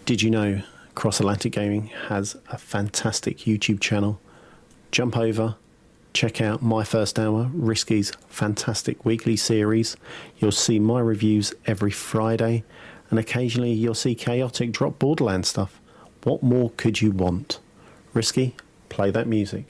Did you know Cross Atlantic Gaming has a fantastic YouTube channel? Jump over, check out My First Hour, Risky's fantastic weekly series. You'll see my reviews every Friday, and occasionally you'll see Chaotic drop Borderlands stuff. What more could you want? Risky, play that music.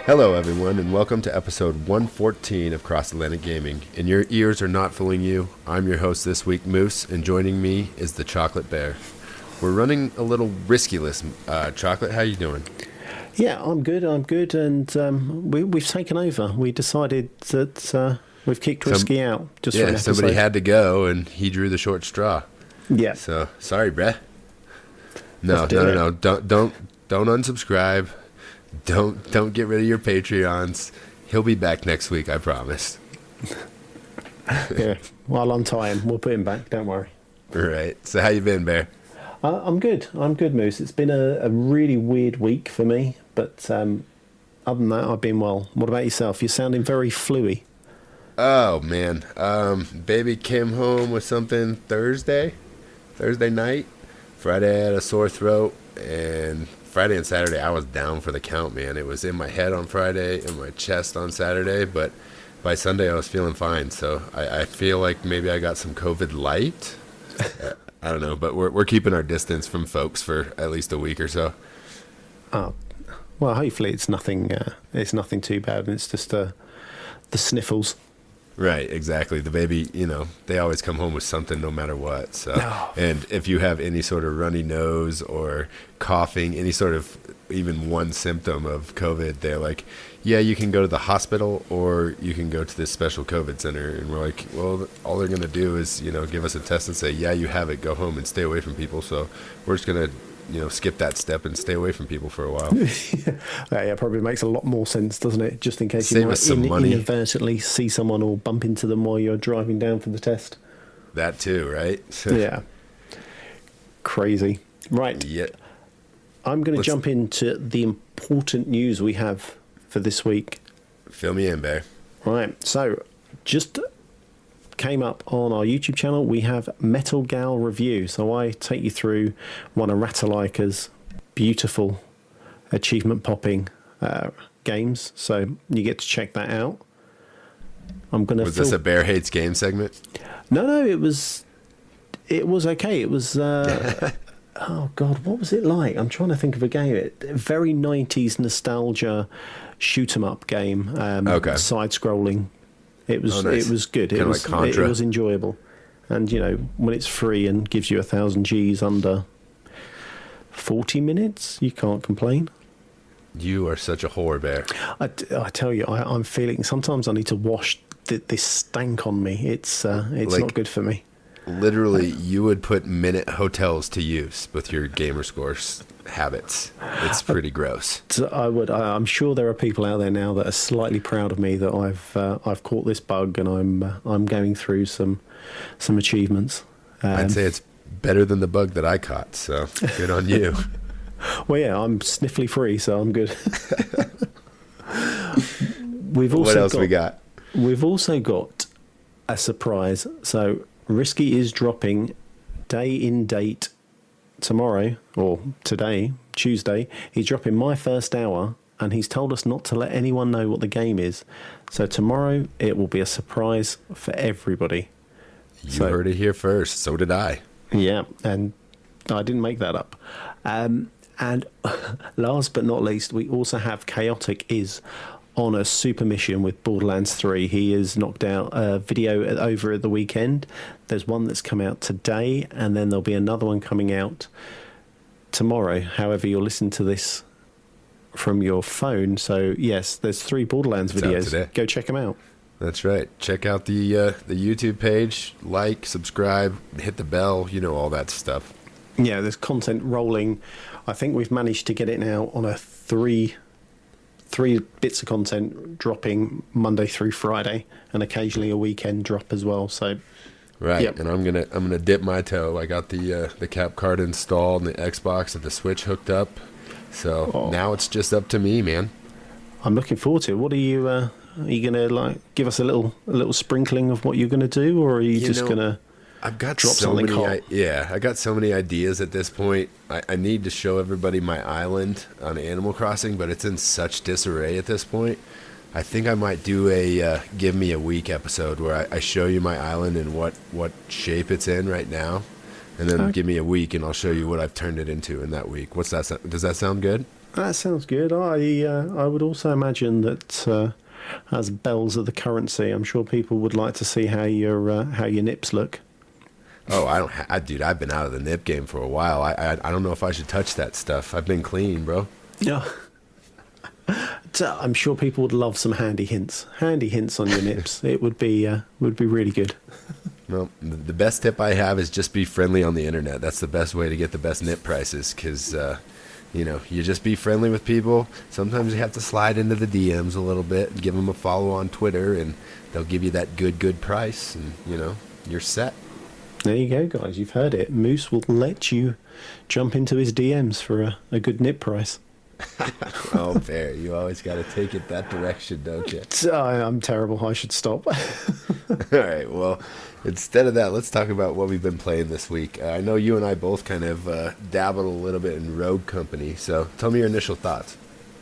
Hello everyone, and welcome to episode 114 of Cross Atlantic Gaming. And your ears are not fooling you. I'm your host this week, Moose, and joining me is the Chocolate Bear. We're running a little risky list. Chocolate, how you doing? Yeah, I'm good, and we've taken over. We decided that we've kicked Risky out. Just for an episode. Somebody had to go, and he drew the short straw. Yeah. So, sorry, bruh. No, don't unsubscribe. Don't get rid of your Patreons. He'll be back next week, I promise. Yeah, well, untie him. We'll put him back. Don't worry. All right. So how you been, Bear? I'm good, Moose. It's been a really weird week for me, but other than that, I've been well. What about yourself? You're sounding very fluey. Oh, man. Baby came home with something Thursday night. Friday I had a sore throat, and Friday and Saturday, I was down for the count, man. It was in my head on Friday, in my chest on Saturday, but by Sunday, I was feeling fine. So I feel like maybe I got some COVID light. I don't know, but we're keeping our distance from folks for at least a week or so. Oh, well, hopefully it's nothing. It's nothing too bad, and it's just the sniffles. Right, exactly. The baby, they always come home with something no matter what. So, And if you have any sort of runny nose or coughing, any sort of even one symptom of COVID, they're like, yeah, you can go to the hospital or you can go to this special COVID center. And we're like, well, all they're going to do is, give us a test and say, yeah, you have it, go home and stay away from people. So we're just going to skip that step and stay away from people for a while. Yeah, probably makes a lot more sense, doesn't it? Just in case Save you might us some money. Inadvertently see someone or bump into them while you're driving down for the test. That too, right? Yeah. Crazy. Right. Yeah. I'm going to jump into the important news we have for this week. Fill me in, Bear. Right. So, just came up on our YouTube channel, we have Metal Gal Review. So I take you through one of Ratalaika's beautiful achievement popping games. So you get to check that out. Was this a Bear Hates Game segment? No, it was okay. It was oh god, what was it like? I'm trying to think of a game. Very 90s nostalgia shoot 'em up game. Okay. Side scrolling. It was nice. It was good. Kinda like Contra. It was enjoyable. And when it's free and gives you 1,000 Gs under 40 minutes, you can't complain. You are such a whore, Bear. I tell you, I'm feeling. Sometimes I need to wash this stank on me. It's not good for me. Literally, you would put minute hotels to use with your gamer scores habits. It's pretty gross. I would. I'm sure there are people out there now that are slightly proud of me that I've caught this bug and I'm going through some achievements. I'd say it's better than the bug that I caught. So good on you. Well, yeah, I'm sniffly free, so I'm good. What else we got? We've also got a surprise. So Risky is dropping day in date tomorrow, or today, Tuesday. He's dropping My First Hour, and he's told us not to let anyone know what the game is. So tomorrow it will be a surprise for everybody. You heard it here first. So did I. Yeah, and I didn't make that up. And last but not least, we also have Chaotic is on a super mission with Borderlands 3. He has knocked out a video over at the weekend. There's one that's come out today, and then there'll be another one coming out tomorrow. However, you'll listen to this from your phone. So, yes, there's 3 Borderlands videos. Go check them out. That's right. Check out the YouTube page. Like, subscribe, hit the bell, all that stuff. Yeah, there's content rolling. I think we've managed to get it now on a three bits of content dropping Monday through Friday, and occasionally a weekend drop as well. So Right, Yep. and I'm gonna dip my toe. I got the cap card installed and the Xbox and the Switch hooked up, so now it's just up to me, man. I'm looking forward to it. What are you gonna like? Give us a little sprinkling of what you're gonna do, or are you just gonna I've got drop so something many, hot? I got so many ideas at this point. I need to show everybody my island on Animal Crossing, but it's in such disarray at this point. I think I might do a give me a week episode where I show you my island and what shape it's in right now, and then give me a week and I'll show you what I've turned it into in that week. What's that? Does that sound good? That sounds good. I would also imagine that as bells of the currency, I'm sure people would like to see how your nips look. Oh, dude, I've been out of the nip game for a while. I don't know if I should touch that stuff. I've been clean, bro. Yeah. I'm sure people would love some handy hints. Handy hints on your nips. It would be really good. Well, the best tip I have is just be friendly on the internet. That's the best way to get the best nip prices because, you just be friendly with people. Sometimes you have to slide into the DMs a little bit and give them a follow on Twitter, and they'll give you that good price, and, you're set. There you go, guys. You've heard it. Moose will let you jump into his DMs for a good nip price. Oh, fair. You always got to take it that direction, don't you? I'm terrible. I should stop. All right. Well, instead of that, let's talk about what we've been playing this week. I know you and I both kind of dabbled a little bit in Rogue Company. So tell me your initial thoughts.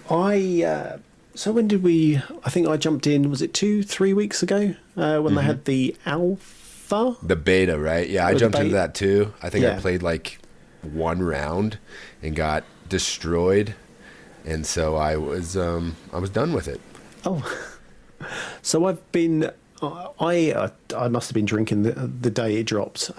So when did we... I think I jumped in, was it 2-3 weeks ago when they had the alpha? The beta, right? Yeah, I jumped into that too. I think I played like one round and got destroyed. And so I was done with it. Oh, so I've been. I must have been drinking the day it dropped.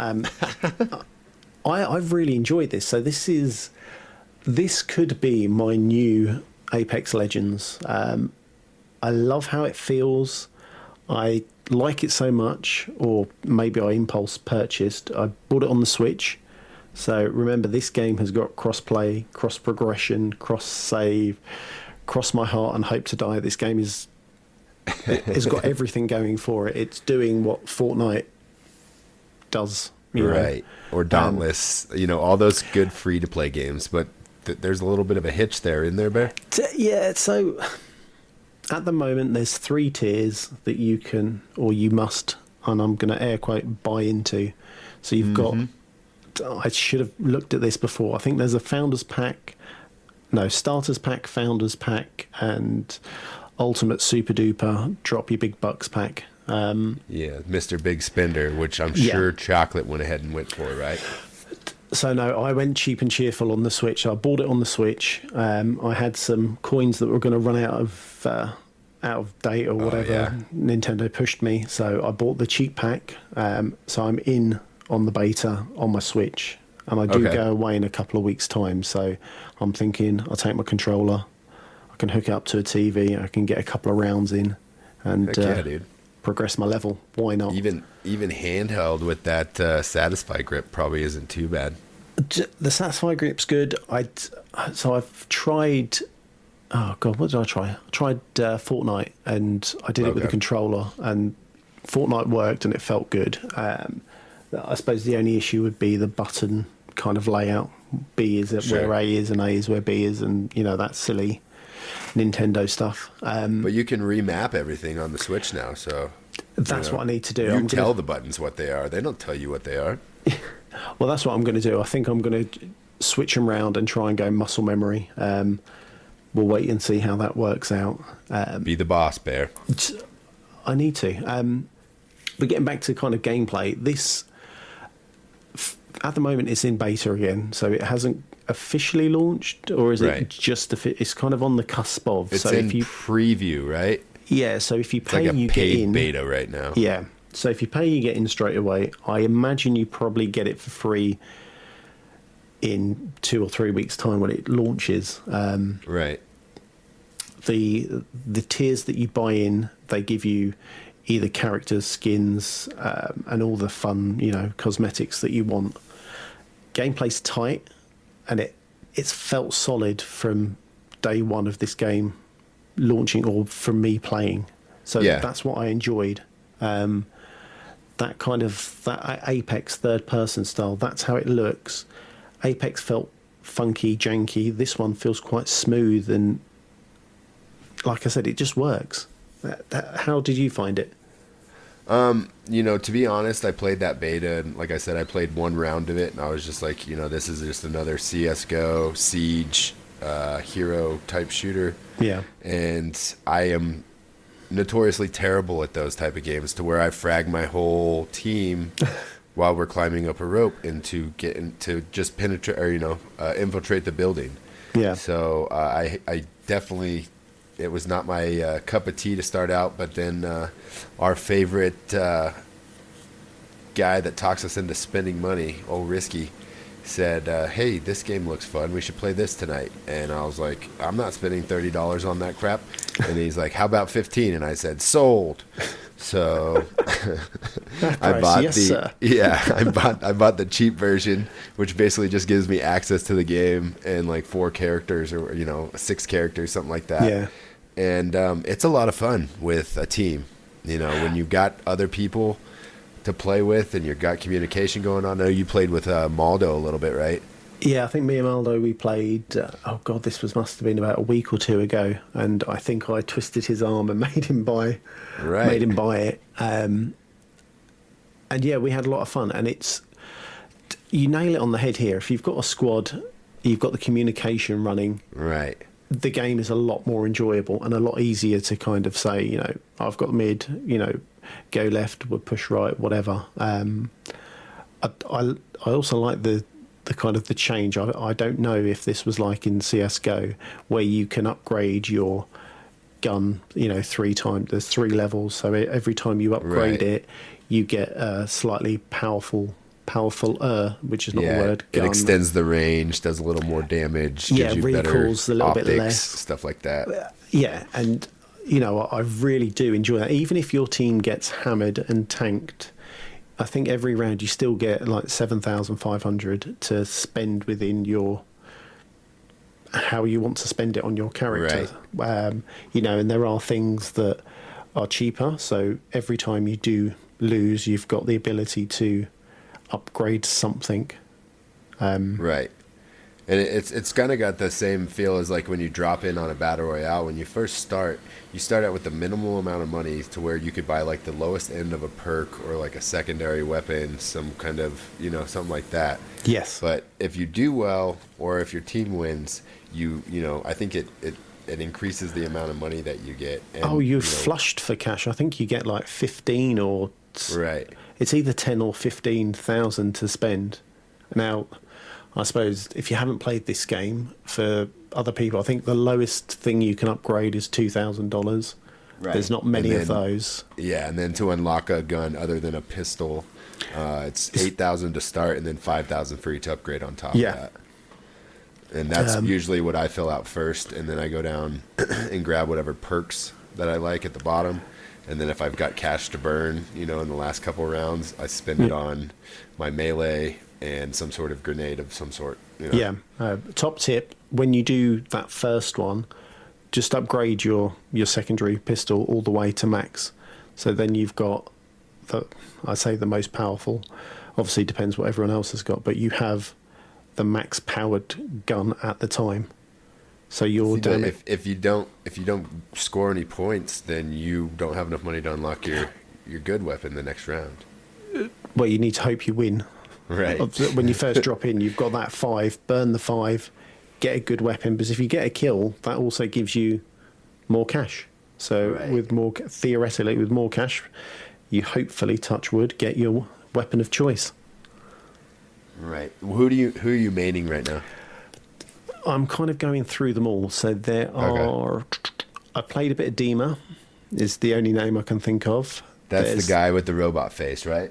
I've really enjoyed this. So this could be my new Apex Legends. I love how it feels. I like it so much, or maybe I impulse purchased. I bought it on the Switch. So remember, this game has got cross-play, cross-progression, cross-save, cross my heart and hope to die. This game has got everything going for it. It's doing what Fortnite does. Right. Or Dauntless, all those good free-to-play games. But there's a little bit of a hitch there, isn't there, Bear? Yeah, so at the moment there's 3 tiers that you can, or you must, and I'm going to air quote, buy into. So you've got... I should have looked at this before. I think there's a Starters Pack, Founders Pack, and Ultimate Super Duper Drop Your Big Bucks Pack. Mr. Big Spender, which I'm sure Chocolate went ahead and went for, right? So no, I went cheap and cheerful on the Switch. I bought it on the Switch. I had some coins that were going to run out of date or whatever. Nintendo pushed me, so I bought the cheap pack. So I'm in on the beta on my Switch, and I do go away in a couple of weeks' time. So I'm thinking I'll take my controller, I can hook it up to a TV, I can get a couple of rounds in, and dude, progress my level. Why not? Even handheld with that Satisfy grip probably isn't too bad. The Satisfy grip's good. I've tried. Oh god, what did I try? I tried Fortnite, and I did it with a controller, and Fortnite worked, and it felt good. I suppose the only issue would be the button kind of layout. B is where A is, and A is where B is, and that silly Nintendo stuff. But you can remap everything on the Switch now, so that's what I need to do. You tell the buttons what they are. They don't tell you what they are. Well, that's what I'm going to do. I think I'm going to switch them around and try and go muscle memory. We'll wait and see how that works out. Be the boss, Bear. I need to. But getting back to kind of gameplay, this... At the moment, it's in beta again, so it hasn't officially launched, or is it just it's kind of on the cusp of? It's so in preview, right? Yeah, so if you pay, like you get in beta right now. Yeah, so if you pay, you get in straight away. I imagine you probably get it for free in 2 or 3 weeks' time when it launches. Right. The tiers that you buy in, they give you either characters, skins, and all the fun, cosmetics that you want. Gameplay's tight, and it's felt solid from day one of this game launching, or from me playing. So that's what I enjoyed. The that kind of that Apex third person style. That's how it looks. Apex felt funky, janky. This one feels quite smooth, and like I said, it just works. How did you find it? To be honest, I played that beta, and like I said, I played one round of it, and I was just like, this is just another CS:GO Siege hero type shooter. Yeah. And I am notoriously terrible at those type of games, to where I frag my whole team while we're climbing up a rope and to get into just penetrate or infiltrate the building. Yeah. So I definitely, it was not my cup of tea to start out, but then our favorite guy that talks us into spending money, old Risky, said, hey, this game looks fun, we should play this tonight. And I was like, I'm not spending $30 on that crap. And he's like, how about 15? And I said, sold. So I bought I bought the cheap version, which basically just gives me access to the game and like 4 characters or 6 characters, something like that. Yeah. And it's a lot of fun with a team. When you've got other people to play with and you've got communication going on. I know you played with Maldo a little bit, right? Yeah, I think me and Maldo, we played, this must have been about a week or 2 ago, and I think I twisted his arm and made him buy it. And yeah, we had a lot of fun, and you nail it on the head here. If you've got a squad, you've got the communication running. Right. The game is a lot more enjoyable and a lot easier to kind of say, I've got mid, go left, we'll push right, whatever. I also like the kind of the change. I don't know if this was like in CS:GO, where you can upgrade your gun, 3 times. There's 3 levels, so every time you upgrade it, you get a slightly powerfuler, which is not a word. Gun. It extends the range, does a little more damage, gives you recoils better a little optics, bit less, stuff like that. Yeah, and I really do enjoy that. Even if your team gets hammered and tanked, I think every round you still get like 7,500 to spend within your how you want to spend it on your character. Right. And there are things that are cheaper. So every time you do lose, you've got the ability to upgrade something. Right. And it's kind of got the same feel as like when you drop in on a battle royale. When you first start, you start out with the minimal amount of money to where you could buy like the lowest end of a perk or like a secondary weapon, some kind of, something like that. Yes. But if you do well, or if your team wins, I think it increases the amount of money that you get. And, you're flushed for cash. I think you get like 15 or... Right. It's either 10 or 15,000 to spend. Now, I suppose if you haven't played this game, for other people, I think the lowest thing you can upgrade is $2,000. Right. There's not many of those. Yeah, and then to unlock a gun other than a pistol, it's 8,000 to start, and then 5,000 for each upgrade on top of that. And that's usually what I fill out first, and then I go down and grab whatever perks that I like at the bottom. And then if I've got cash to burn, in the last couple of rounds, I spend it on my melee and some sort of grenade of some sort. Yeah. Top tip, when you do that first one, just upgrade your secondary pistol all the way to max. So then you've got, the most powerful. Obviously, depends what everyone else has got, but you have the max powered gun at the time. So you're if you don't score any points, then you don't have enough money to unlock your good weapon the next round. Well, you need to hope you win. Right. When you first drop in, you've got that 5, burn the 5, get a good weapon. Because if you get a kill, that also gives you more cash. So theoretically, with more cash, you hopefully, touch wood, get your weapon of choice. Right. Who are you maining right now? I'm kind of going through them all. So there are... Okay. I played a bit of Dima, is the only name I can think of. That's the guy with the robot face, right?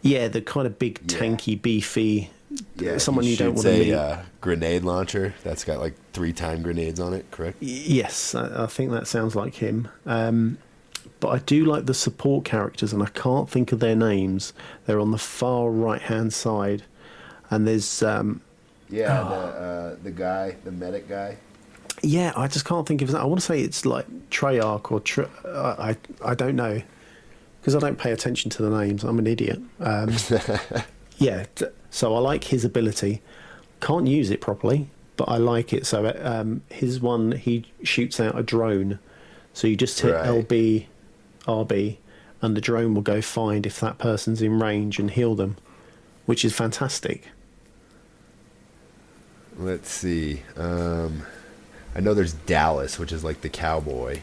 Yeah, the kind of big, tanky, beefy... Yeah, someone you don't want to meet. Grenade launcher that's got like 3-time grenades on it, correct? Yes, I think that sounds like him. But I do like the support characters, and I can't think of their names. They're on the far right-hand side. And there's... the guy, the medic guy. Yeah, I just can't think of his name. I want to say it's like Treyarch or... I don't know. because I don't pay attention to the names. I'm an idiot. Yeah, so I like his ability. Can't use it properly, but I like it. So his one, he shoots out a drone. So you just hit LB, RB, and the drone will go find if that person's in range and heal them, which is fantastic. Let's see. I know there's Dallas, which is like the cowboy.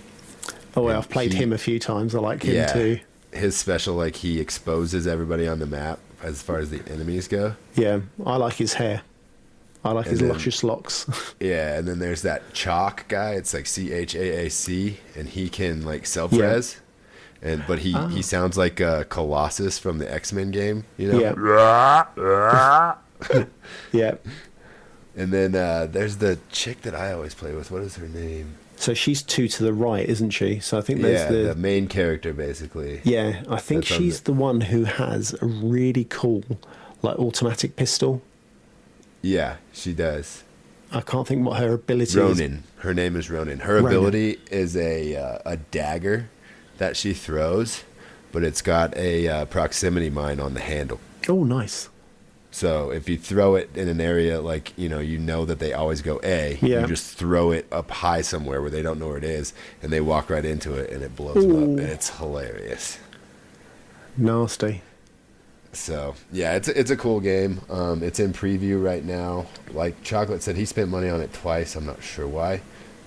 Oh, well, I've played him a few times. I like him too. His special, like, he exposes everybody on the map as far as the enemies go. Yeah, I like his hair. I like his luscious locks. Yeah, and then there's that Chalk guy. It's like CHAAC, and he can, like, self-res. Yeah. But he sounds like Colossus from the X-Men game, you know? Yeah. Yeah. And then there's the chick that I always play with. What is her name? So she's 2 to the right, isn't she? So I think there's the main character, basically. Yeah, I think she's the one who has a really cool, like, automatic pistol. Yeah, she does. I can't think what her ability is. Ronin. Her name is Ronin. Her ability is a dagger that she throws, but it's got a proximity mine on the handle. Oh, nice. So if you throw it in an area like, you know that they always go A, you just throw it up high somewhere where they don't know where it is, and they walk right into it, and it blows them up, and it's hilarious. Nasty. So, yeah, it's a cool game. It's in preview right now. Like Chocolate said, he spent money on it twice. I'm not sure why.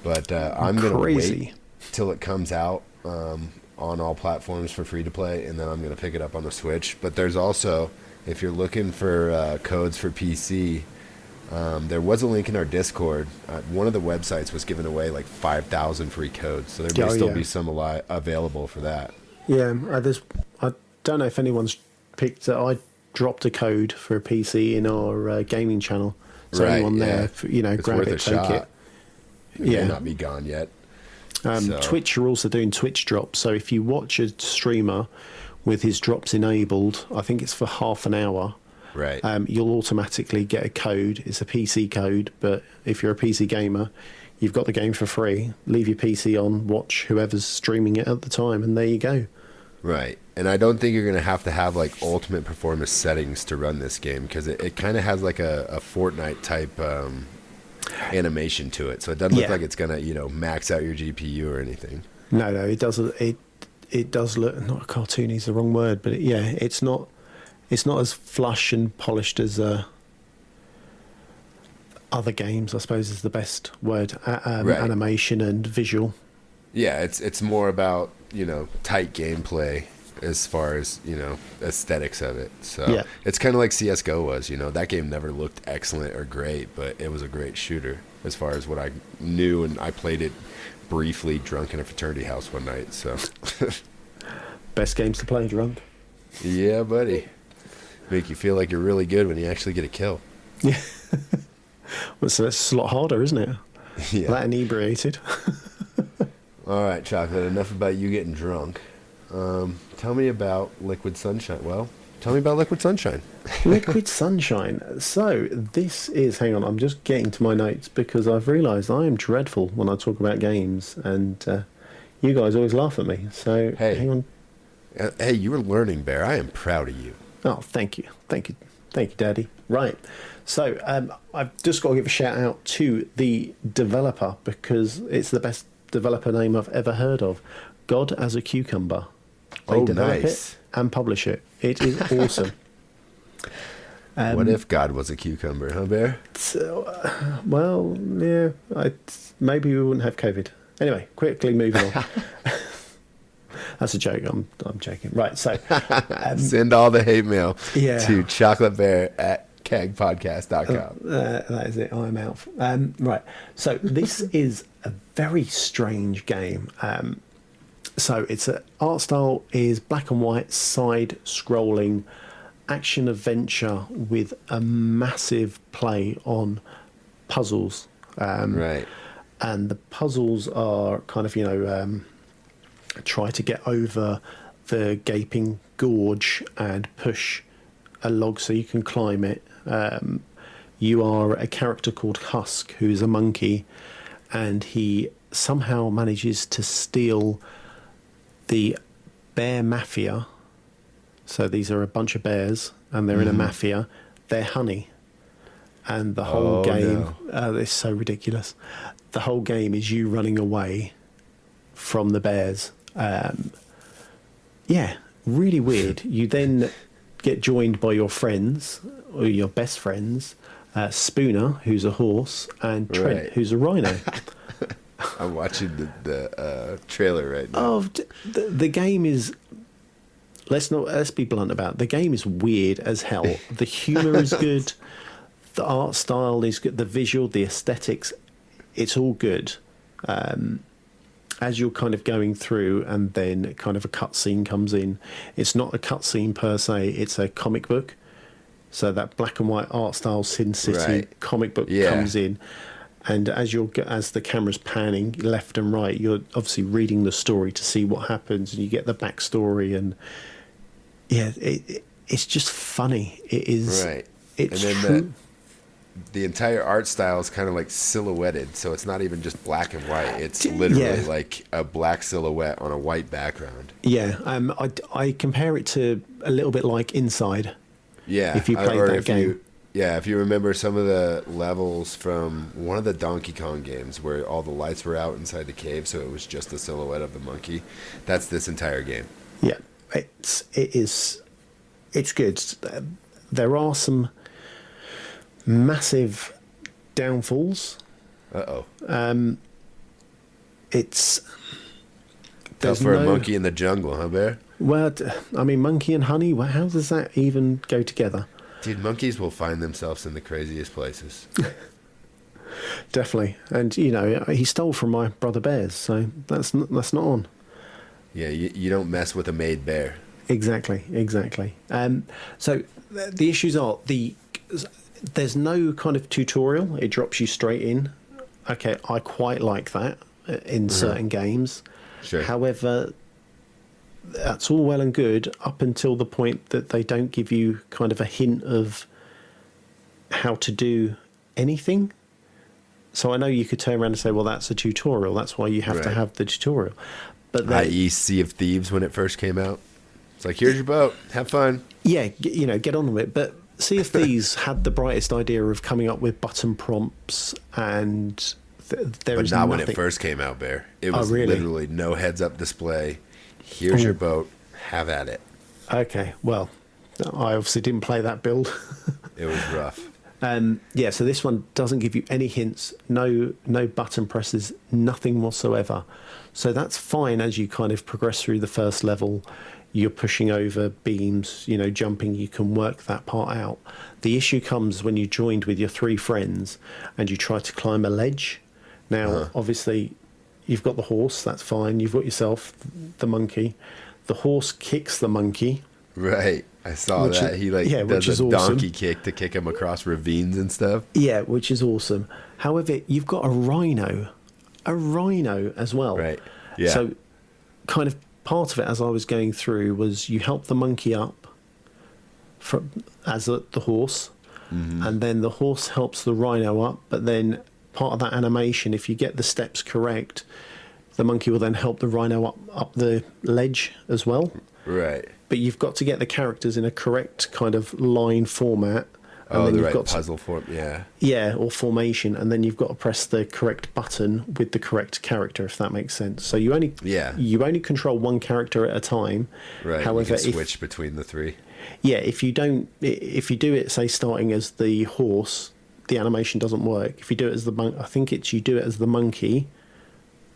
But I'm going to wait till it comes out on all platforms for free to play, and then I'm going to pick it up on the Switch. But there's also, if you're looking for codes for PC, there was a link in our Discord. One of the websites was giving away like 5,000 free codes. So there may still be some available for that. Yeah, I don't know if anyone's picked it. I dropped a code for a PC in our gaming channel. So anyone there, it's grab it, take it. It may not be gone yet. Twitch are also doing Twitch drops. So if you watch a streamer with his drops enabled, I think it's for half an hour. Right. You'll automatically get a code. It's a PC code, but if you're a PC gamer, you've got the game for free. Leave your PC on, watch whoever's streaming it at the time, and there you go. Right. And I don't think you're going to have like ultimate performance settings to run this game, because it kind of has like a Fortnite type animation to it. So it doesn't look like it's going to, max out your GPU or anything. No, it doesn't. It does look, not cartoony is the wrong word, but it's not as flush and polished as other games, I suppose is the best word. Animation and visual. Yeah, it's more about, tight gameplay as far as, aesthetics of it. So it's kind of like CSGO was, that game never looked excellent or great, but it was a great shooter as far as what I knew, and I played it briefly drunk in a fraternity house one night. So best games to play drunk. Yeah, buddy. Make you feel like you're really good when you actually get a kill. Yeah. Well, so it's a lot harder, isn't it? Yeah. That inebriated. All right, Chocolate, enough about you getting drunk. Tell me about Liquid Sunshine. Well, tell me about Liquid Sunshine. Liquid Sunshine. So this is, hang on, I'm just getting to my notes because I've realised I am dreadful when I talk about games, and you guys always laugh at me. So hang on. Hey, you were learning, Bear. I am proud of you. Oh, thank you, Daddy. Right. So I've just got to give a shout out to the developer because it's the best developer name I've ever heard of. God as a Cucumber. They develop it and publish it. It is awesome. What if God was a cucumber, huh, Bear? So, well, yeah, maybe we wouldn't have COVID. Anyway, quickly moving on. That's a joke. I'm joking. Right, so send all the hate mail to chocolatebear@kegpodcast.com. That is it. I'm out. Right, so this is a very strange game. So its art style is black and white, side-scrolling action adventure with a massive play on puzzles. Right. And the puzzles are kind of, try to get over the gaping gorge and push a log so you can climb it. You are a character called Husk, who's a monkey, and he somehow manages to steal the bear mafia. So these are a bunch of bears, and they're in a mafia. They're honey. And the whole game, it's so ridiculous. The whole game is you running away from the bears. Yeah, really weird. You then get joined by your friends, or your best friends, Spooner, who's a horse, and Trent, who's a rhino. I'm watching the trailer right now. Oh, the game is... Let's be blunt about it. The game is weird as hell. The humour is good. The art style is good. The visual, the aesthetics, it's all good. As you're kind of going through, and then kind of a cutscene comes in. It's not a cutscene per se. It's a comic book. So that black and white art style Sin City comic book comes in, and as the camera's panning left and right, you're obviously reading the story to see what happens, and you get the backstory, and it's just funny. It is right. It's and then true. The entire art style is kind of like silhouetted, so it's not even just black and white. It's literally like a black silhouette on a white background. Yeah, I compare it to a little bit like Inside. Yeah, if you played that game. If you remember some of the levels from one of the Donkey Kong games where all the lights were out inside the cave, so it was just the silhouette of the monkey. That's this entire game. Yeah, it's good. There are some massive downfalls. It's tough for a monkey in the jungle, huh, Bear? Well, I mean, monkey and honey. Well, how does that even go together? Dude, monkeys will find themselves in the craziest places. Definitely, and he stole from my brother bears, so that's not on. Yeah, you don't mess with a made bear. Exactly. So the issues are there's no kind of tutorial. It drops you straight in. Okay, I quite like that in certain games. Sure. However, that's all well and good up until the point that they don't give you kind of a hint of how to do anything. So I know you could turn around and say, well, that's a tutorial. That's why you have to have the tutorial. But i.e. Sea of Thieves when it first came out. It's like, here's your boat. Have fun. Yeah, get on with it. But Sea of Thieves had the brightest idea of coming up with button prompts, and there is nothing. But not when it first came out, Bear. It was literally no heads-up display. Here's your boat. Have at it. Okay, well, I obviously didn't play that build. It was rough. So this one doesn't give you any hints, no button presses, nothing whatsoever. So that's fine as you kind of progress through the first level. You're pushing over beams, jumping, you can work that part out. The issue comes when you joined with your 3 friends and you try to climb a ledge. Now, obviously, you've got the horse, that's fine. You've got yourself the monkey. The horse kicks the monkey. Right. I saw that. He does a donkey kick to kick him across ravines and stuff. Yeah, which is awesome. However, you've got a rhino as well. Right. Yeah. So kind of part of it as I was going through was you help the monkey up the horse, and then the horse helps the rhino up, but then part of that animation, if you get the steps correct, the monkey will then help the rhino up the ledge as well. Right. But you've got to get the characters in a correct kind of line format. And then the you've right got puzzle form, yeah. Yeah, or formation, and then you've got to press the correct button with the correct character, if that makes sense. So you only control one character at a time. Right. However, you can switch between the 3. Yeah, if you do it, say starting as the horse, the animation doesn't work. If you do it as you do it as the monkey,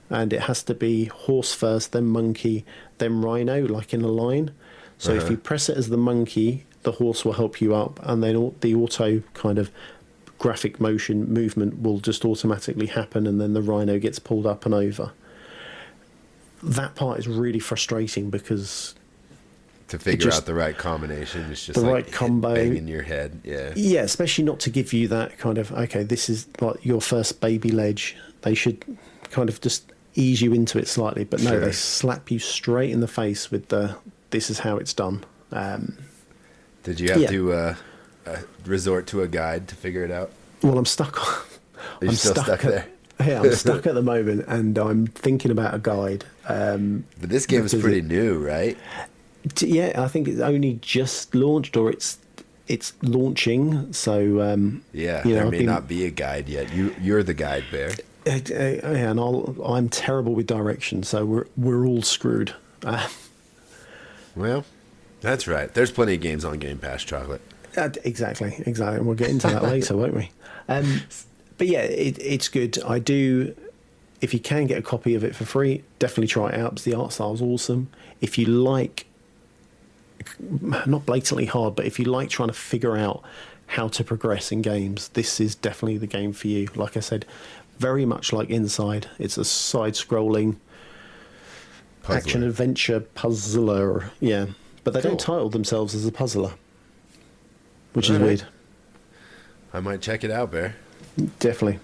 and it has to be horse first, then monkey, then rhino, like in a line. So if you press it as the monkey, the horse will help you up, and then the auto kind of graphic motion movement will just automatically happen, and then the rhino gets pulled up and over. That part is really frustrating because to figure out the right combination, it's just the right combo, bang in your head. Yeah, especially not to give you that kind of, okay, this is like your first baby ledge. They should kind of just ease you into it slightly, but no, they slap you straight in the face with this is how it's done. Did you have to resort to a guide to figure it out? Well, I'm stuck. Are you still stuck there? Yeah, I'm stuck at the moment, and I'm thinking about a guide. But this game is pretty new, right? Yeah, I think it's only just launched, or it's launching. So Yeah, you know, there may not be a guide yet. You're the guide, Bear. yeah, and I'm terrible with directions, so we're all screwed. Well, that's right. There's plenty of games on Game Pass, Chocolate. Exactly. We'll get into that later, won't we? But yeah, it's good. I do. If you can get a copy of it for free, definitely try it out because the art style's awesome. If you like, not blatantly hard, but if you like trying to figure out how to progress in games, this is definitely the game for you. Like I said, very much like Inside, it's a side-scrolling action adventure puzzler. Yeah, but they don't title themselves as a puzzler, which is weird. I might check it out, Bear. Definitely.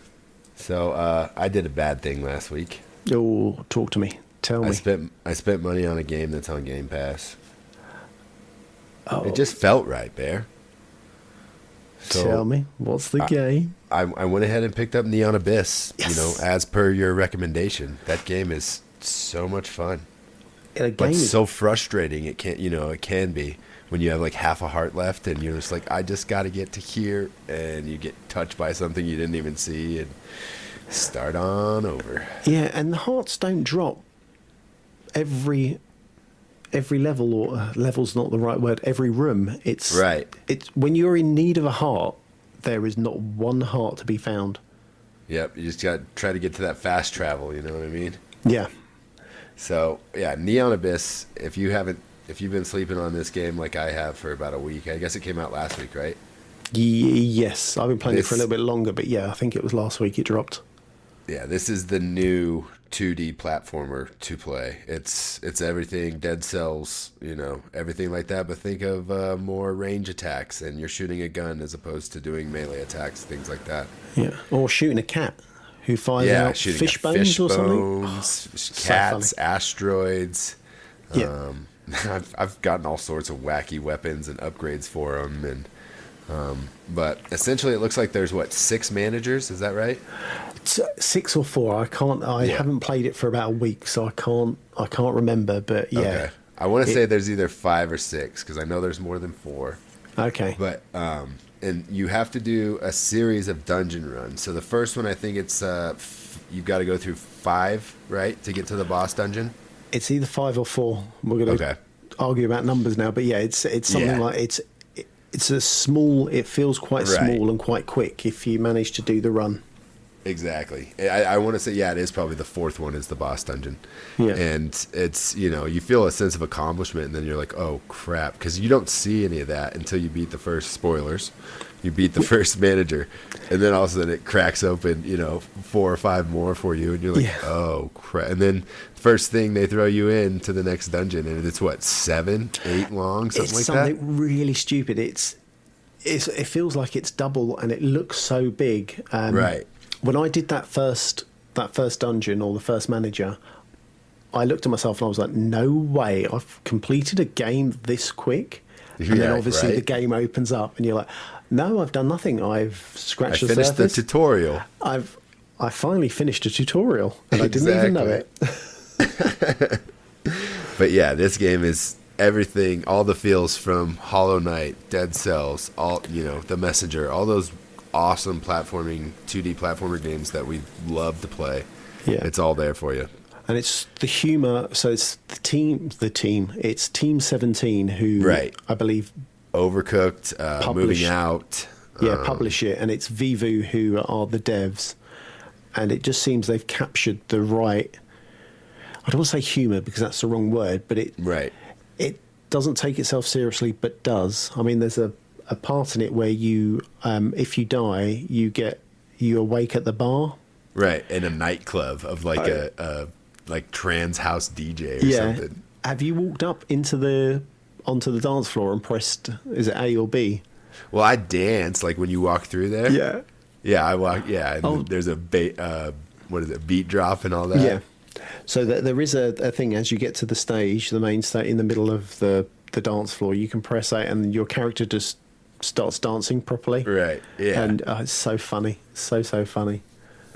So I did a bad thing last week. Oh, talk to me. Tell me. I spent money on a game that's on Game Pass. Oh, it just felt right, Bear. So tell me, what's the game? I went ahead and picked up Neon Abyss. Yes. You know, as per your recommendation. That game is so much fun. But so frustrating. It can be when you have like half a heart left, and you're just like, I just got to get to here, and you get touched by something you didn't even see, and start on over. Yeah, and the hearts don't drop every level, or level's not the right word. Every room, it's right. It's when you're in need of a heart, there is not one heart to be found. Yep, you just got to try to get to that fast travel. You know what I mean? Yeah. So yeah, Neon Abyss. If you've been sleeping on this game like I have for about a week, I guess it came out last week, right? Yes, I've been playing it for a little bit longer, but yeah, I think it was last week it dropped. Yeah, this is the new 2D platformer to play. It's everything Dead Cells, everything like that, but think of more range attacks, and you're shooting a gun as opposed to doing melee attacks, things like that. Yeah, or shooting a cat who fires out fish bones or something. Cats, asteroids. Yeah. I've gotten all sorts of wacky weapons and upgrades for them, and but essentially it looks like there's 6 managers, is that right? It's 6 or 4. I haven't played it for about a week, so I can't remember, but yeah. Okay. I want to say there's either 5 or 6 because I know there's more than 4. Okay. But and you have to do a series of dungeon runs. So the first one, I think it's you've got to go through 5, right, to get to the boss dungeon. It's either 5 or 4. We're going to argue about numbers now, but yeah, it's something like it's a small. It feels quite small and quite quick if you manage to do the run. Exactly. I want to say, it is probably the 4th one is the boss dungeon. Yeah. And it's, you feel a sense of accomplishment, and then you're like, oh, crap. Because you don't see any of that until you beat the first spoilers. You beat the first manager. And then all of a sudden it cracks open, 4 or 5 more for you. And you're like, oh, crap. And then first thing they throw you into the next dungeon. And it's 7, 8 long, something like that? It's something really stupid. It feels like it's double, and it looks so big. Right. When I did that first dungeon, or the first manager, I looked at myself and I was like, no way, I've completed a game this quick. And then obviously the game opens up and you're like, no, I've done nothing. I've scratched the surface. I finished the tutorial. I finally finished a tutorial, and I didn't even know it. But yeah, this game is everything, all the feels from Hollow Knight, Dead Cells, all The Messenger, all those awesome 2D platformer games that we love to play. Yeah, it's all there for you. And it's the humor. So it's the team. It's Team 17 who, I believe, Overcooked, Moving Out. Publish it, and it's Vivu who are the devs. And it just seems they've captured the right. I don't want to say humor because that's the wrong word, but it doesn't take itself seriously, but does. I mean, there's a part in it where you, if you die, you awake at the bar, right, in a nightclub of like a trans house DJ or something. Have you walked up onto the dance floor and pressed? Is it A or B? Well, I dance like when you walk through there. Yeah, I walk. Yeah, and there's a beat drop and all that. Yeah. So there is a thing as you get to the stage, the main stage, in the middle of the dance floor. You can press A, and your character just starts dancing properly. Right. Yeah. And it's so funny, so funny.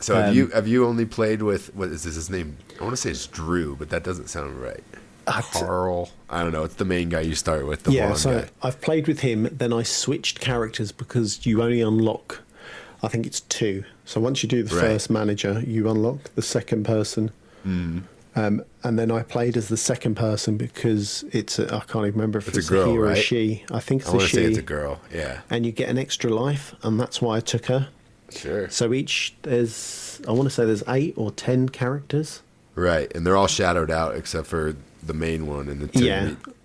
So have you only played with, what is his name? I want to say it's Drew, but that doesn't sound right. Carl. I don't know. It's the main guy you start with. The blonde guy. I've played with him. Then I switched characters because you only unlock, I think it's 2. So once you do the first manager, you unlock the second person. And then I played as the second person because I can't even remember if it's a girl, he or a she. I think it's a she. I want to say it's a girl. Yeah. And you get an extra life, and that's why I took her. Sure. So I want to say there's 8 or 10 characters. Right, and they're all shadowed out except for the main one, and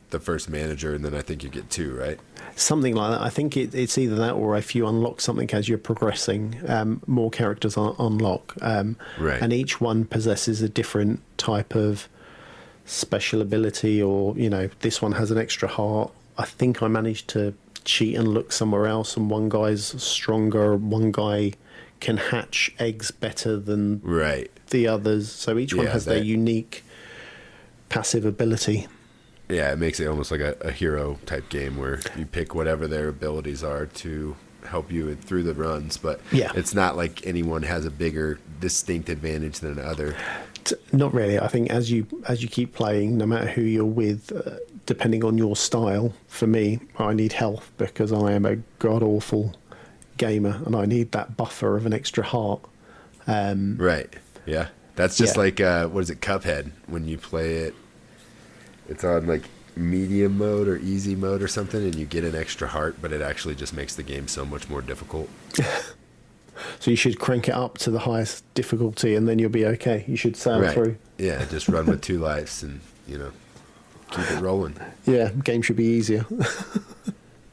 the first manager, and then I think you get 2, right? Something like that. I think it's either that, or if you unlock something as you're progressing, more characters unlock. Right. And each one possesses a different type of special ability, or, this one has an extra heart. I think I managed to cheat and look somewhere else, and one guy's stronger, one guy can hatch eggs better than the others. So each one has their unique passive ability. Yeah, it makes it almost like a hero type game where you pick whatever their abilities are to help you through the runs, but it's not like anyone has a bigger distinct advantage than another. Not really. I think as you keep playing, no matter who you're with, depending on your style, for me, I need health because I am a god-awful gamer and I need that buffer of an extra heart. Right. Yeah. That's just like, what is it, Cuphead? When you play it, it's on like medium mode or easy mode or something, and you get an extra heart, but it actually just makes the game so much more difficult. So you should crank it up to the highest difficulty, and then you'll be okay. You should sail through. Yeah, just run with 2 lives and, keep it rolling. Yeah, game should be easier.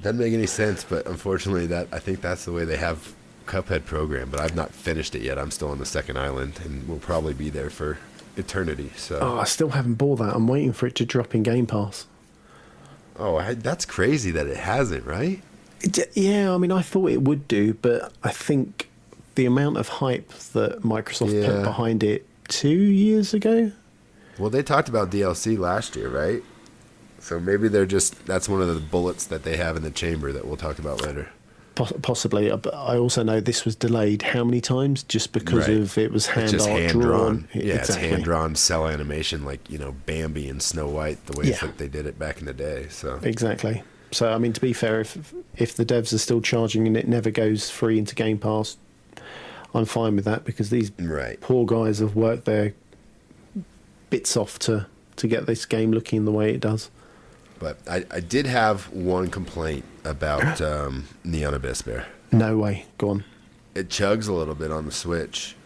Doesn't make any sense, but unfortunately I think that's the way they have Cuphead programmed, but I've not finished it yet. I'm still on the second island, and we'll probably be there for eternity. So I still haven't bought that. I'm waiting for it to drop in Game Pass. That's crazy that it hasn't, right? Yeah, I mean, I thought it would do, but I think the amount of hype that Microsoft put behind it 2 years ago. Well, they talked about DLC last year, right? So maybe that's one of the bullets that they have in the chamber that we'll talk about later. Possibly, but I also know this was delayed how many times just because of it was hand drawn. Yeah, exactly. It's hand drawn cell animation, like Bambi and Snow White, the way that they did it back in the day. So exactly. So I mean, to be fair, if the devs are still charging and it never goes free into Game Pass, I'm fine with that because these poor guys have worked their bits off to get this game looking the way it does. But I did have one complaint about Neon Abyss Bear. No way. Go on. It chugs a little bit on the Switch.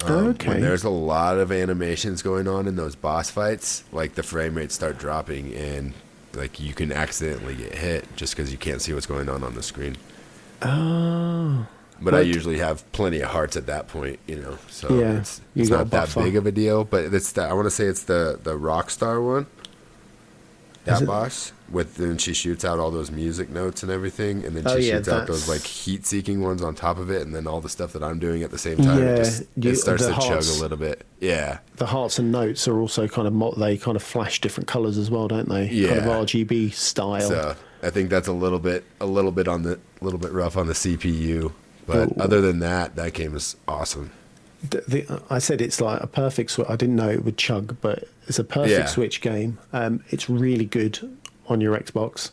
Okay. When there's a lot of animations going on in those boss fights, like the frame rates start dropping and like you can accidentally get hit just because you can't see what's going on the screen. Oh. But I usually have plenty of hearts at that point, so it's not that big of a deal. But I want to say it's the Rockstar one. That boss, then she shoots out all those music notes and everything, and then she shoots out those like heat-seeking ones on top of it, and then all the stuff that I'm doing at the same time. Yeah, it starts to chug a little bit. Yeah, the hearts and notes are also they kind of flash different colors as well, don't they? Yeah, kind of RGB style. So I think that's a little bit rough on the CPU, but other than that game is awesome. I said it's like a perfect Switch. I didn't know it would chug, but it's a perfect Switch game. It's really good on your Xbox.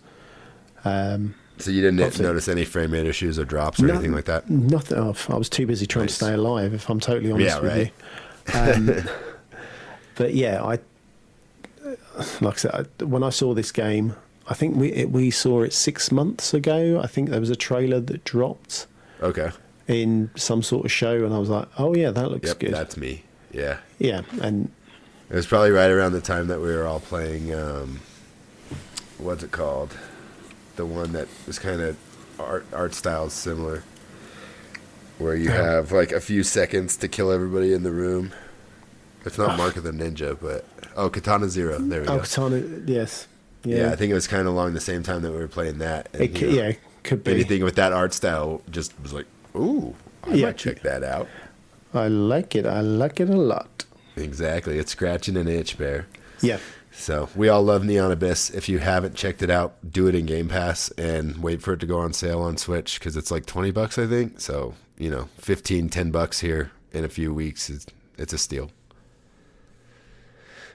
So you didn't notice any frame rate issues or drops or anything like that? Nothing. I was too busy trying to stay alive, if I'm totally honest with you. But yeah, like I said, when I saw this game, I think we saw it 6 months ago. I think there was a trailer that dropped. Okay. In some sort of show, and I was like, oh yeah, that looks good. That's me. Yeah. Yeah, and it was probably right around the time that we were all playing, what's it called? The one that was kind of art styles similar, where you have like a few seconds to kill everybody in the room. It's not Mark of the Ninja, but Katana Zero. There we go. Katana, yes. Yeah, I think it was kind of along the same time that we were playing that. And, could be. Anything with that art style just was like, ooh, I might check that out. I like it. I like it a lot. Exactly. It's scratching an itch, Bear. Yeah. So we all love Neon Abyss. If you haven't checked it out, do it in Game Pass and wait for it to go on sale on Switch because it's like $20, I think. So, 10 bucks here in a few weeks. It's a steal.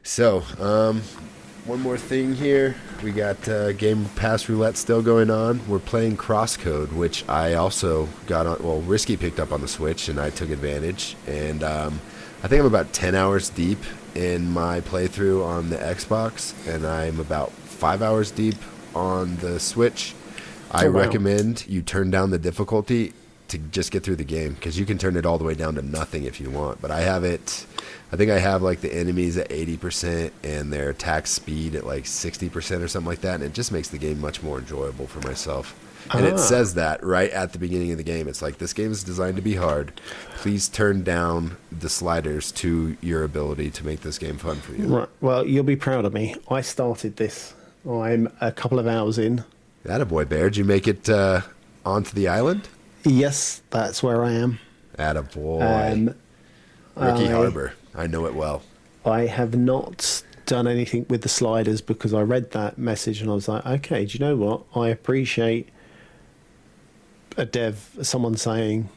So, one more thing here. We got Game Pass Roulette still going on. We're playing Crosscode, which I also got on. Well, Risky picked up on the Switch, and I took advantage. And I think I'm about 10 hours deep in my playthrough on the Xbox, and I'm about 5 hours deep on the Switch. I recommend you turn down the difficulty to just get through the game, because you can turn it all the way down to nothing if you want. But I think I have like the enemies at 80% and their attack speed at like 60% or something like that, and it just makes the game much more enjoyable for myself. And it says that right at the beginning of the game. It's like, this game is designed to be hard. Please turn down the sliders to your ability to make this game fun for you. Right. Well, you'll be proud of me. I started this. I'm a couple of hours in. Attaboy, Bear. Did you make it onto the island? Yes, that's where I am. Attaboy. Ricky Harbor. I know it well. I have not done anything with the sliders because I read that message and I was like, okay, do you know what? I appreciate someone saying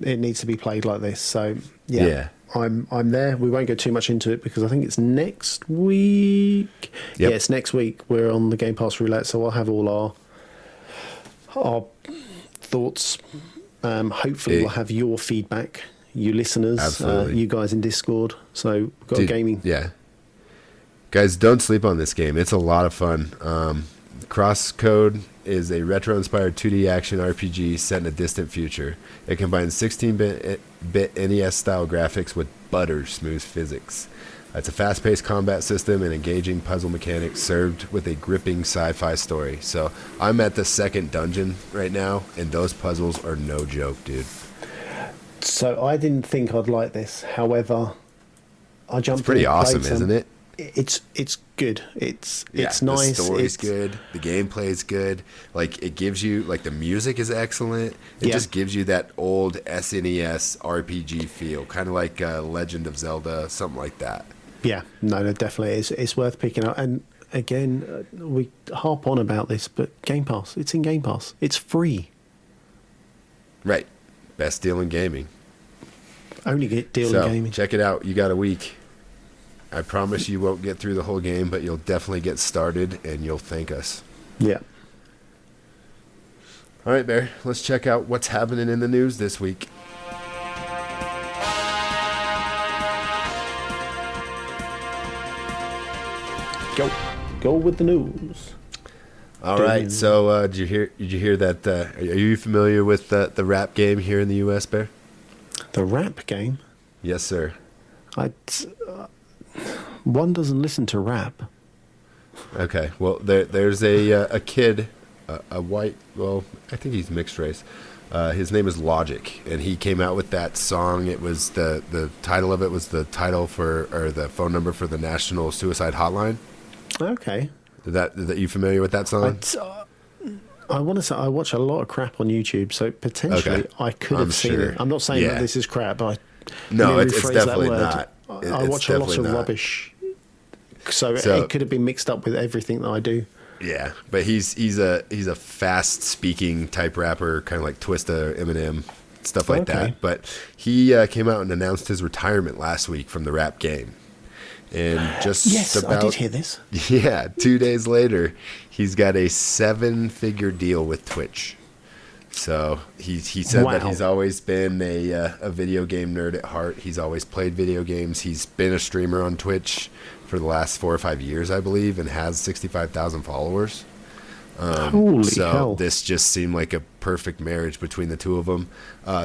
it needs to be played like this. So yeah. I'm there. We won't go too much into it because I think it's next week. Yep. Yeah, it's next week. We're on the Game Pass Roulette, so I'll have all our thoughts. Hopefully we'll have your feedback, you listeners, you guys in Discord. So we've got a gaming. Yeah. Guys, don't sleep on this game. It's a lot of fun. Crosscode is a retro-inspired 2D action RPG set in a distant future. It combines 16-bit NES-style graphics with butter-smooth physics. It's a fast-paced combat system and engaging puzzle mechanics served with a gripping sci-fi story. So I'm at the second dungeon right now, and those puzzles are no joke, dude. So I didn't think I'd like this. However, I jumped. It's pretty awesome, isn't it? It's good. It's nice. The story's good. The gameplay's good. Like, it gives you, like, the music is excellent. It just gives you that old SNES RPG feel, kind of like Legend of Zelda, something like that. Yeah, no, definitely is. It's worth picking up. And again, we harp on about this, but Game Pass. It's in Game Pass. It's free. Right. Best deal in gaming. Only deal in gaming. Check it out. You got a week. I promise you won't get through the whole game, but you'll definitely get started, and you'll thank us. Yeah. All right, Bear. Let's check out what's happening in the news this week. Go with the news. All right. So, did you hear that? Are you familiar with the rap game here in the U.S., Bear? The rap game? Yes, sir. One doesn't listen to rap. Okay. Well, there's a kid, a white. Well, I think he's mixed race. His name is Logic, and he came out with that song. It was the title of it was the title or the phone number for the National Suicide Hotline. Okay. That you familiar with that song? I want to say I watch a lot of crap on YouTube, so potentially I could have seen it. I'm not saying that this is crap, but it's definitely not. I watch a lot of rubbish, so it could have been mixed up with everything that I do. Yeah, but he's a fast speaking type rapper, kind of like Twista, Eminem, stuff like that. But he came out and announced his retirement last week from the rap game. And I did hear this. Yeah, 2 days later, he's got a 7-figure deal with Twitch. So he said that he's always been a video game nerd at heart. He's always played video games. He's been a streamer on Twitch for the last 4 or 5 years, I believe, and has 65,000 followers. Holy hell. This just seemed like a perfect marriage between the two of them.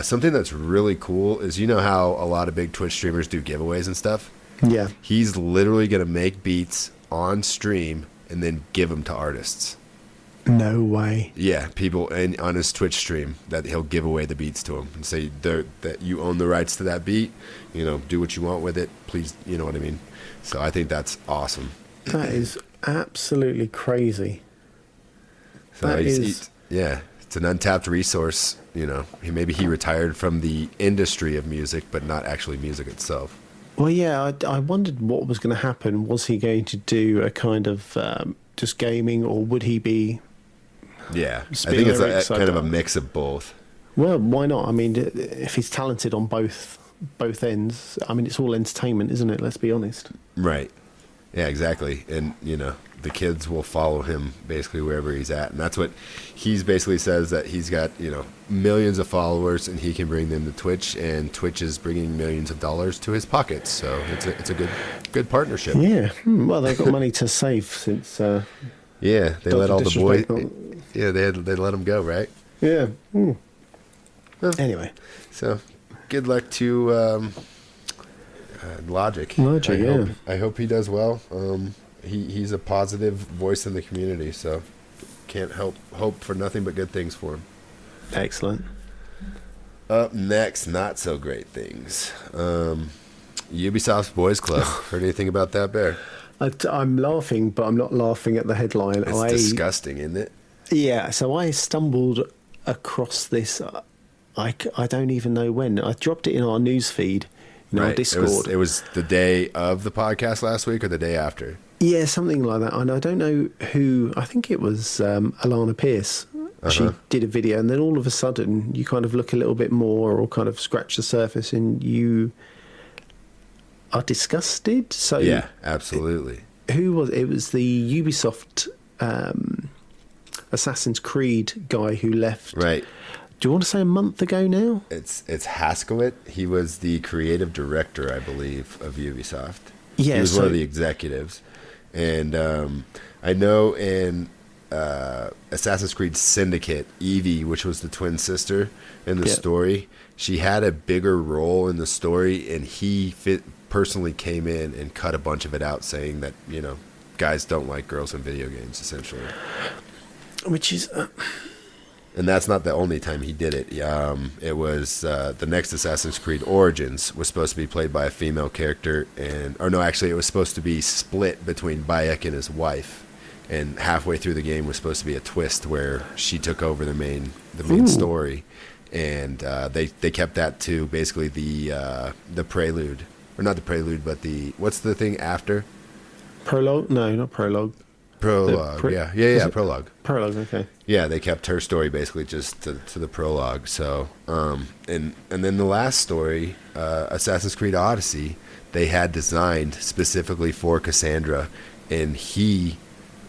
Something that's really cool is, you know how a lot of big Twitch streamers do giveaways and stuff? Yeah. He's literally going to make beats on stream and then give them to artists. No way. Yeah, people on his Twitch stream that he'll give away the beats to them and say that you own the rights to that beat. Do what you want with it. Please, you know what I mean? So I think that's awesome. That is absolutely crazy. So it's an untapped resource. Maybe he retired from the industry of music, but not actually music itself. Well, yeah, I wondered what was going to happen. Was he going to do a kind of just gaming, or would he be? Yeah, I think it's kind of a mix of both. Well, why not? I mean, if he's talented on both ends, I mean, it's all entertainment, isn't it? Let's be honest. Right. Yeah, exactly. And, the kids will follow him basically wherever he's at. And that's what he's basically says, that he's got, millions of followers and he can bring them to Twitch, and Twitch is bringing millions of dollars to his pockets. So it's a good partnership. Yeah. Well, they've got money to save since. Yeah, they let all the boys. Yeah, they let them go, right? Yeah. Well, anyway, so good luck to Logic. I hope he does well. He's a positive voice in the community, so can't hope for nothing but good things for him. Excellent. Up next, not so great things. Ubisoft's Boys Club. Heard anything about that, Bear? I'm laughing, but I'm not laughing at the headline. It's disgusting, isn't it? Yeah, so I stumbled across this. I don't even know when. I dropped it in our news feed, our Discord. It was the day of the podcast last week or the day after? Yeah, something like that. And I don't know who. I think it was Alana Pierce. She did a video, and then all of a sudden you kind of look a little bit more, or kind of scratch the surface, and you are disgusted. So yeah, absolutely. Who was it? Was the Ubisoft Assassin's Creed guy who left? Right. Do you want to say a month ago now? It's Haskowit. He was the creative director, I believe, of Ubisoft. Yeah, he was one of the executives, and I know in Assassin's Creed Syndicate, Evie, which was the twin sister in the story, she had a bigger role in the story, and he personally came in and cut a bunch of it out, saying that guys don't like girls in video games, essentially. Which is. And that's not the only time he did it. It was the next Assassin's Creed Origins was supposed to be played by a female character, it was supposed to be split between Bayek and his wife. And halfway through the game was supposed to be a twist where she took over the main story, and they kept that to basically the prelude, or not the prelude, but what's the thing after? Prologue? No, not prologue. Prologue, prologue. Prologue, okay. Yeah, they kept her story basically just to the prologue. So, and then the last story, Assassin's Creed Odyssey, they had designed specifically for Cassandra, and he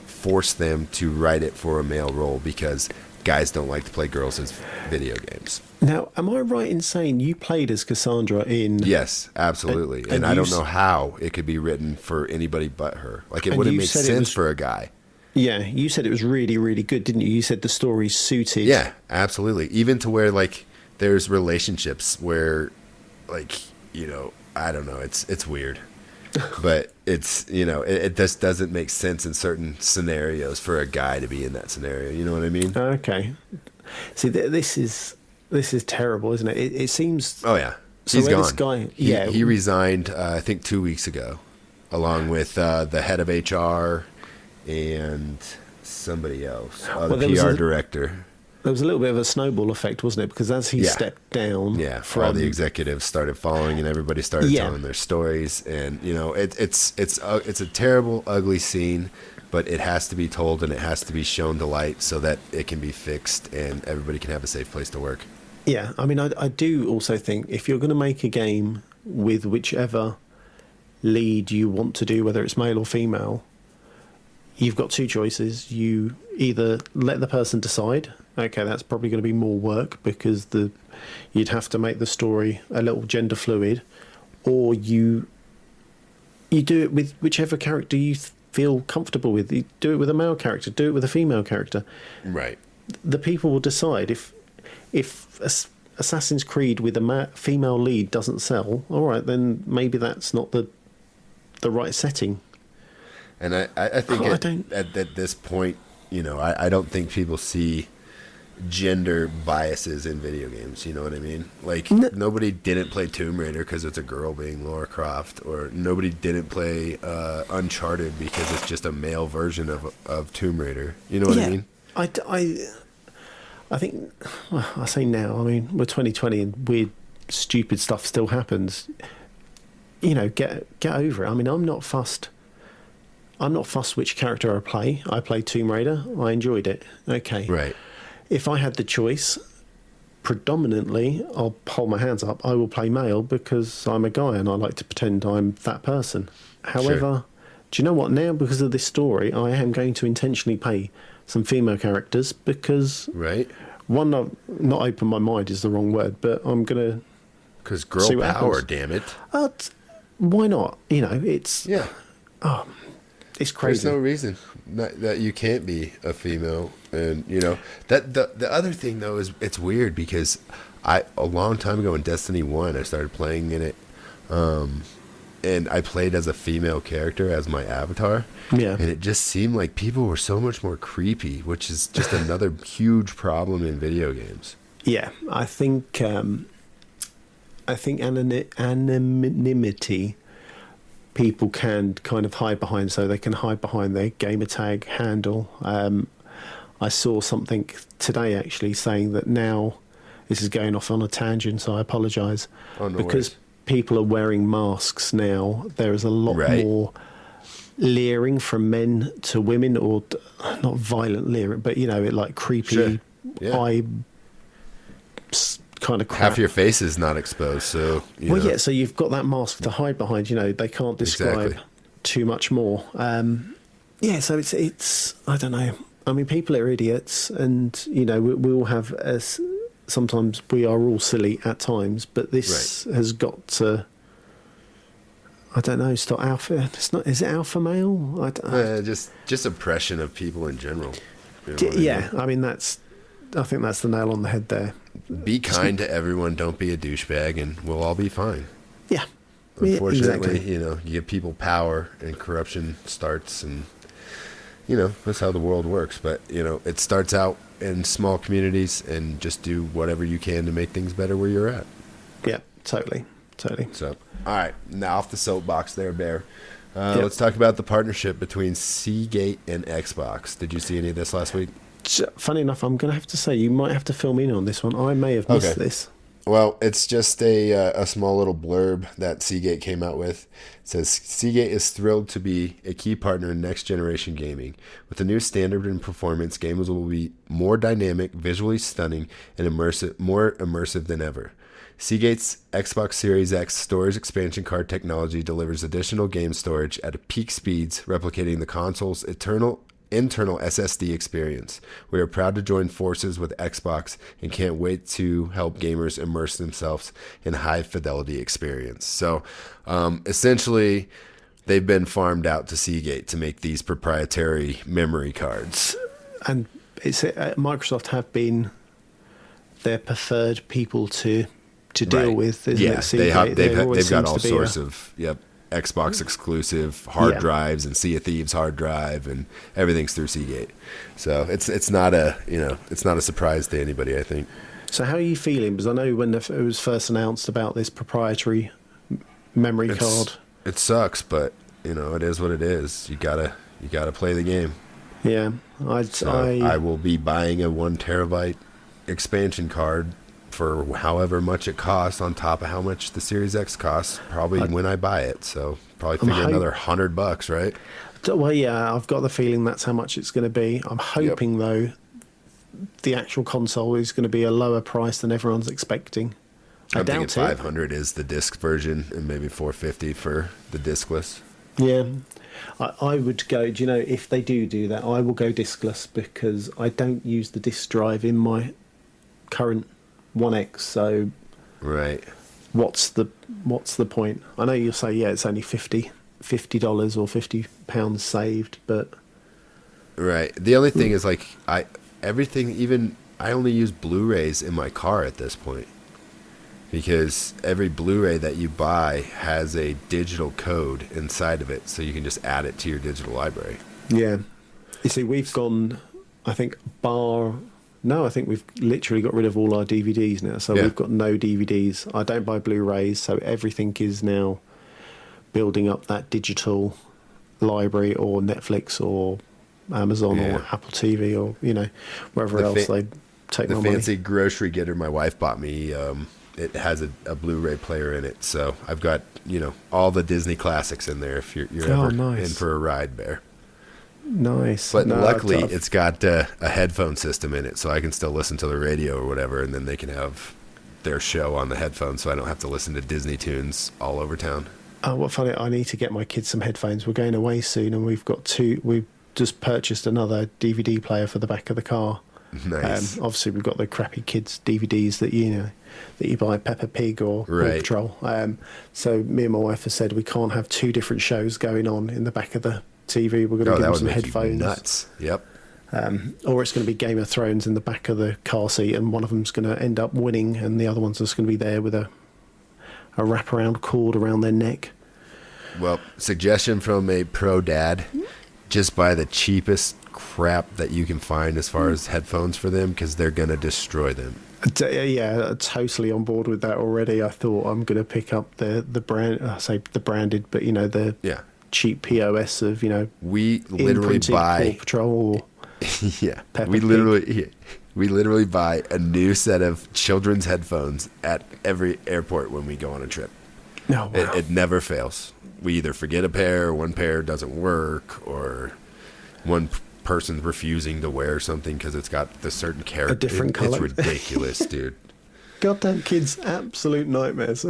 forced them to write it for a male role because guys don't like to play girls as video games. Now, am I right in saying you played as Cassandra in... Yes, absolutely. And I don't know how it could be written for anybody but her. Like, it wouldn't make sense for a guy. Yeah, you said it was really, really good, didn't you? You said the story suited... Yeah, absolutely. Even to where, like, there's relationships where, like, I don't know, it's weird. But it's, it just doesn't make sense in certain scenarios for a guy to be in that scenario. You know what I mean? Okay. See, this is terrible, isn't it? It seems... Oh, yeah. He's gone. This guy, he resigned, I think, 2 weeks ago, along with the head of HR and somebody else, the PR director. There was a little bit of a snowball effect, wasn't it? Because as he stepped down... Yeah, all the executives started following, and everybody started telling their stories. And, it's a terrible, ugly scene, but it has to be told, and it has to be shown to light so that it can be fixed and everybody can have a safe place to work. Yeah, I mean, I do also think if you're going to make a game with whichever lead you want to do, whether it's male or female, you've got two choices. You either let the person decide, okay, that's probably going to be more work because you'd have to make the story a little gender fluid, or you do it with whichever character you feel comfortable with. You do it with a male character, do it with a female character. Right. The people will decide. If Assassin's Creed with a female lead doesn't sell, all right, then maybe that's not the right setting. And I think at this point, I don't think people see gender biases in video games. You know what I mean? Like, nobody didn't play Tomb Raider because it's a girl being Lara Croft, or nobody didn't play Uncharted because it's just a male version of Tomb Raider. You know what I mean? I think, well, I say now, I mean, we're 2020 and weird, stupid stuff still happens. get over it. I mean, I'm not fussed. I'm not fussed which character I play. I played Tomb Raider. I enjoyed it. Okay. Right. If I had the choice, predominantly, I'll hold my hands up. I will play male because I'm a guy and I like to pretend I'm that person. However, do you know what? Now, because of this story, I am going to intentionally play some female characters because... Right. One, not open my mind is the wrong word, but I'm going to... Because girl power, damn it. Why not? It's... Yeah. It's crazy. There's no reason that you can't be a female. And, that the other thing, though, is it's weird because a long time ago in Destiny 1, I started playing in it, and I played as a female character as my avatar. Yeah. And it just seemed like people were so much more creepy, which is just another huge problem in video games. Yeah, I think anonymity people can kind of hide behind, so they can hide behind their gamer tag handle. I saw something today actually saying that now, this is going off on a tangent, so I apologise. Oh, no because worries. People are wearing masks now. There is a lot more leering from men to women, or not violent leering, but like creepy eye kind of crap. Half your face is not exposed, so so you've got that mask to hide behind. They can't describe too much more. So it's I don't know. I mean, people are idiots, and we all have sometimes we are all silly at times, but this has got to, I don't know, stop alpha. It's not. Is it alpha male? Just oppression of people in general. I mean, I think that's the nail on the head there. Be kind to everyone. Don't be a douchebag, and we'll all be fine. Yeah. Unfortunately, you give people power, and corruption starts, and that's how the world works. But it starts out in small communities, and just do whatever you can to make things better where you're at. Yeah, totally. So, all right, now off the soapbox there, Bear. Let's talk about the partnership between Seagate and Xbox. Did you see any of this last week? Funny enough, I'm going to have to say you might have to fill me in on this one. I may have missed this. Well, it's just a small little blurb that Seagate came out with. It says, Seagate is thrilled to be a key partner in next-generation gaming. With the new standard in performance, games will be more dynamic, visually stunning, and more immersive than ever. Seagate's Xbox Series X storage expansion card technology delivers additional game storage at peak speeds, replicating the console's internal SSD experience. We are proud to join forces with Xbox and can't wait to help gamers immerse themselves in high fidelity experience. So essentially, they've been farmed out to Seagate to make these proprietary memory cards. And Microsoft have been their preferred people to deal with, isn't it? Seagate, they've got all sorts of Xbox exclusive hard drives and Sea of Thieves hard drive, and everything's through Seagate. So it's not a surprise to anybody, I think. So how are you feeling? Because I know when it was first announced about this proprietary memory card, it sucks, but it is what it is. You gotta play the game. Yeah, I will be buying a 1 terabyte expansion card for however much it costs, on top of how much the Series X costs, probably when I buy it. So probably figure another $100, right? Well, yeah, I've got the feeling that's how much it's going to be. I'm hoping though, the actual console is going to be a lower price than everyone's expecting. I doubt it. $500 is the disc version, and maybe $450 for the discless. Yeah, I would go. Do you know, if they do that, I will go discless because I don't use the disc drive in my current 1X, so what's the point? I know you'll say it's only $50 or £50 saved, but the only thing is I only use Blu-rays in my car at this point, because every Blu-ray that you buy has a digital code inside of it, so you can just add it to your digital library. You see, we've gone, I think I think we've literally got rid of all our DVDs now. So we've got no DVDs. I don't buy Blu-rays, so everything is now building up that digital library, or Netflix or Amazon or Apple TV, or wherever else they take my money. The fancy grocery getter my wife bought me it has a Blu-ray player in it. So I've got, all the Disney classics in there if you're ever nice. in for a ride, Bear. Nice. But luckily, it's got a headphone system in it, so I can still listen to the radio or whatever, and then they can have their show on the headphones, so I don't have to listen to Disney tunes all over town. Oh, what funny! I need to get my kids some headphones. We're going away soon, and we've just purchased another DVD player for the back of the car. Nice. Obviously, we've got the crappy kids DVDs that you buy, Peppa Pig or Paw Patrol. So me and my wife have said we can't have two different shows going on in the back of the TV. We're going to give them some headphones. Nuts. Yep. Or it's going to be Game of Thrones in the back of the car seat, and one of them's going to end up winning, and the other one's just going to be there with a wraparound cord around their neck. Well, suggestion from a pro dad: just buy the cheapest crap that you can find as far as headphones for them, because they're going to destroy them. Yeah, totally on board with that already. I thought I'm going to pick up the brand. I say the branded, but the cheap POS of we literally buy Paw Patrol. Yeah, Peppa we Pig. literally buy a new set of children's headphones at every airport when we go on a trip. Oh, wow. It never fails. We either forget a pair, or one pair doesn't work, or one person's refusing to wear something because it's got the certain character. A different color. It's ridiculous, dude. Goddamn kids, absolute nightmares.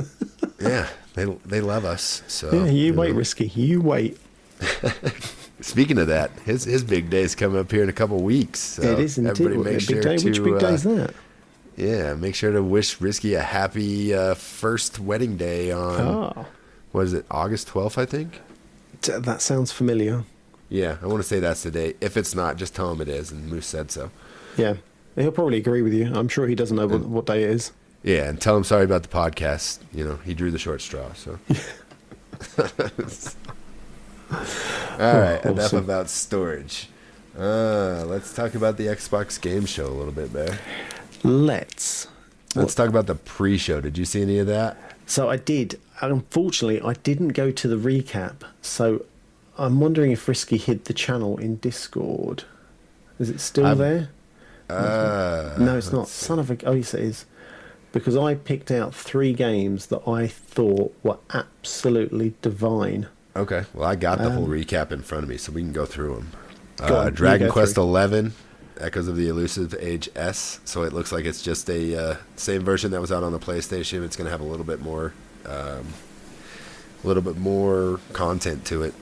Yeah, they love us. So yeah, you wait, Risky. You wait. Speaking of that, his big day is coming up here in a couple weeks. So it is indeed. Everybody make sure to, which big day is that? Yeah, make sure to wish Risky a happy first wedding day on, what is it, August 12th, I think? That sounds familiar. Yeah, I want to say that's the day. If it's not, just tell him it is, and Moose said so. Yeah, he'll probably agree with you. I'm sure he doesn't know what day it is. Yeah, and tell him sorry about the podcast. He drew the short straw, so. All right, awesome. Enough about storage. Let's talk about the Xbox Game Show a little bit, Bear. Let's talk about the pre-show. Did you see any of that? So I did. Unfortunately, I didn't go to the recap, so I'm wondering if Risky hid the channel in Discord. Is it still there? No, it's not. Son of a... Oh, yes, it is. Because I picked out 3 games that I thought were absolutely divine. Okay. Well, I got the whole recap in front of me, so we can go through them. On, Dragon Quest XI, Echoes of the Elusive Age S. So it looks like it's just a same version that was out on the PlayStation. It's going to have a little bit more content to it,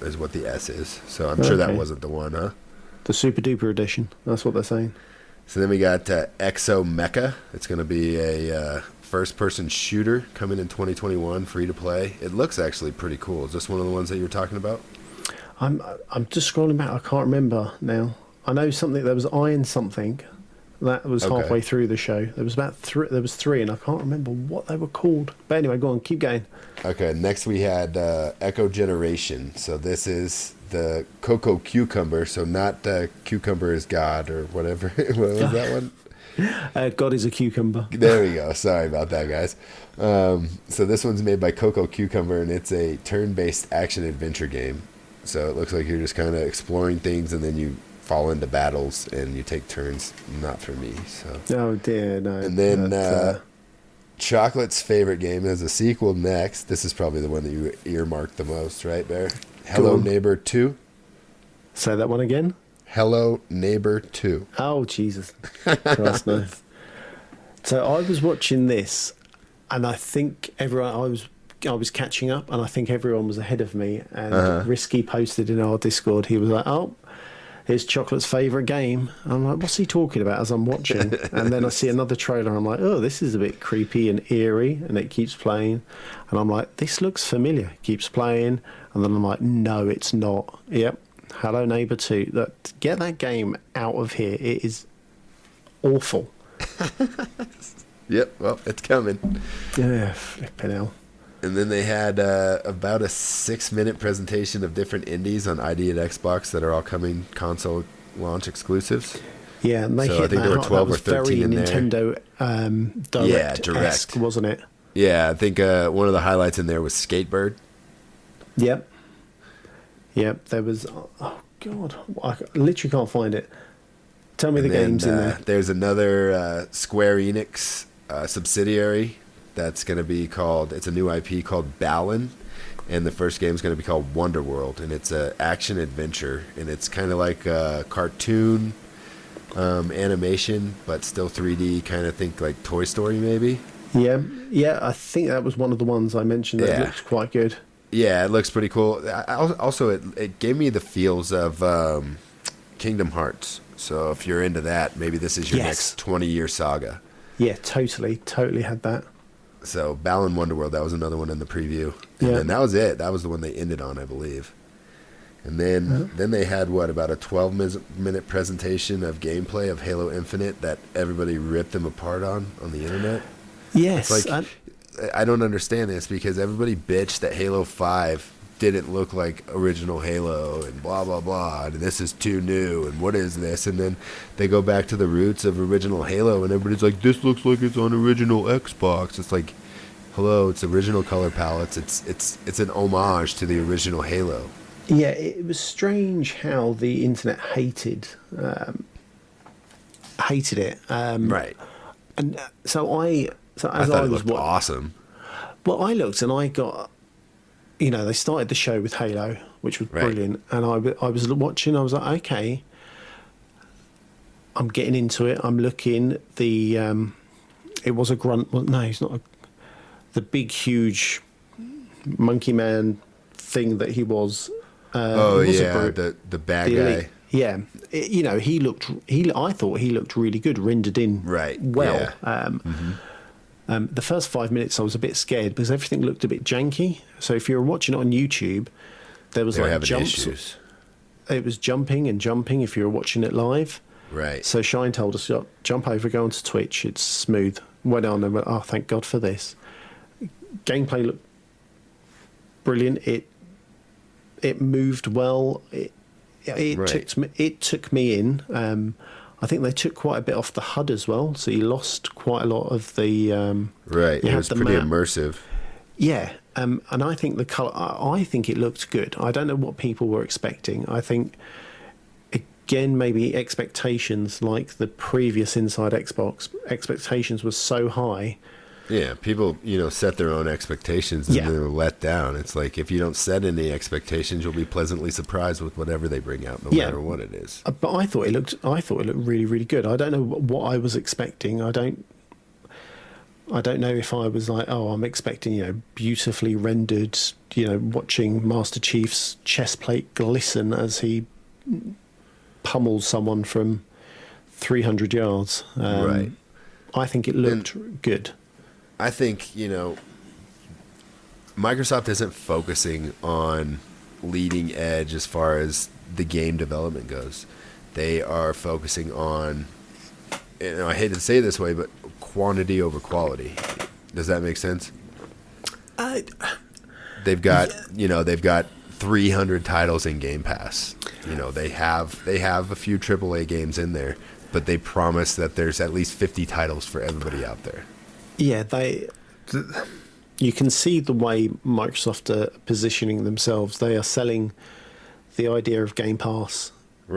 is what the S is. So I'm sure that wasn't the one, huh? The Super Duper Edition. That's what they're saying. So then we got Exo Mecha. It's going to be a first-person shooter coming in 2021, free to play. It looks actually pretty cool. Is this one of the ones that you were talking about? I'm just scrolling back. I can't remember now. I know something. There was Iron something. That was halfway through the show. There was about 3. There was 3, and I can't remember what they were called. But anyway, go on, keep going. Okay, next we had Echo Generation. So this is the Cocoa Cucumber. So not Cucumber is God or whatever. What was that one? God is a cucumber. There we go. Sorry about that, guys. So this one's made by Cocoa Cucumber, and it's a turn-based action-adventure game. So it looks like you're just kind of exploring things, and then you fall into battles, and you take turns. Not for me. So. Oh, dear, no. And then Chocolate's favorite game has a sequel next. This is probably the one that you earmarked the most, right, Bear? Hello Neighbor 2. Say that one again. Hello Neighbor 2. Oh, Jesus. Christ, no. So I was watching this, and I think I was catching up, and I think everyone was ahead of me. And Risky posted in our Discord, he was like, "Oh, here's Chocolate's favourite game." I'm like, "What's he talking about?" As I'm watching, and then I see another trailer. I'm like, "Oh, this is a bit creepy and eerie," and it keeps playing, and I'm like, "This looks familiar." It keeps playing, and then I'm like, "No, it's not." Yep. Hello Neighbor 2. Get that game out of here. It is awful. Yep, well, it's coming. Yeah, flipping hell. And then they had about a 6-minute presentation of different indies on ID at Xbox that are all coming console launch exclusives. Yeah, and they hit I think that there were 12 or 13 in there. Nintendo Direct-esque, wasn't it? Yeah, I think one of the highlights in there was Skatebird. Yep. There was... Oh, God. I literally can't find it. Tell me the games in there. There's another Square Enix subsidiary that's going to be called, it's a new IP called Balan, and the first game is going to be called Wonderworld, and it's a action adventure, and it's kind of like a cartoon animation, but still 3D, kind of think like Toy Story maybe. Yeah, I think that was one of the ones I mentioned that looked quite good. Yeah, it looks pretty cool. Also, it gave me the feels of Kingdom Hearts. So if you're into that, maybe this is your next 20-year saga. Yeah, totally had that. So Balan Wonderworld, that was another one in the preview. And then that was it. That was the one they ended on, I believe. And then they had, about a 12-minute presentation of gameplay of Halo Infinite that everybody ripped them apart on the internet. Yes. It's like, I don't understand this because everybody bitched that Halo 5 didn't look like original Halo and blah, blah, blah, and this is too new, and what is this? And then they go back to the roots of original Halo, and everybody's like, this looks like it's on original Xbox. It's like, hello, it's original color palettes. It's an homage to the original Halo. Yeah, it was strange how the internet hated it. Right. And so I thought it looked awesome. Well, I looked and I got, they started the show with Halo, which was brilliant. And I was watching, I was like, okay, I'm getting into it. I'm looking. It was a grunt. Well, no, he's not the big, huge monkey man thing that he was. The bad guy. Elite. Yeah, I thought he looked really good, rendered in well. Yeah. The first 5 minutes I was a bit scared because everything looked a bit janky. So if you were watching it on YouTube, there was jumps. Issues. It was jumping and jumping if you were watching it live. Right. So Shine told us, jump over, go onto Twitch. It's smooth. Went on and went, oh, thank God for this. Gameplay looked brilliant. It moved well. It took me in. I think they took quite a bit off the HUD as well, so you lost quite a lot of the. It was pretty immersive. Yeah, and I think the color. I think it looked good. I don't know what people were expecting. I think again maybe expectations like the previous Inside Xbox expectations were so high. Yeah, people, set their own expectations and they're let down. It's like if you don't set any expectations, you'll be pleasantly surprised with whatever they bring out, no matter what it is. But I thought it looked really, really good. I don't know what I was expecting. I don't know if I was like, oh, I'm expecting, beautifully rendered, watching Master Chief's chest plate glisten as he pummels someone from 300 yards. Right. I think it looked good. I think, Microsoft isn't focusing on leading edge as far as the game development goes. They are focusing on, I hate to say it this way, but quantity over quality. Does that make sense? They've got, they've got 300 titles in Game Pass. They have a few AAA games in there, but they promise that there's at least 50 titles for everybody out there. Yeah, you can see the way Microsoft are positioning themselves. They are selling the idea of Game Pass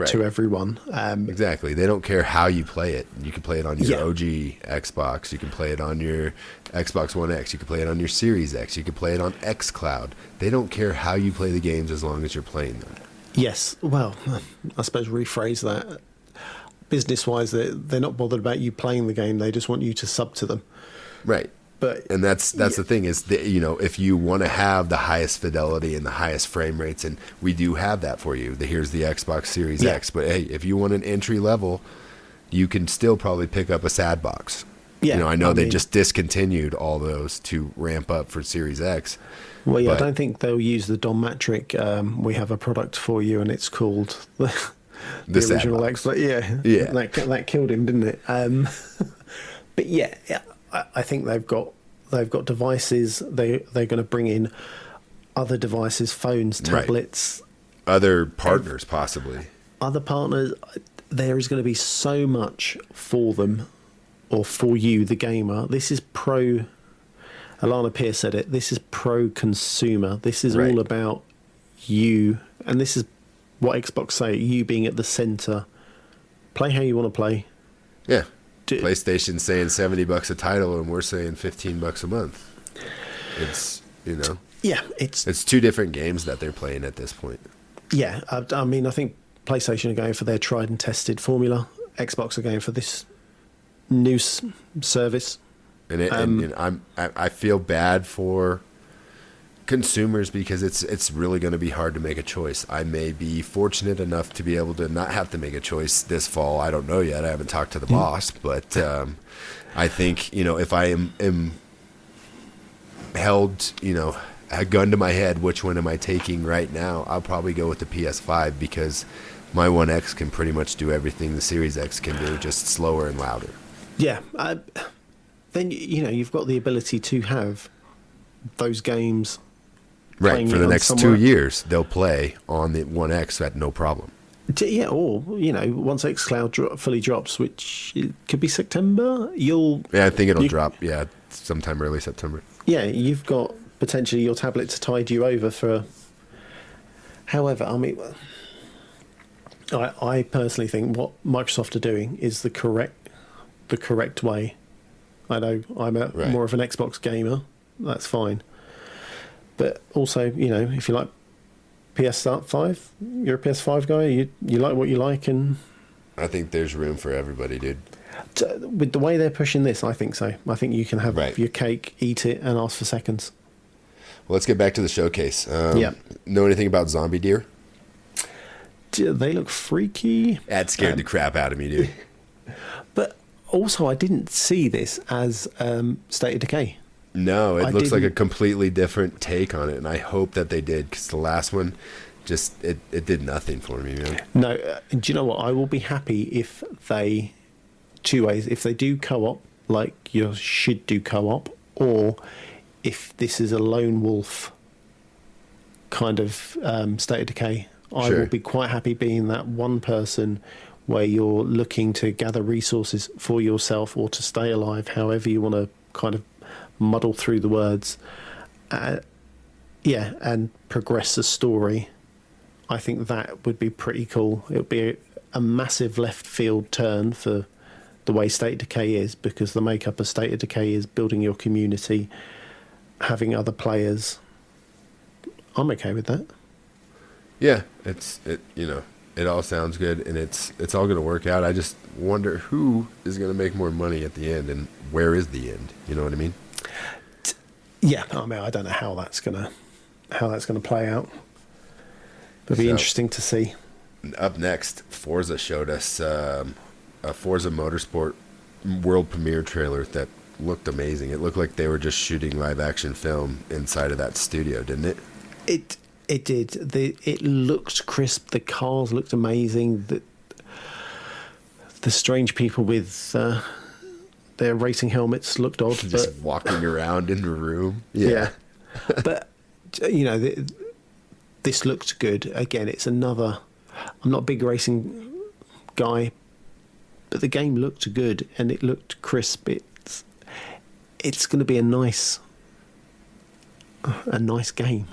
to everyone. Exactly. They don't care how you play it. You can play it on your OG Xbox. You can play it on your Xbox One X. You can play it on your Series X. You can play it on xCloud. They don't care how you play the games as long as you're playing them. Yes. Well, I suppose rephrase that. Business-wise, they're not bothered about you playing the game. They just want you to sub to them. Right. And that's the thing is that, if you want to have the highest fidelity and the highest frame rates, and we do have that for you. Here's the Xbox Series X. But hey, if you want an entry level, you can still probably pick up a sad box. Yeah. I know they just discontinued all those to ramp up for Series X. Well, yeah, I don't think they'll use the Don Matrick. We have a product for you, and it's called the original Xbox. Yeah. That killed him, didn't it? But yeah. I think they've got devices. They're going to bring in other devices, phones, tablets, other partners, possibly. Other partners. There is going to be so much for them, or for you, the gamer. This is pro. Alana Pierce said it. This is pro consumer. This is all about you, and this is what Xbox say. You being at the center. Play how you want to play. Yeah. PlayStation's saying $70 a title, and we're saying $15 a month. It's yeah, it's two different games that they're playing at this point. Yeah, I mean, I think PlayStation are going for their tried and tested formula. Xbox are going for this new service. And I feel bad for consumers because it's really going to be hard to make a choice. I may be fortunate enough to be able to not have to make a choice this fall. I don't know yet. I haven't talked to the boss, but I think if I am held a gun to my head, which one am I taking right now? I'll probably go with the PS5 because my One X can pretty much do everything the Series X can do, just slower and louder. Yeah. Then you've got the ability to have those games right for the next 2 years. They'll play on the One X at no problem. Yeah, or once xCloud fully drops, which it could be September, I think it'll drop. Yeah, sometime early September. Yeah, you've got potentially your tablet to tide you over for. However, I mean, I personally think what Microsoft are doing is the correct way. I know I'm more of an Xbox gamer. That's fine. But also, if you like PS5, you're a PS5 guy. You like what you like, and I think there's room for everybody, dude. With the way they're pushing this, I think so. I think you can have your cake, eat it, and ask for seconds. Well, let's get back to the showcase. Know anything about zombie deer? They look freaky. That scared the crap out of me, dude. But also, I didn't see this as State of Decay. No, it looks like a completely different take on it, and I hope that they did, because the last one, just it did nothing for me, man. No, do you know what? I will be happy if they, two ways, if they do co-op, like you should do co-op, or if this is a lone wolf kind of State of Decay. I will be quite happy being that one person where you're looking to gather resources for yourself or to stay alive, however you want to kind of muddle through the words. And progress the story. I think that would be pretty cool. It would be a massive left field turn for the way State of Decay is, because the makeup of State of Decay is building your community, having other players. I'm okay with that. Yeah, it all sounds good, and it's all going to work out. I just wonder who is going to make more money at the end, and where is the end? You know what I mean? Yeah, I mean, I don't know how that's gonna play out. It'll be interesting to see. Up next, Forza showed us a Forza Motorsport world premiere trailer that looked amazing. It looked like they were just shooting live action film inside of that studio, didn't it? It did. It looked crisp. The cars looked amazing. The strange people with their racing helmets looked odd. Just walking around in the room. Yeah. But, this looked good. Again, it's another... I'm not a big racing guy, but the game looked good and it looked crisp. It's going to be a nice game.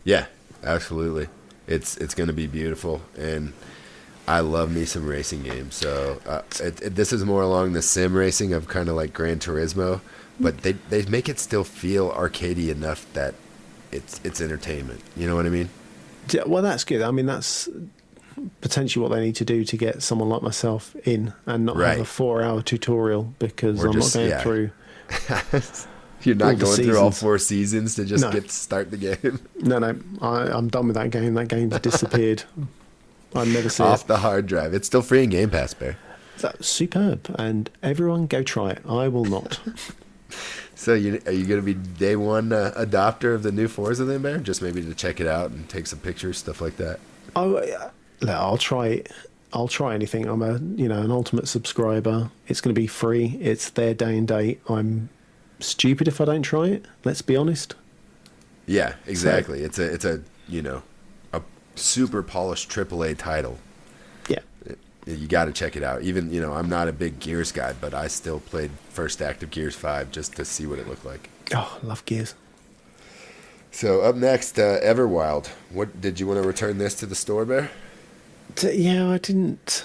Yeah, absolutely. It's going to be beautiful, and I love me some racing games. So this is more along the sim racing of kind of like Gran Turismo, but they make it still feel arcadey enough that it's entertainment. You know what I mean? Yeah, well, that's good. I mean, that's potentially what they need to do to get someone like myself in and not have a 4-hour tutorial, because I'm not going through. You're not going through all 4 seasons to just get to start the game. No, I'm done with that game. That game's disappeared. I'll never see off the hard drive. It's still free in Game Pass, Bear. That's superb, and everyone go try it. I will not. So are you going to be day one adopter of the new Forza then, Bear? Just maybe to check it out and take some pictures, stuff like that. I'll try it. I'll try anything. I'm an ultimate subscriber. It's going to be free. It's their day and date. I'm stupid if I don't try it. Let's be honest. Yeah, exactly. So, it's a super polished AAA title. Yeah. You got to check it out. Even, I'm not a big Gears guy, but I still played first act of Gears 5 just to see what it looked like. Oh, I love Gears. So up next, Everwild. What did you want to return this to the store, Bear? Yeah, I didn't.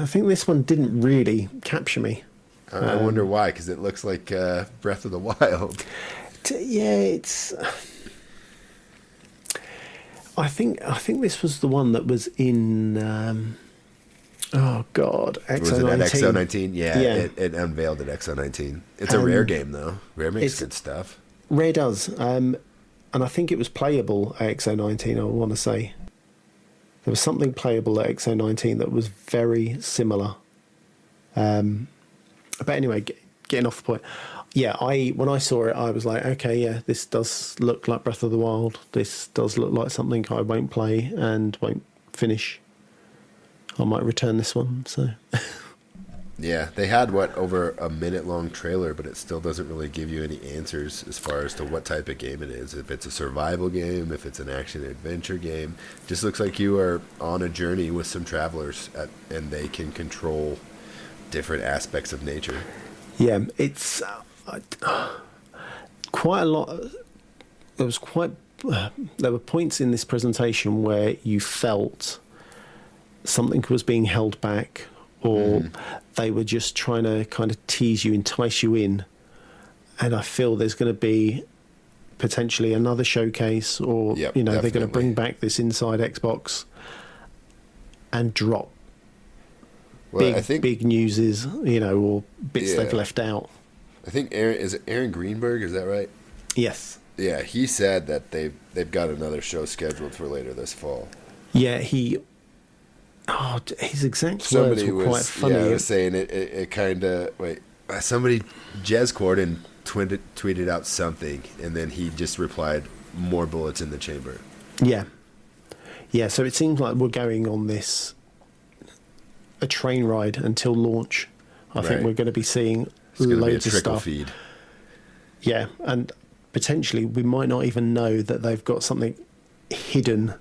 I think this one didn't really capture me. I wonder why, because it looks like Breath of the Wild. It's. I think this was the one that was in. Oh God, XO19. Was it at XO19? Yeah. It unveiled at XO19. It's a Rare game though. Rare makes good stuff. Rare does, and I think it was playable at XO19. I want to say there was something playable at XO19 that was very similar. But anyway, getting off the point. Yeah, when I saw it, I was like, okay, yeah, this does look like Breath of the Wild. This does look like something I won't play and won't finish. I might return this one. So. Yeah, they had over a minute-long trailer, but it still doesn't really give you any answers as far as to what type of game it is. If it's a survival game, if it's an action-adventure game. It just looks like you are on a journey with some travelers, and they can control different aspects of nature. Yeah, it's quite a lot. There were points in this presentation where you felt something was being held back, or they were just trying to kind of tease you, entice you in. And I feel there's going to be potentially another showcase, or they're going to bring back this Inside Xbox and drop big news or bits they've left out. I think Aaron Greenberg, is that right? Yes. Yeah, he said that they've got another show scheduled for later this fall. Yeah, his exact words were quite funny. Yeah, I was saying it kind of somebody Jez Corden tweeted out something, and then he just replied, "More bullets in the chamber." Yeah. So it seems like we're going on a train ride until launch. I think we're going to be seeing loads of stuff. Feed. Yeah, and potentially we might not even know that they've got something hidden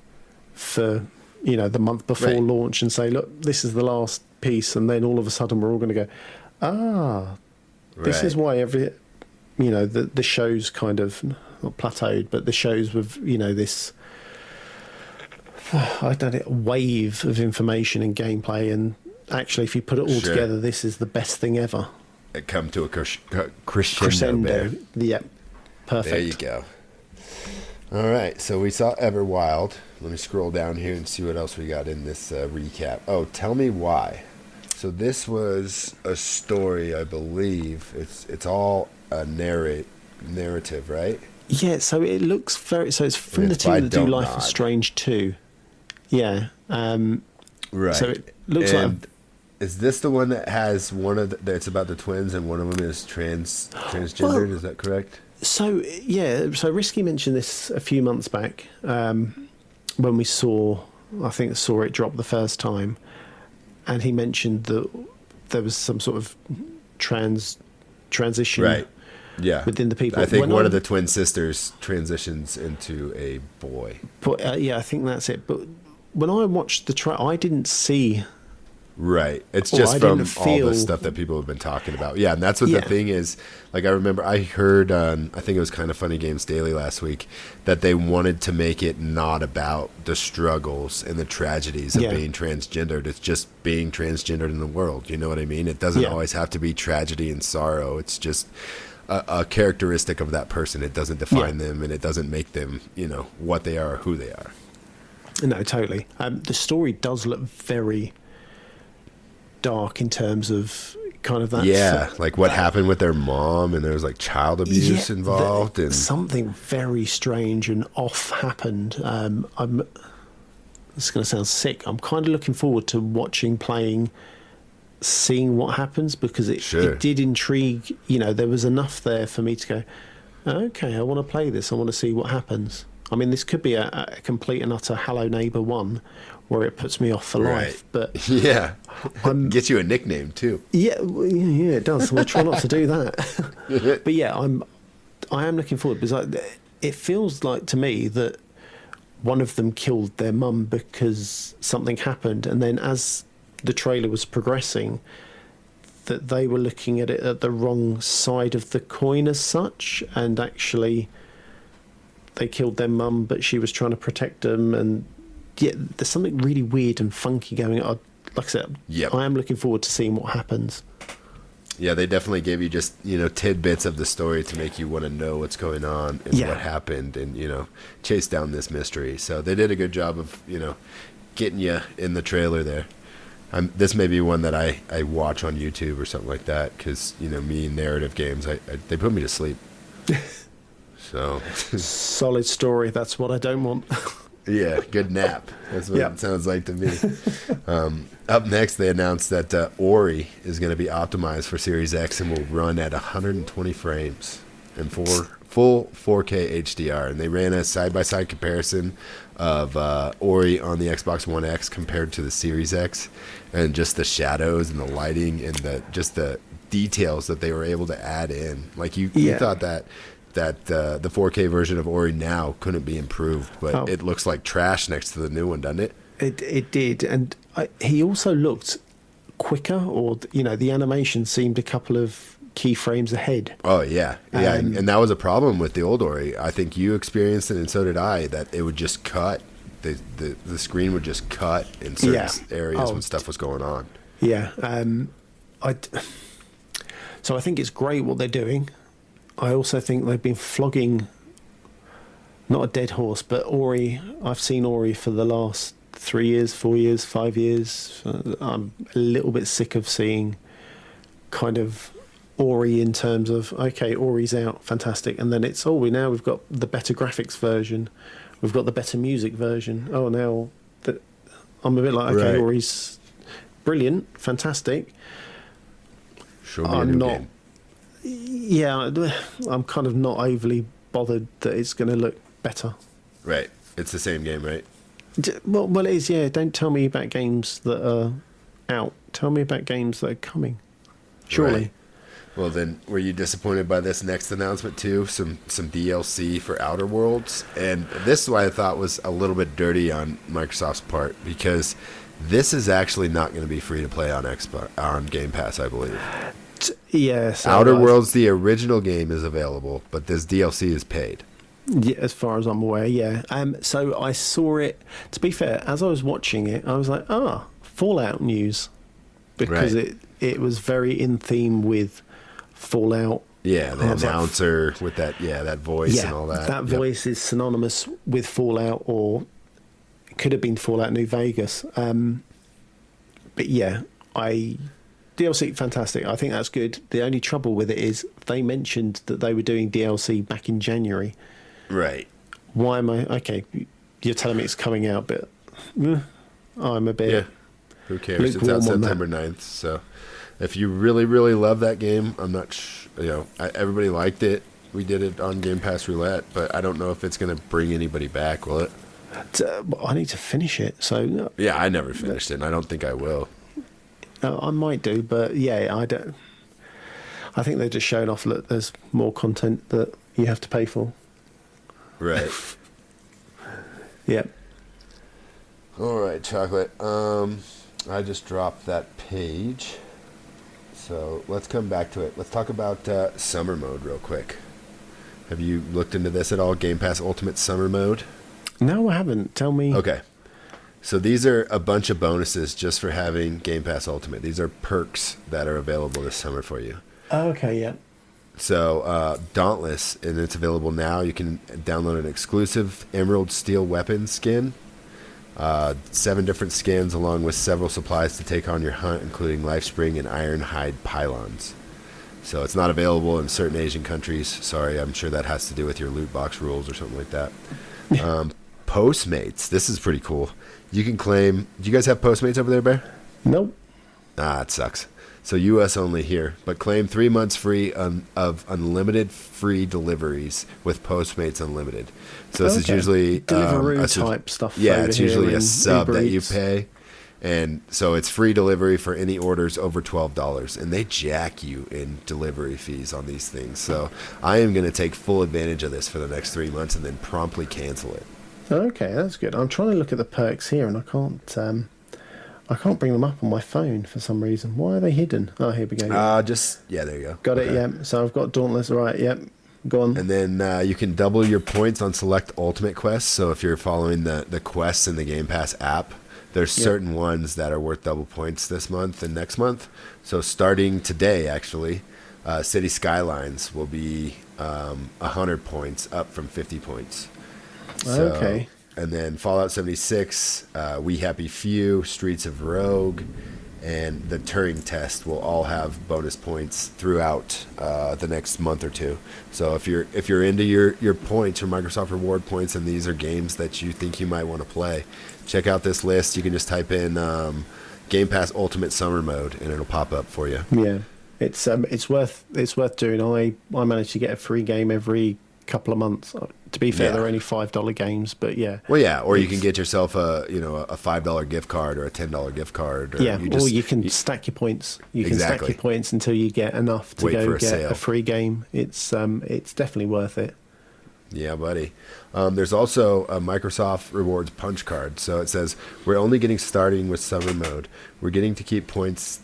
for the month before launch, and say, look, this is the last piece, and then all of a sudden we're all going to go, this is why the show's kind of not plateaued, but the shows with this wave of information and gameplay, and actually if you put it all together, this is the best thing ever. It come to a crescendo. Yeah, perfect. There you go. All right, so we saw Everwild. Let me scroll down here and see what else we got in this recap. Oh, Tell Me Why. So this was a story, I believe. It's all a narrative, right? Yeah, so it looks very... So it's from the team that do Life is Strange 2. Yeah. Right. So it looks like... Is this the one that has it's about the twins, and one of them is transgendered? Is that correct? So, yeah. So Risky mentioned this a few months back when we saw it drop the first time. And he mentioned that there was some sort of transition within the people. I think one of the twin sisters transitions into a boy. But I think that's it. But when I watched the trailer, I didn't see... Right. It's just from all the stuff that people have been talking about. Yeah, and that's what the thing is. Like, I remember I heard on, I think it was Kind of Funny Games Daily last week, that they wanted to make it not about the struggles and the tragedies of being transgendered. It's just being transgendered in the world. You know what I mean? It doesn't always have to be tragedy and sorrow. It's just a characteristic of that person. It doesn't define them, and it doesn't make them, what they are or who they are. No, totally. The story does look very... dark in terms of kind of that like what happened with their mom, and there was like child abuse involved, and something very strange and off happened. It's going to sound sick. I'm kind of looking forward to playing, seeing what happens, because it did intrigue. There was enough there for me to go, okay, I want to play this. I want to see what happens. I mean, this could be a complete and utter Hello Neighbor 1, where it puts me off for life. But gets you a nickname too. Yeah, it does. We'll try not to do that. But yeah, I am looking forward, because it feels like to me that one of them killed their mum because something happened, and then as the trailer was progressing, that they were looking at it at the wrong side of the coin as such, and actually they killed their mum, but she was trying to protect them, and there's something really weird and funky going on. like I said, Yep. I am looking forward to seeing what happens. Yeah, they definitely gave you just, tidbits of the story to make you want to know what's going on and what happened and, chase down this mystery. So they did a good job of, getting you in the trailer there. This may be one that I watch on YouTube or something like that because, me and narrative games, they put me to sleep. So solid story. That's what I don't want. Yeah, good nap. That's what it sounds like to me. Up next, they announced that Ori is going to be optimized for Series X and will run at 120 frames and full 4K HDR. And they ran a side-by-side comparison of Ori on the Xbox One X compared to the Series X, and just the shadows and the lighting and the details that they were able to add in. Like you thought that the 4K version of Ori now couldn't be improved, but it looks like trash next to the new one, doesn't it? It did, and he also looked quicker, or the animation seemed a couple of keyframes ahead. Oh yeah, and that was a problem with the old Ori. I think you experienced it, and so did I. That it would just cut. The screen would just cut in certain areas when stuff was going on. Yeah, so I think it's great what they're doing. I also think they've been flogging, not a dead horse, but Ori. I've seen Ori for the last 3 years, 4 years, 5 years. I'm a little bit sick of seeing kind of Ori in terms of, okay, Ori's out, fantastic. And then it's, we've got the better graphics version. We've got the better music version. Now I'm a bit like, okay, Ori's brilliant, fantastic. Show me a new game. Yeah, I'm kind of not overly bothered that it's going to look better. Right. It's the same game, right? Well, it is, yeah. Don't tell me about games that are out. Tell me about games that are coming. Surely. Right. Well, then, were you disappointed by this next announcement, too? Some DLC for Outer Worlds? And this is why I thought was a little bit dirty on Microsoft's part, because this is actually not going to be free to play on Game Pass, I believe. Yes. Outer Worlds, the original game, is available, but this DLC is paid. Yeah, as far as I'm aware, yeah. So I saw it. To be fair, as I was watching it, I was like, Fallout news, because it was very in theme with Fallout. Yeah, the announcer with that voice and all that. That voice is synonymous with Fallout, or it could have been Fallout New Vegas. But yeah, DLC, fantastic. I think that's good. The only trouble with it is they mentioned that they were doing DLC back in January. Right. Why am I... Okay, you're telling me it's coming out, but I'm a bit... Yeah, who cares? It's out September 9th, so if you really, really love that game, I'm not... everybody liked it. We did it on Game Pass Roulette, but I don't know if it's going to bring anybody back, will it? I need to finish it, so... Yeah, I never finished it, and I don't think I will. I might do, but yeah, I don't... I think they're just showing off that there's more content that you have to pay for. Right. Yep. All right, Chocolate. I just dropped that page. So let's come back to it. Let's talk about Summer Mode real quick. Have you looked into this at all? Game Pass Ultimate Summer Mode? No, I haven't. Tell me. Okay. So these are a bunch of bonuses just for having Game Pass Ultimate. These are perks that are available this summer for you. Okay, yeah. So Dauntless, and it's available now. You can download an exclusive Emerald Steel weapon skin, 7 different skins, along with several supplies to take on your hunt, including Lifespring and Ironhide pylons. So it's not available in certain Asian countries. Sorry, I'm sure that has to do with your loot box rules or something like that. Postmates. This is pretty cool. You can claim... Do you guys have Postmates over there, Bear? Nope. It sucks. So U.S. only here, but claim 3 months free of unlimited free deliveries with Postmates Unlimited. So this is usually Deliveroo type stuff. Yeah, it's usually a sub Uber that you Eats. pay, and so it's free delivery for any orders over $12, and they jack you in delivery fees on these things. So I am going to take full advantage of this for the next 3 months and then promptly cancel it. Okay, that's good. I'm trying to look at the perks here, and I can't bring them up on my phone for some reason. Why are they hidden? Oh, here we go. There you go. Got it, yeah. So I've got Dauntless, right, yep. Go on. And then you can double your points on select Ultimate quests. So if you're following the quests in the Game Pass app, there's certain ones that are worth double points this month and next month. So starting today, actually, City Skylines will be 100 points up from 50 points. So, Okay. And then Fallout 76, We Happy Few, Streets of Rogue, and the Turing Test will all have bonus points throughout the next month or two. So if you're into your points, your Microsoft Reward points, and these are games that you think you might want to play, check out this list. You can just type in Game Pass Ultimate Summer Mode, and it'll pop up for you. Yeah, it's worth doing. I managed to get a free game every couple of months. To be fair, they're only $5 games, but yeah. Well, yeah, or you can get yourself a $5 gift card or a $10 gift card. Or or you can stack your points. You can stack your points until you get enough to go get a free game. It's definitely worth it. Yeah, buddy. There's also a Microsoft Rewards punch card. So it says, we're only getting starting with summer mode. We're getting to keep points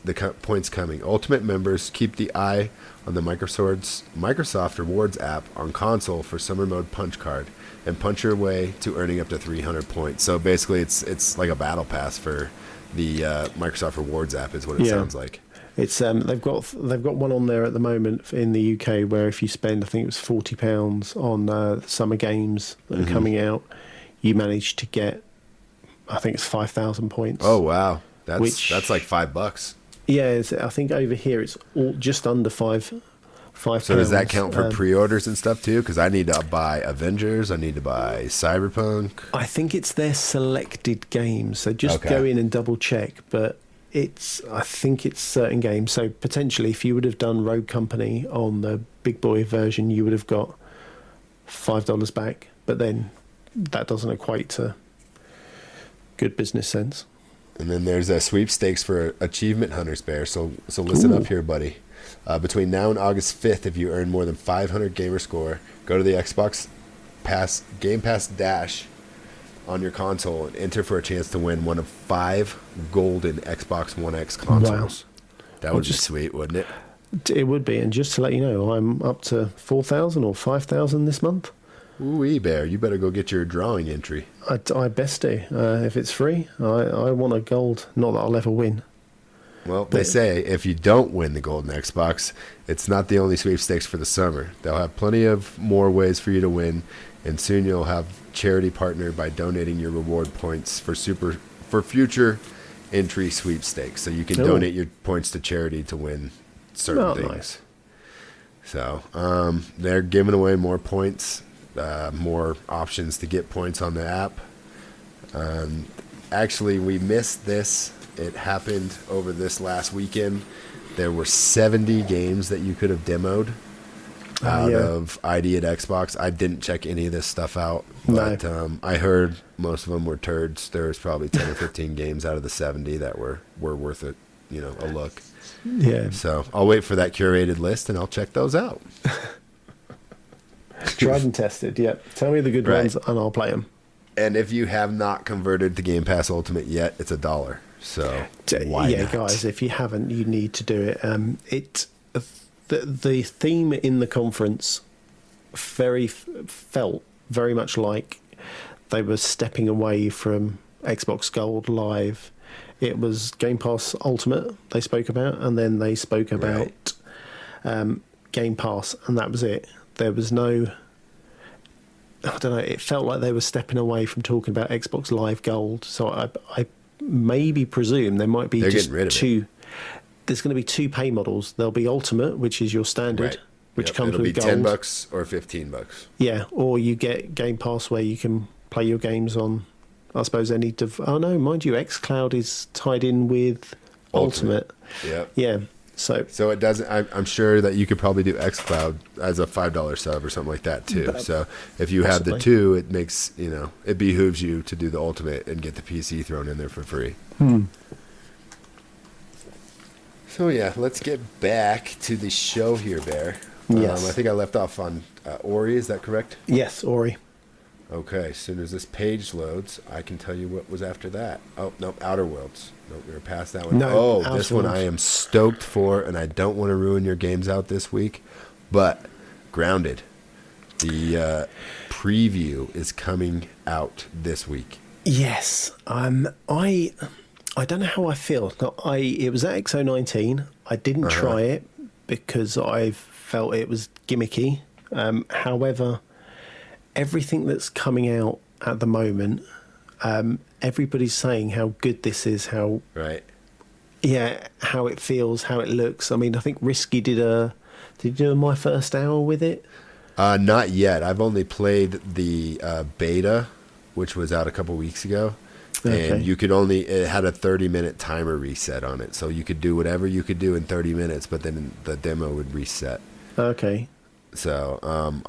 coming. Ultimate members keep the eye on the Microsoft Rewards app on console for summer mode punch card and punch your way to earning up to 300 points. So basically it's like a battle pass for the Microsoft Rewards app is what it sounds like. It's they've got one on there at the moment in the UK where if you spend, I think it was £40 on summer games that are coming out, you manage to get, I think it's 5,000 points. Oh wow, that's like $5. Yeah, I think over here it's all just under five. So does that count for pre-orders and stuff too? Because I need to buy Avengers, I need to buy Cyberpunk. I think it's their selected games, so just go in and double check. But I think it's certain games. So potentially, if you would have done Rogue Company on the big boy version, you would have got $5 back. But then that doesn't equate to good business sense. And then there's a sweepstakes for Achievement Hunters, Bear. So listen up here, buddy. Between now and August 5th, if you earn more than 500 gamer score, go to the Xbox Game Pass Dash on your console and enter for a chance to win one of 5 golden Xbox One X consoles. Wow. That would be sweet, wouldn't it? It would be. And just to let you know, I'm up to 4,000 or 5,000 this month. Ooh, Bear, you better go get your drawing entry. I best do. If it's free, I want a gold. Not that I'll ever win. Well, they say if you don't win the golden Xbox, it's not the only sweepstakes for the summer. They'll have plenty of more ways for you to win, and soon you'll have charity partner by donating your reward points for future entry sweepstakes. So you can donate your points to charity to win certain things. Nice. So they're giving away more points, more options to get points on the app. Actually, we missed this. It happened over this last weekend. There were 70 games that you could have demoed out of ID at Xbox. I didn't check any of this stuff out, but I heard most of them were turds. There was probably 10 or 15 games out of the 70 that were worth it, a look. Yeah. So I'll wait for that curated list and I'll check those out. Tried and tested, yeah. Tell me the good ones and I'll play them. And if you have not converted to Game Pass Ultimate yet, it's $1. So why not? Guys, if you haven't, you need to do it. The theme in the conference felt very much like they were stepping away from Xbox Gold Live. It was Game Pass Ultimate they spoke about, and then they spoke about Game Pass, and that was it. There was no... I don't know, it felt like they were stepping away from talking about Xbox Live Gold. So I maybe presume there might be two. There's going to be 2 pay models. There'll be Ultimate, which is your standard, which comes with Gold. It'll be $10 or $15. Yeah, or you get Game Pass where you can play your games on, I suppose, any... oh, no, mind you, xCloud is tied in with Ultimate. Yeah. So it doesn't... I'm sure that you could probably do xCloud as a $5 sub or something like that, too. So if you have the 2, it makes... it behooves you to do the Ultimate and get the PC thrown in there for free. So, yeah, let's get back to the show here, Bear. Yes. I think I left off on Ori, is that correct? Yes, Ori. Okay, as soon as this page loads, I can tell you what was after that. Oh, no, Outer Worlds. No, we were past that one. No, this one I am stoked for, and I don't want to ruin your games out this week, but Grounded. The preview is coming out this week. Yes. I don't know how I feel. No, it was at XO19. I didn't try it because I felt it was gimmicky. However, everything that's coming out at the moment, everybody's saying how good this is, how how it feels, how it looks. I mean, I think Risky did you do my first hour with it? Not yet. I've only played the beta, which was out a couple weeks ago. Okay. And it had a 30-minute timer reset on it. So you could do whatever you could do in 30 minutes, but then the demo would reset. Okay. So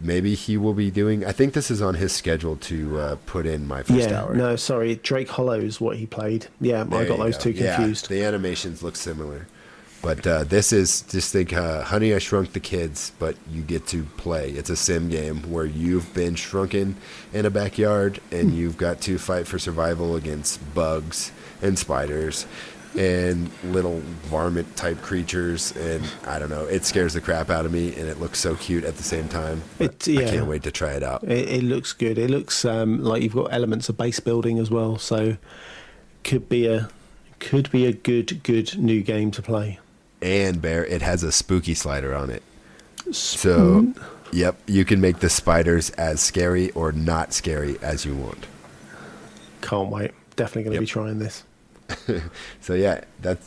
maybe he will be doing, I think this is on his schedule to put in my first hour. No, sorry. Drake Hollow is what he played. Yeah, I got those two confused. Yeah, the animations look similar. But this is, just think Honey, I Shrunk the Kids, but you get to play. It's a sim game where you've been shrunken in a backyard and you've got to fight for survival against bugs and spiders and little varmint-type creatures. And I don't know, it scares the crap out of me, and it looks so cute at the same time. I can't wait to try it out. It looks good. It looks like you've got elements of base building as well, so could be a good new game to play. And Bear, it has a spooky slider on it. So, yep, you can make the spiders as scary or not scary as you want. Can't wait. Definitely going to be trying this. So yeah,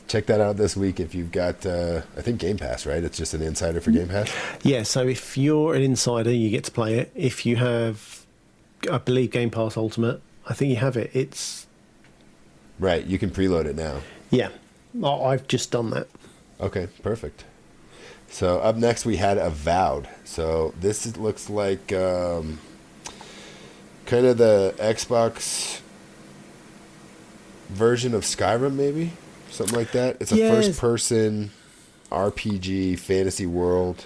check that out this week if you've got, I think Game Pass, right? It's just an insider for Game Pass? Yeah, so if you're an insider, you get to play it. If you have, I believe, Game Pass Ultimate, I think you have it. It's... Right, you can preload it now. Yeah, I've just done that. Okay, perfect. So up next we had Avowed. So this looks like kind of the Xbox version of Skyrim, maybe? Something like that. It's a first-person RPG fantasy world.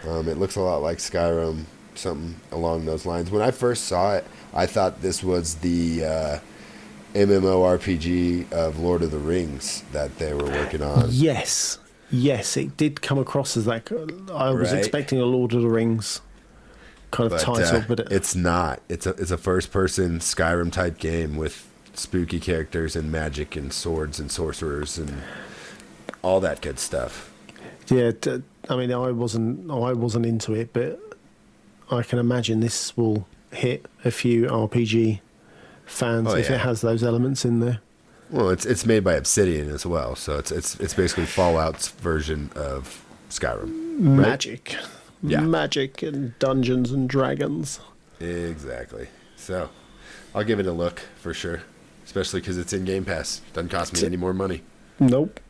It looks a lot like Skyrim, something along those lines. When I first saw it, I thought this was the MMORPG of Lord of the Rings that they were working on. Yes, it did come across as that. I was expecting a Lord of the Rings kind of title, but it's not. It's a first-person Skyrim type game with spooky characters and magic and swords and sorcerers and all that good stuff. Yeah, I mean, I wasn't into it, but I can imagine this will hit a few RPG fans if it has those elements in there. Well, it's made by Obsidian as well, so it's basically Fallout's version of Skyrim. Magic. Right? Magic and Dungeons and Dragons. Exactly. So I'll give it a look for sure, especially because it's in Game Pass. Doesn't cost me any more money. Nope.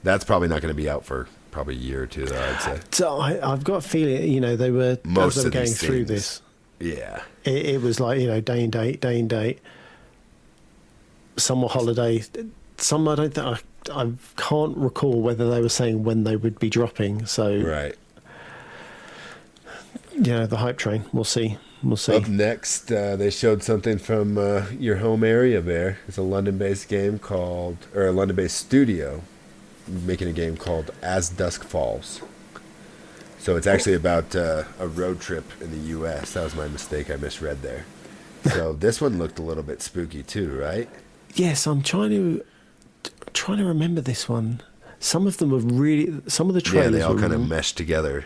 That's probably not going to be out for probably a year or two, though, I'd say. So I've got a feeling, they were going through this. Yeah. It was like, day and date. Some were holiday. Some I don't think I can't recall whether they were saying when they would be dropping. So right. Yeah, the hype train. We'll see. Up next, they showed something from your home area, Bear. It's a London-based London-based studio making a game called As Dusk Falls. So it's actually about a road trip in the U.S. That was my mistake. I misread there. So this one looked a little bit spooky too, right? Yes, I'm trying to remember this one. Some of them were some of the trailers. Yeah, they all kind of meshed together.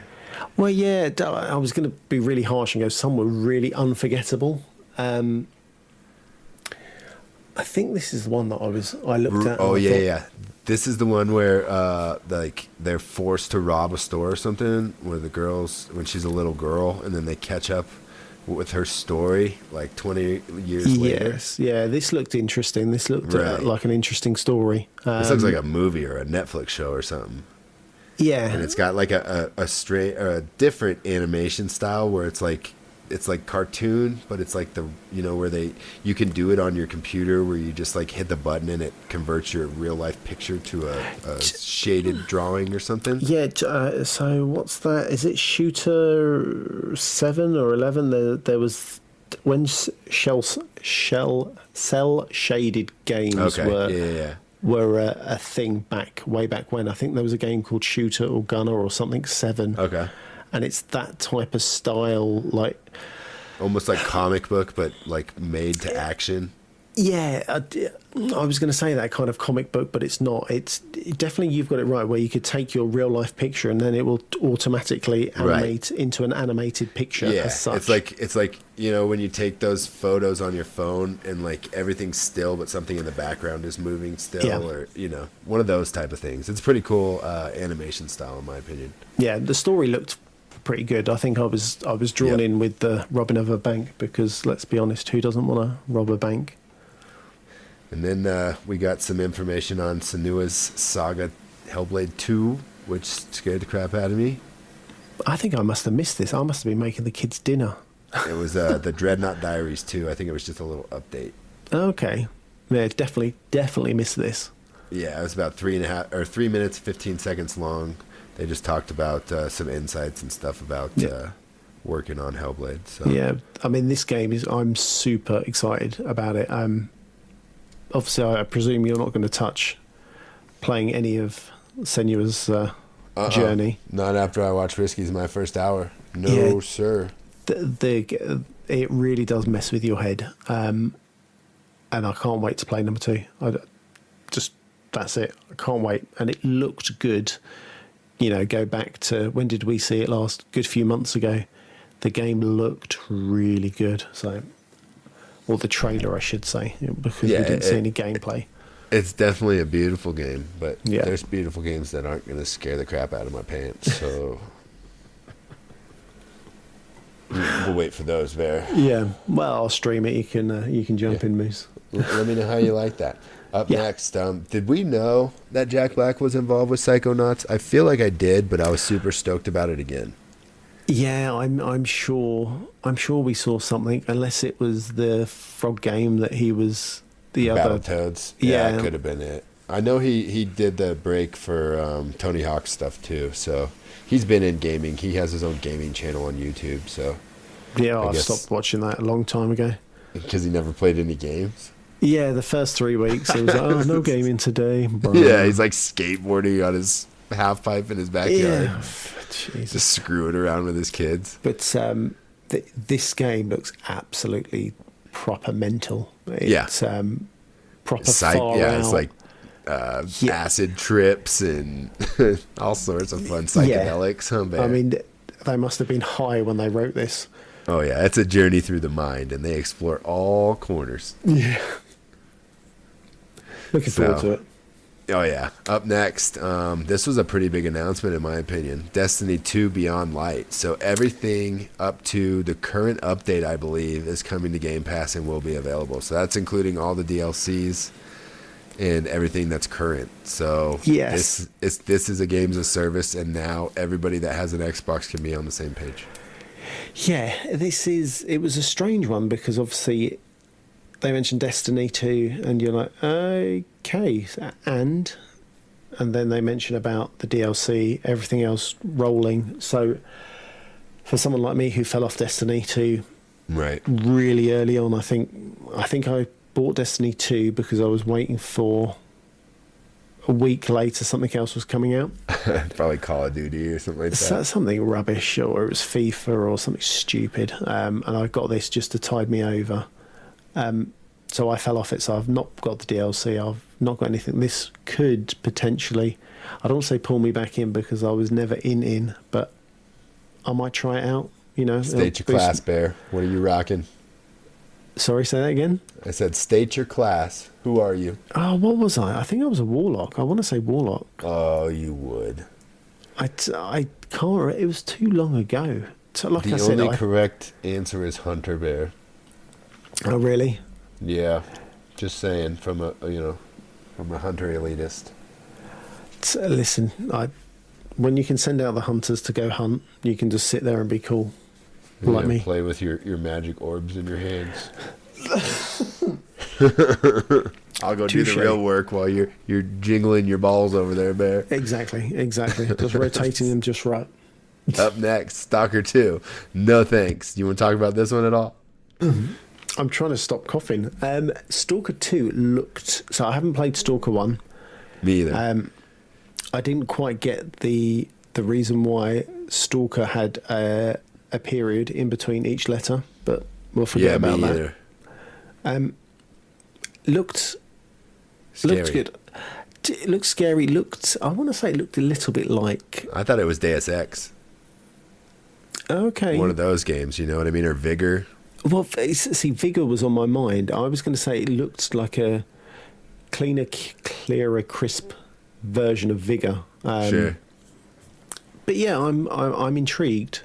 Well, yeah, I was going to be really harsh and go, some were really unforgettable. I think this is the one that I looked at. Oh, yeah. This is the one where they're forced to rob a store or something, where the girl's, when she's a little girl, and then they catch up with her story like 20 years later. Yes, yeah, this looked interesting. This looked like an interesting story. This looks like a movie or a Netflix show or something. Yeah, and it's got like a different animation style where it's like cartoon, but it's like where you can do it on your computer where you just like hit the button and it converts your real life picture to a shaded drawing or something. Yeah. So what's that? Is it Shooter 7 or 11? There was when cell shaded games were a thing way back when. I think there was a game called Shooter or Gunner or something 7. Okay. And it's that type of style, like almost like comic book, but like made to action. Yeah, I was going to say that kind of comic book, but it's not. It's definitely, you've got it right, where you could take your real life picture and then it will automatically animate into an animated picture. Yeah, as such. it's like when you take those photos on your phone and like everything's still, but something in the background is moving still, or one of those type of things. It's pretty cool animation style, in my opinion. Yeah, the story looked pretty good. I think I was drawn in with the robbing of a bank because, let's be honest, who doesn't want to rob a bank? And then we got some information on Senua's Saga Hellblade 2, which scared the crap out of me. I think I must have missed this. I must have been making the kids dinner. It was the Dreadnought Diaries 2. I think it was just a little update. Okay. Yeah, definitely missed this. Yeah, it was about 3 minutes, 15 seconds long. They just talked about some insights and stuff about working on Hellblade. So. Yeah, I mean, this game I'm super excited about it. Obviously, I presume you're not going to touch playing any of Senua's journey. Not after I watch Risky's my first hour. No, sir. It really does mess with your head. And I can't wait to play number 2. That's it. I can't wait. And it looked good. Go back to, when did we see it last? Good few months ago. The game looked really good. So... or the trailer, I should say, because we didn't see any gameplay. It's definitely a beautiful game, but there's beautiful games that aren't going to scare the crap out of my pants, so we'll wait for those, Bear. Yeah, well, I'll stream it. You can jump in, Moose. Let me know how you like that. Up next, did we know that Jack Black was involved with Psychonauts? I feel like I did, but I was super stoked about it again. Yeah, I'm sure we saw something, unless it was the frog game that he was the other Battletoads. Yeah, it could have been it. I know he did the break for Tony Hawk's stuff too, so he's been in gaming. He has his own gaming channel on YouTube, so yeah, I stopped watching that a long time ago because he never played any games. Yeah, the first 3 weeks it was like, no gaming today. Yeah, he's like skateboarding on his half pipe in his backyard. Yeah. Jesus. Just screwing around with his kids. But this game looks absolutely proper mental. It's proper far out. It's like acid trips and all sorts of fun psychedelics. Yeah. I mean, they must have been high when they wrote this. Oh, yeah. It's a journey through the mind, and they explore all corners. Yeah. Looking forward to it. Oh, yeah. Up next, this was a pretty big announcement, in my opinion. Destiny 2 Beyond Light. So everything up to the current update, I believe, is coming to Game Pass and will be available. So that's including all the DLCs and everything that's current. So this is a games of service, and now everybody that has an Xbox can be on the same page. Yeah, it was a strange one because obviously they mentioned Destiny 2 and you're like, okay, and then they mention about the DLC, everything else rolling. So for someone like me who fell off Destiny 2 really early on, I think I bought Destiny 2 because I was waiting for a week later something else was coming out. Probably Call of Duty or something like that. Something rubbish, or it was FIFA or something stupid. And I got this just to tide me over. So I fell off it. So I've not got the DLC. I've not got anything. This could potentially, I don't want to say pull me back in because I was never in, but I might try it out. State your class, Bear. What are you rocking? Sorry, say that again? I said state your class. Who are you? Oh, what was I? I think I was a warlock. I want to say warlock. Oh, you would. I can't. It was too long ago. So, like the only correct answer is Hunter Bear. Oh, really? Yeah, just saying. From a hunter elitist. Listen, when you can send out the hunters to go hunt, you can just sit there and be cool, like me. Play with your magic orbs in your hands. I'll go do the real work while you're jingling your balls over there, Bear. Exactly. Just rotating them just right. Up next, Stalker 2. No thanks. You want to talk about this one at all? I'm trying to stop coughing. Stalker 2 looked... So I haven't played Stalker 1. Me either. I didn't quite get the reason why Stalker had a period in between each letter, but we'll forget about that. looked Scary. good. It looked scary. I want to say it looked a little bit like. I thought it was Deus Ex. Okay. One of those games, you know what I mean? Or Vigor. Well, see, Vigor was on my mind. I was going to say it looked like a clearer, crisp version of Vigor. Sure. But yeah, I'm intrigued.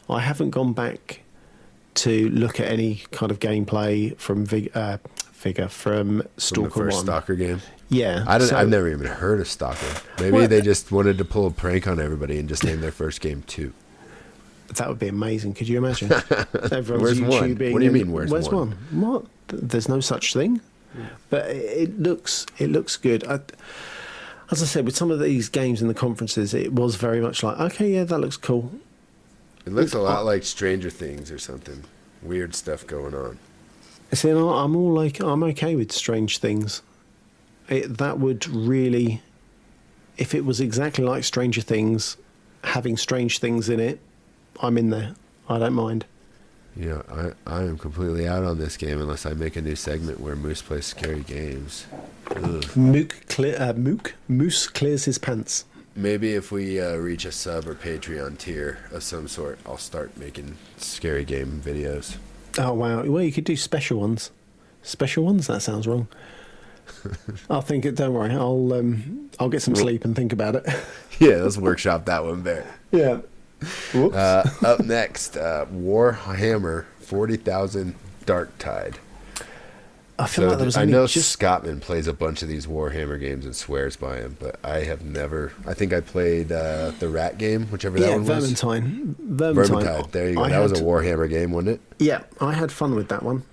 I haven't gone back to look at any kind of gameplay from Vigor from Stalker From the first 1. Stalker game. Yeah, I've never even heard of Stalker. Maybe they just wanted to pull a prank on everybody and just name their first game 2. That would be amazing. Could you imagine? Everyone's Where's one? YouTubing. What do you mean, where's one? What? There's no such thing. But it looks good. As I said, with some of these games in the conferences, it was very much like, okay, yeah, that looks cool. It looks a lot like Stranger Things or something. Weird stuff going on. See, I'm okay with Strange Things. That would really, if it was exactly like Stranger Things, having strange things in it, I'm in there. I don't mind. Yeah, I am completely out on this game unless I make a new segment where Moose plays scary games. Ugh. Moose clears his pants. Maybe if we reach a sub or Patreon tier of some sort, I'll start making scary game videos. Oh wow! Well, you could do special ones. Special ones? That sounds wrong. I'll think it. Don't worry. I'll get some sleep and think about it. Yeah, let's workshop that one, Bear. Yeah. Up next, Warhammer 40,000 Dark Tide. I feel like there was only I know just... Scottman plays a bunch of these Warhammer games and swears by them, but I have never. I think I played the Rat game, whichever that one was. Vermintide. There you go. That was a Warhammer game, wasn't it? Yeah, I had fun with that one.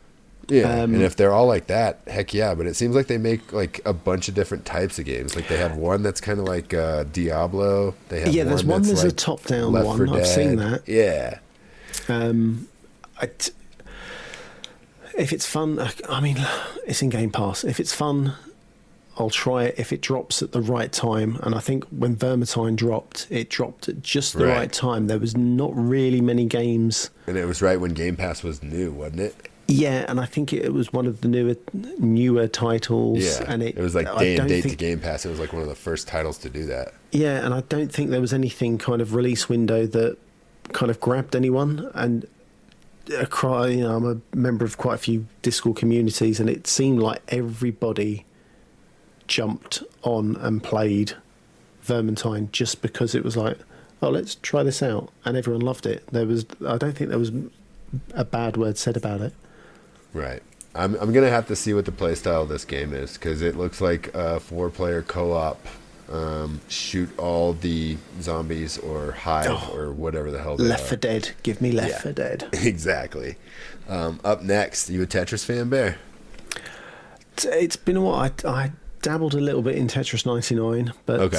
Yeah, and if they're all like that, heck yeah. But it seems like they make like a bunch of different types of games. Like they have one that's kind of like Diablo. They have there's one. There's like a top-down Left one. 4 Dead. I've seen that. Yeah. If it's fun, I mean, it's in Game Pass. If it's fun, I'll try it if it drops at the right time. And I think when Vermintide dropped, it dropped at just the right time. There was not really many games. And it was right when Game Pass was new, wasn't it? Yeah, and I think it was one of the newer titles. Yeah, and it was like day and date to Game Pass. It was like one of the first titles to do that. Yeah, and I don't think there was anything kind of release window that kind of grabbed anyone. And I'm a member of quite a few Discord communities, and it seemed like everybody jumped on and played Vermintide just because it was like, oh, let's try this out, and everyone loved it. I don't think there was a bad word said about it. Right. I'm gonna have to see what the playstyle of this game is, because it looks like a 4-player co-op. Shoot all the zombies or hive or whatever the hell they Left are. 4 Dead. Give me Left 4 Dead. Exactly. Up next, you a Tetris fan, Bear? It's been a while. I dabbled a little bit in Tetris 99, but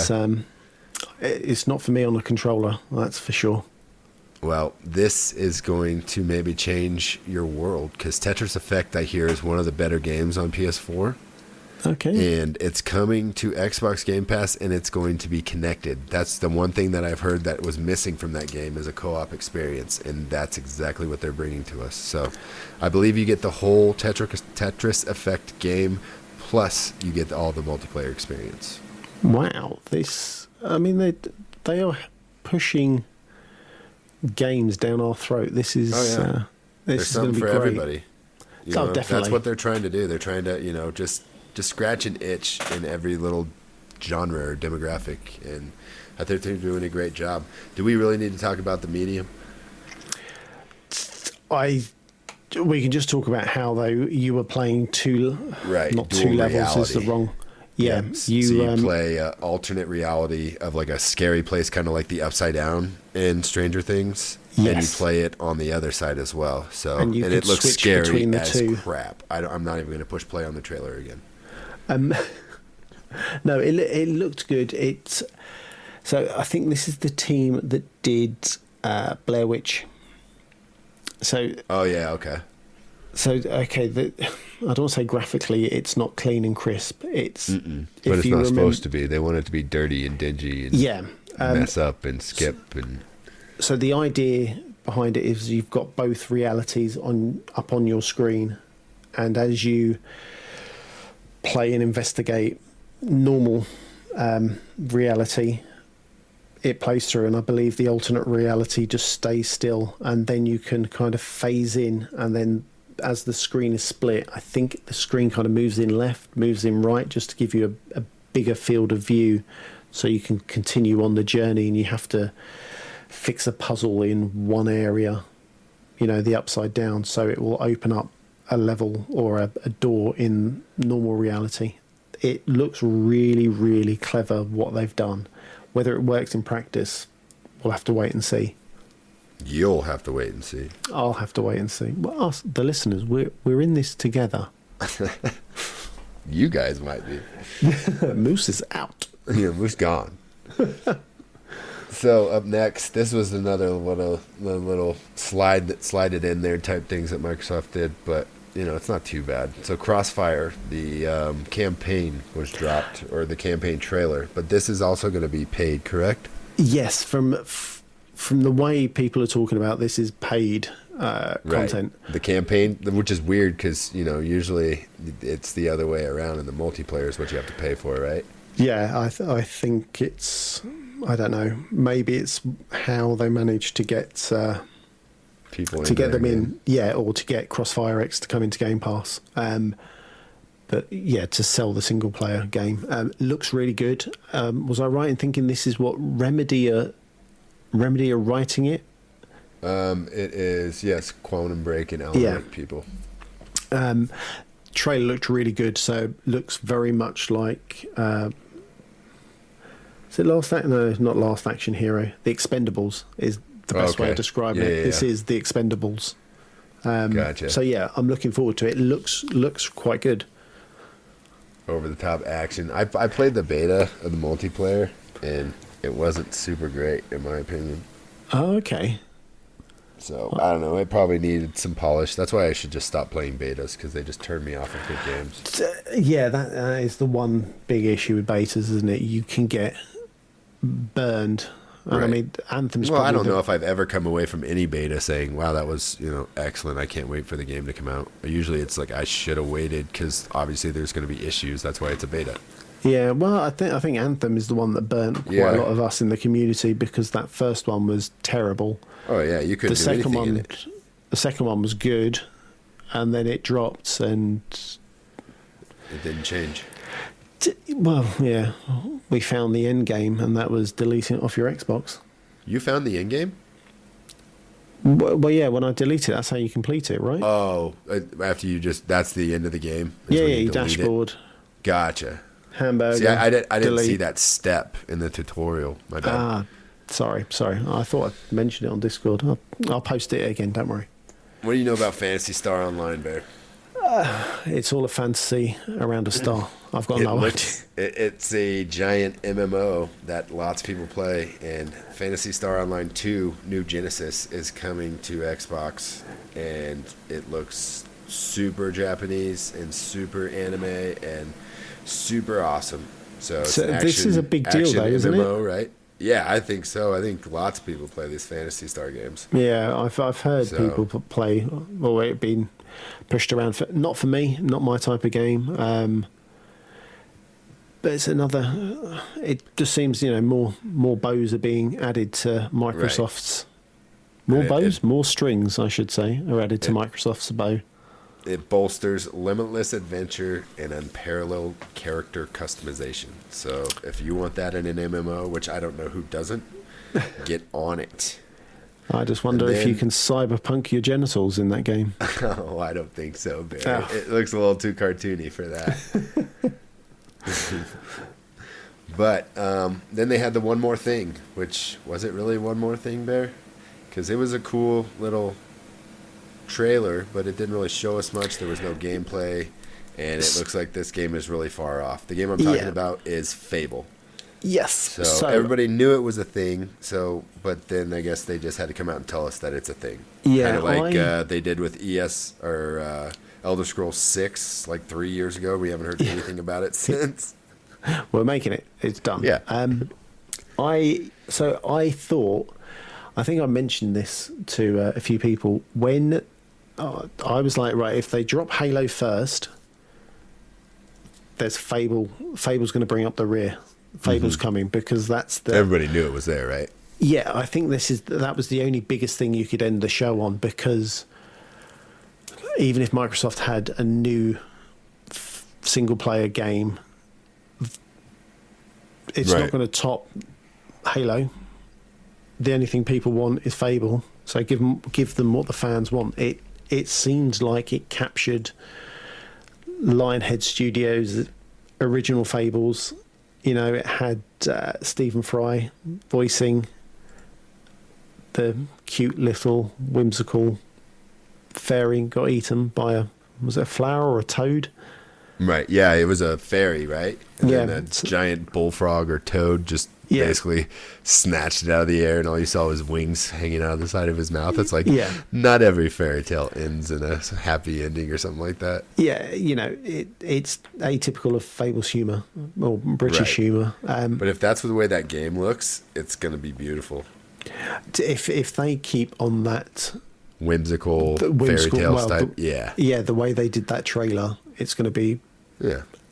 it's not for me on a controller, that's for sure. Well, this is going to maybe change your world, because Tetris Effect, I hear, is one of the better games on PS4. Okay. And it's coming to Xbox Game Pass, and it's going to be connected. That's the one thing that I've heard that was missing from that game is a co-op experience, and that's exactly what they're bringing to us. So I believe you get the whole Tetris Effect game, plus you get all the multiplayer experience. Wow. They are pushing games down our throat. This is There's something for everybody. Definitely. That's what they're trying to do. They're trying to, just scratch an itch in every little genre or demographic, and I think they're doing a great job. Do we really need to talk about the medium? We can just talk about how you were playing not two levels reality. Is the wrong. Yeah, you play alternate reality of like a scary place, kind of like the Upside Down in Stranger Things. Yes. And you play it on the other side as well. So and it looks scary as crap. I'm not even going to push play on the trailer again. No, it looked good. So I think this is the team that did Blair Witch. So. Oh yeah. Okay. So okay, I don't want to say graphically it's not clean and crisp. But it's not supposed to be. They want it to be dirty and dingy and mess up and skip and. So the idea behind it is you've got both realities up on your screen, and as you play and investigate normal reality, it plays through, and I believe the alternate reality just stays still, and then you can kind of phase in, and then as the screen is split, I think the screen kind of moves in left, moves in right, just to give you a bigger field of view, so you can continue on the journey, and you have to fix a puzzle in one area, you know, the upside down, so it will open up a level or a door in normal reality. It looks really, really clever what they've done. Whether it works in practice, we'll have to wait and see. You'll have to wait and see. I'll have to wait and see. Well, us, the listeners, we're in this together. You guys might be. Moose is out. Yeah, Moose gone. So up next, this was another little slide that slided in there type things that Microsoft did, but you know, it's not too bad. So Crossfire, the campaign was dropped, or the campaign trailer, but this is also going to be paid, correct? Yes, from the way people are talking about this, is paid content. Right. The campaign, which is weird because, you know, usually it's the other way around, and the multiplayer is what you have to pay for, right? Yeah, I think it's, I don't know, maybe it's how they managed to get people to get them in, yeah, or to get Crossfire X to come into Game Pass. But yeah, to sell the single player game. Looks really good. Was I right in thinking this is what Remedy are writing it? It is, yes, Quantum Break and Element people. Trailer looked really good, so looks very much like is it Last Action? No, not Last Action Hero. The Expendables is the best way of describing it. This is the Expendables. Gotcha. So yeah, I'm looking forward to it. It looks quite good. Over the top action. I played the beta of the multiplayer, and it wasn't super great in my opinion. Oh, okay. So I don't know. It probably needed some polish. That's why I should just stop playing betas, because they just turn me off of good games. Yeah, that is the one big issue with betas, isn't it? You can get burned. Right. I mean, Anthem's. Well, I don't know if I've ever come away from any beta saying, "Wow, that was excellent. I can't wait for the game to come out." Usually, it's like I should have waited, because obviously there's going to be issues. That's why it's a beta. Yeah, well, I think Anthem is the one that burnt quite a lot of us in the community, because that first one was terrible. Oh yeah, you couldn't do anything in it. The second one was good, and then it dropped, and it didn't change. Well, yeah, we found the end game, and that was deleting it off your Xbox. You found the end game? Well, yeah, when I delete it, that's how you complete it, right? Oh, after that's the end of the game? Yeah, your dashboard. Gotcha. Hamburger. See, I didn't see that step in the tutorial. My bad. Sorry. I thought I mentioned it on Discord. I'll post it again, don't worry. What do you know about Phantasy Star Online, Bear? It's all a fantasy around a star. I've got no idea. It's a giant MMO that lots of people play, and Phantasy Star Online 2 New Genesis is coming to Xbox, and it looks super Japanese and super anime and super awesome. So this is a big deal, though, isn't MMO, it? Right? Yeah, I think so. I think lots of people play these Phantasy Star games. Yeah, I've heard people play. Well, it's been pushed around. Not for me, not my type of game. But it's another. It just seems more bows are being added to Microsoft's. More bows, more strings, I should say, are added to Microsoft's bow. It bolsters limitless adventure and unparalleled character customization. So if you want that in an MMO, which I don't know who doesn't, get on it. I just wonder if you can cyberpunk your genitals in that game. Oh, I don't think so, Bear. Oh. It looks a little too cartoony for that. But then they had the One More Thing, which, was it really One More Thing, Bear? Because it was a cool little trailer, but it didn't really show us much. There was no gameplay, and it looks like this game is really far off. The game I'm talking about is Fable. Yes. So everybody knew it was a thing, but then I guess they just had to come out and tell us that it's a thing. Yeah. Kind of like they did with Elder Scrolls 6 like 3 years ago. We haven't heard anything about it since. We're making it. It's done. Yeah. I think I mentioned this to a few people when I was like, right, if they drop Halo first, there's Fable. Fable's going to bring up the rear. Fable's coming, because that's the... Everybody knew it was there, right? Yeah, I think that was the only biggest thing you could end the show on, because even if Microsoft had a new single-player game, it's not going to top Halo. The only thing people want is Fable, so give them what the fans want. It seems like it captured Lionhead Studios' original Fables. You know, it had Stephen Fry voicing the cute little whimsical fairy got eaten by was it a flower or a toad? Right. Yeah, it was a fairy, right? And yeah. then that giant bullfrog or toad just basically snatched it out of the air, and all you saw was wings hanging out of the side of his mouth. It's like, not every fairy tale ends in a happy ending or something like that. Yeah, you know, it's atypical of Fable's humour, or British humour. But if that's the way that game looks, it's going to be beautiful. If they keep on that whimsical fairy tale type, the way they did that trailer, it's going to be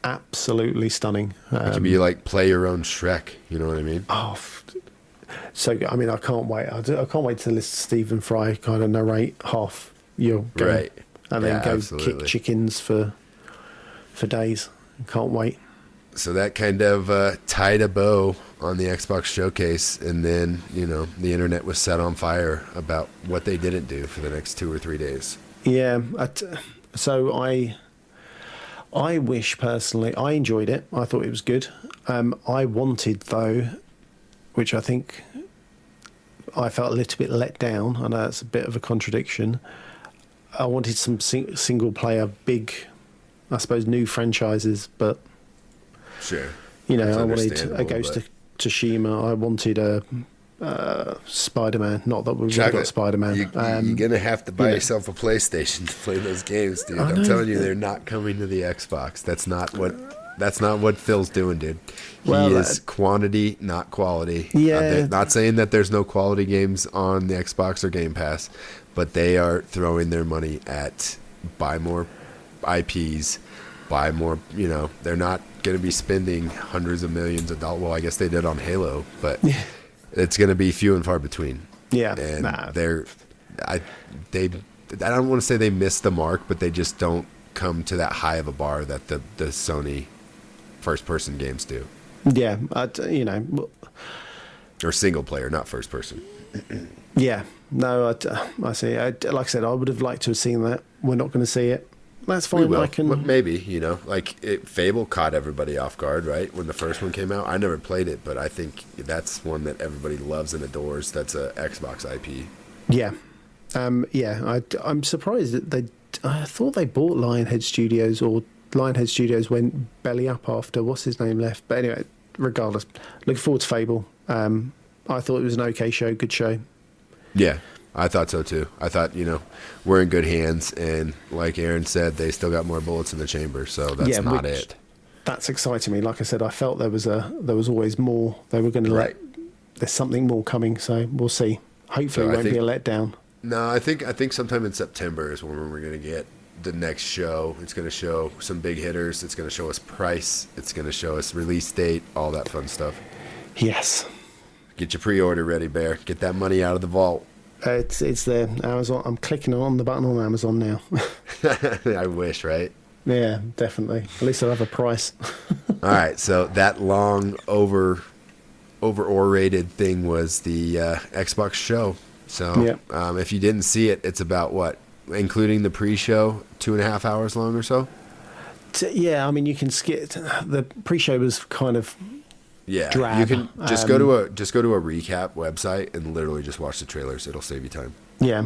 absolutely stunning. It can be like play your own Shrek. You know what I mean? Oh, so I mean, I can't wait. I can't wait to listen to Stephen Fry kind of narrate half your game, and then go kick chickens for days. Can't wait. So that kind of tied a bow on the Xbox showcase, and then, you know, the internet was set on fire about what they didn't do for the next 2 or 3 days. Yeah, so I wish personally, I enjoyed it. I thought it was good. I wanted, though, which I think I felt a little bit let down. I know that's a bit of a contradiction. I wanted some single player, big, I suppose, new franchises, but sure, you know, I wanted a Ghost of Tsushima. I wanted a Spider-Man. Not that we've got Spider-Man. You're going to have to buy yourself a PlayStation to play those games, dude. I'm telling you, they're not coming to the Xbox. That's not what Phil's doing, dude. He is quantity, not quality. Yeah. Not saying that there's no quality games on the Xbox or Game Pass, but they are throwing their money at buy more IPs, buy more, you know, they're not going to be spending hundreds of millions of dollars. Well, I guess they did on Halo, but it's going to be few and far between. Yeah. And I don't want to say they missed the mark, but they just don't come to that high of a bar that the Sony first person games do. Yeah. You know, or single player, not first person. Yeah. No, I see. Like I said, I would have liked to have seen that. We're not going to see it. That's fine. But maybe, you know, like Fable caught everybody off guard, right? When the first one came out. I never played it, but I think that's one that everybody loves and adores. That's a Xbox IP. Yeah. I'm surprised that I thought they bought Lionhead Studios, or Lionhead Studios went belly up after what's his name left. But anyway, regardless, looking forward to Fable. I thought it was an okay show, good show. Yeah. I thought so too. I thought, you know, we're in good hands, and like Aaron said, they still got more bullets in the chamber, so that's not it. That's exciting me. Like I said, I felt there was always more. They were going to there's something more coming, so we'll see. Hopefully, it won't be a letdown. No, I think sometime in September is when we're going to get the next show. It's going to show some big hitters. It's going to show us price. It's going to show us release date, all that fun stuff. Yes. Get your pre-order ready, Bear. Get that money out of the vault. It's there. Amazon. I'm clicking on the button on Amazon now. I wish, right? Yeah, definitely. At least I'll have a price. All right, so that long over-orated thing was the Xbox show. So if you didn't see it, it's about what, including the pre-show, 2.5 hours long or so? Yeah, I mean, you can skip. The pre-show was kind of drab. You can just go to a recap website and literally just watch the trailers. It'll save you time. Yeah.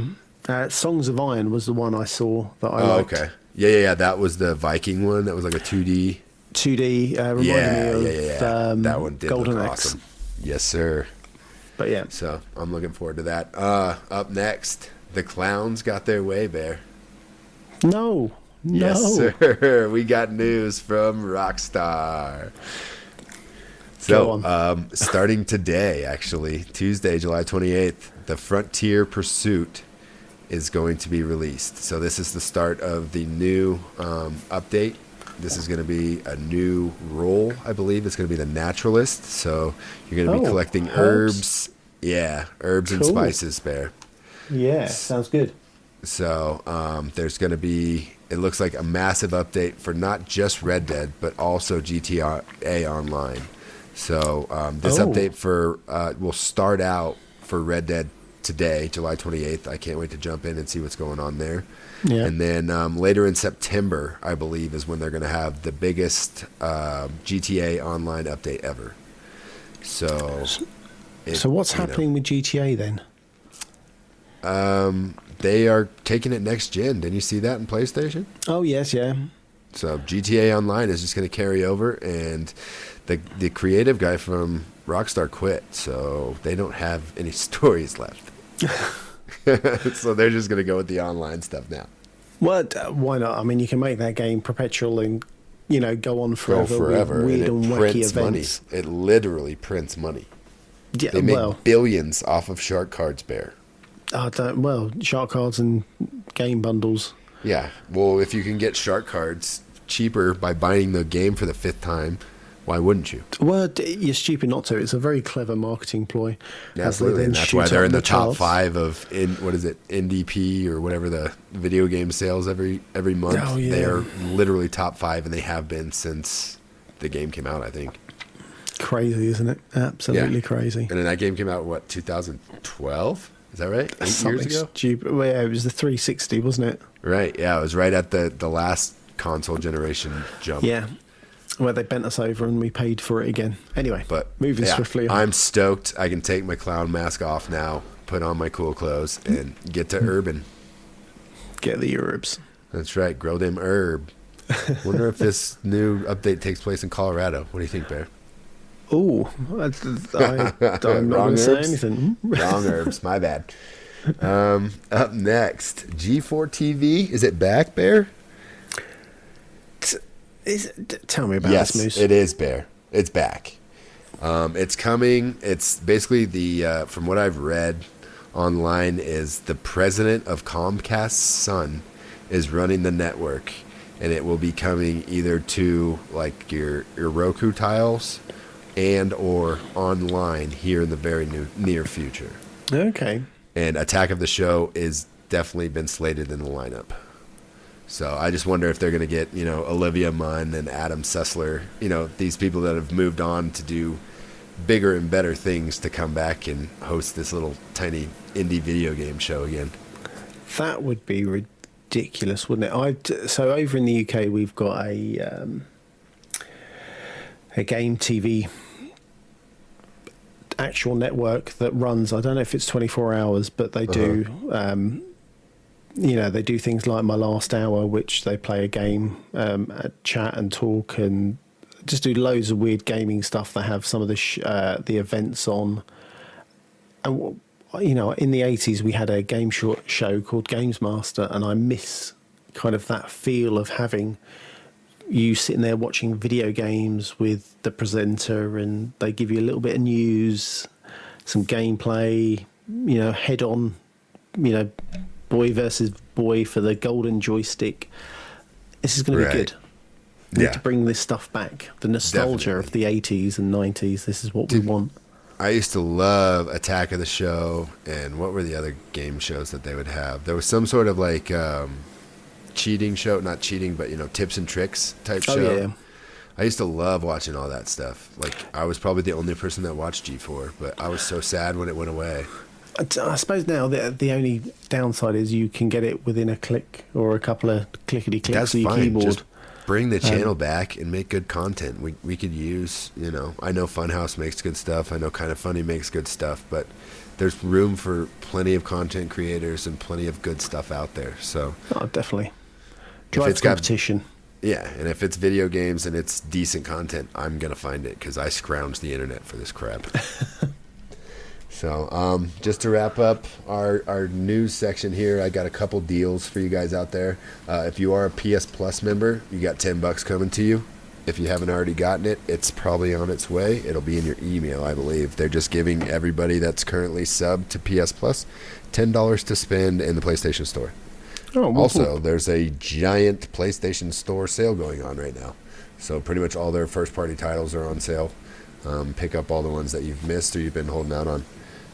Songs of Iron was the one I saw that I liked. Okay. Yeah. That was the Viking one. That was like a 2D. 2D. Reminded me of that one did Golden look Axe. awesome. Yes, sir. But yeah. So I'm looking forward to that. Up next, the clowns got their way, Bear. No. Yes, sir. We got news from Rockstar. So, starting today, actually, Tuesday, July 28th, the Frontier Pursuit is going to be released. So this is the start of the new update this is going to be a new role, I believe. It's going to be the naturalist. So you're going to be collecting herbs. Yeah, herbs and spices, Bear. Yeah, sounds good. So there's going to be, it looks like a massive update for not just Red Dead, but also GTA Online. So this update will start out for Red Dead today, July 28th. I can't wait to jump in and see what's going on there. Yeah. And then later in September, I believe, is when they're going to have the biggest GTA Online update ever. So what's happening with GTA then? They are taking it next gen. Didn't you see that in PlayStation? Oh, yes, yeah. So GTA Online is just going to carry over, and the creative guy from Rockstar quit, so they don't have any stories left. So they're just going to go with the online stuff now. Well, why not? I mean, you can make that game perpetual and, go on forever. With weird and wacky events. Money. It literally prints money. Yeah, they make billions off of shark cards, Bear. Shark cards and game bundles. Yeah. Well, if you can get shark cards cheaper by buying the game for the 5th time, why wouldn't you? Well, you're stupid not to. It's a very clever marketing ploy. Absolutely. And that's why they're in the top 5 of NDP or whatever the video game sales every month. Oh, yeah. They are literally top 5, and they have been since the game came out, I think. Crazy, isn't it? Absolutely crazy. And then that game came out, 2012? Is that right? 8 years ago? Stupid. Well, yeah, it was the 360, wasn't it? Right. Yeah, it was right at the last console generation jump. Yeah. Where they bent us over and we paid for it again. Anyway, but moving swiftly on. I'm stoked. I can take my clown mask off now, put on my cool clothes, and get to urban. Get the herbs. That's right. Grow them herb. Wonder if this new update takes place in Colorado. What do you think, Bear? Oh, I'm not going to say anything. Wrong herbs. My bad. Up next, G4 TV. Is it back, Bear? Tell me about this, Moose. Yes, it is, Bear. It's back. It's coming. It's basically from what I've read online, is the president of Comcast's son is running the network, and it will be coming either to like your Roku tiles and or online here in the very near future. Okay. And Attack of the Show is definitely been slated in the lineup. So I just wonder if they're going to get, Olivia Munn and Adam Sessler, these people that have moved on to do bigger and better things to come back and host this little tiny indie video game show again. That would be ridiculous, wouldn't it? So over in the UK, we've got a game TV actual network that runs, I don't know if it's 24 hours, but they do, they do things like My Last Hour, which they play a game, chat and talk, and just do loads of weird gaming stuff. They have some of the events on. And, in the 80s, we had a game show called Games Master, and I miss kind of that feel of having you sitting there watching video games with the presenter, and they give you a little bit of news, some gameplay, head on, boy versus boy for the golden joystick. This is going to be good. We need to bring this stuff back. The nostalgia of the 80s and 90s. This is what we want. I used to love Attack of the Show, and what were the other game shows that they would have? There was some sort of like cheating show, not cheating, but tips and tricks type show. Yeah. I used to love watching all that stuff. Like, I was probably the only person that watched G4, but I was so sad when it went away. I suppose now the only downside is you can get it within a click or a couple of clickety clicks of your keyboard. Just bring the channel back and make good content. We could use, I know Funhouse makes good stuff. I know Kind of Funny makes good stuff, but there's room for plenty of content creators and plenty of good stuff out there. So definitely. Drive competition. And if it's video games and it's decent content, I'm going to find it because I scrounge the internet for this crap. So just to wrap up our news section here, I got a couple deals for you guys out there. If you are a PS Plus member, you got $10 coming to you. If you haven't already gotten it, it's probably on its way. It'll be in your email, I believe. They're just giving everybody that's currently subbed to PS Plus $10 to spend in the PlayStation Store. Oh, well, Also, there's a giant PlayStation Store sale going on right now. So pretty much all their first-party titles are on sale. Pick up all the ones that you've missed or you've been holding out on.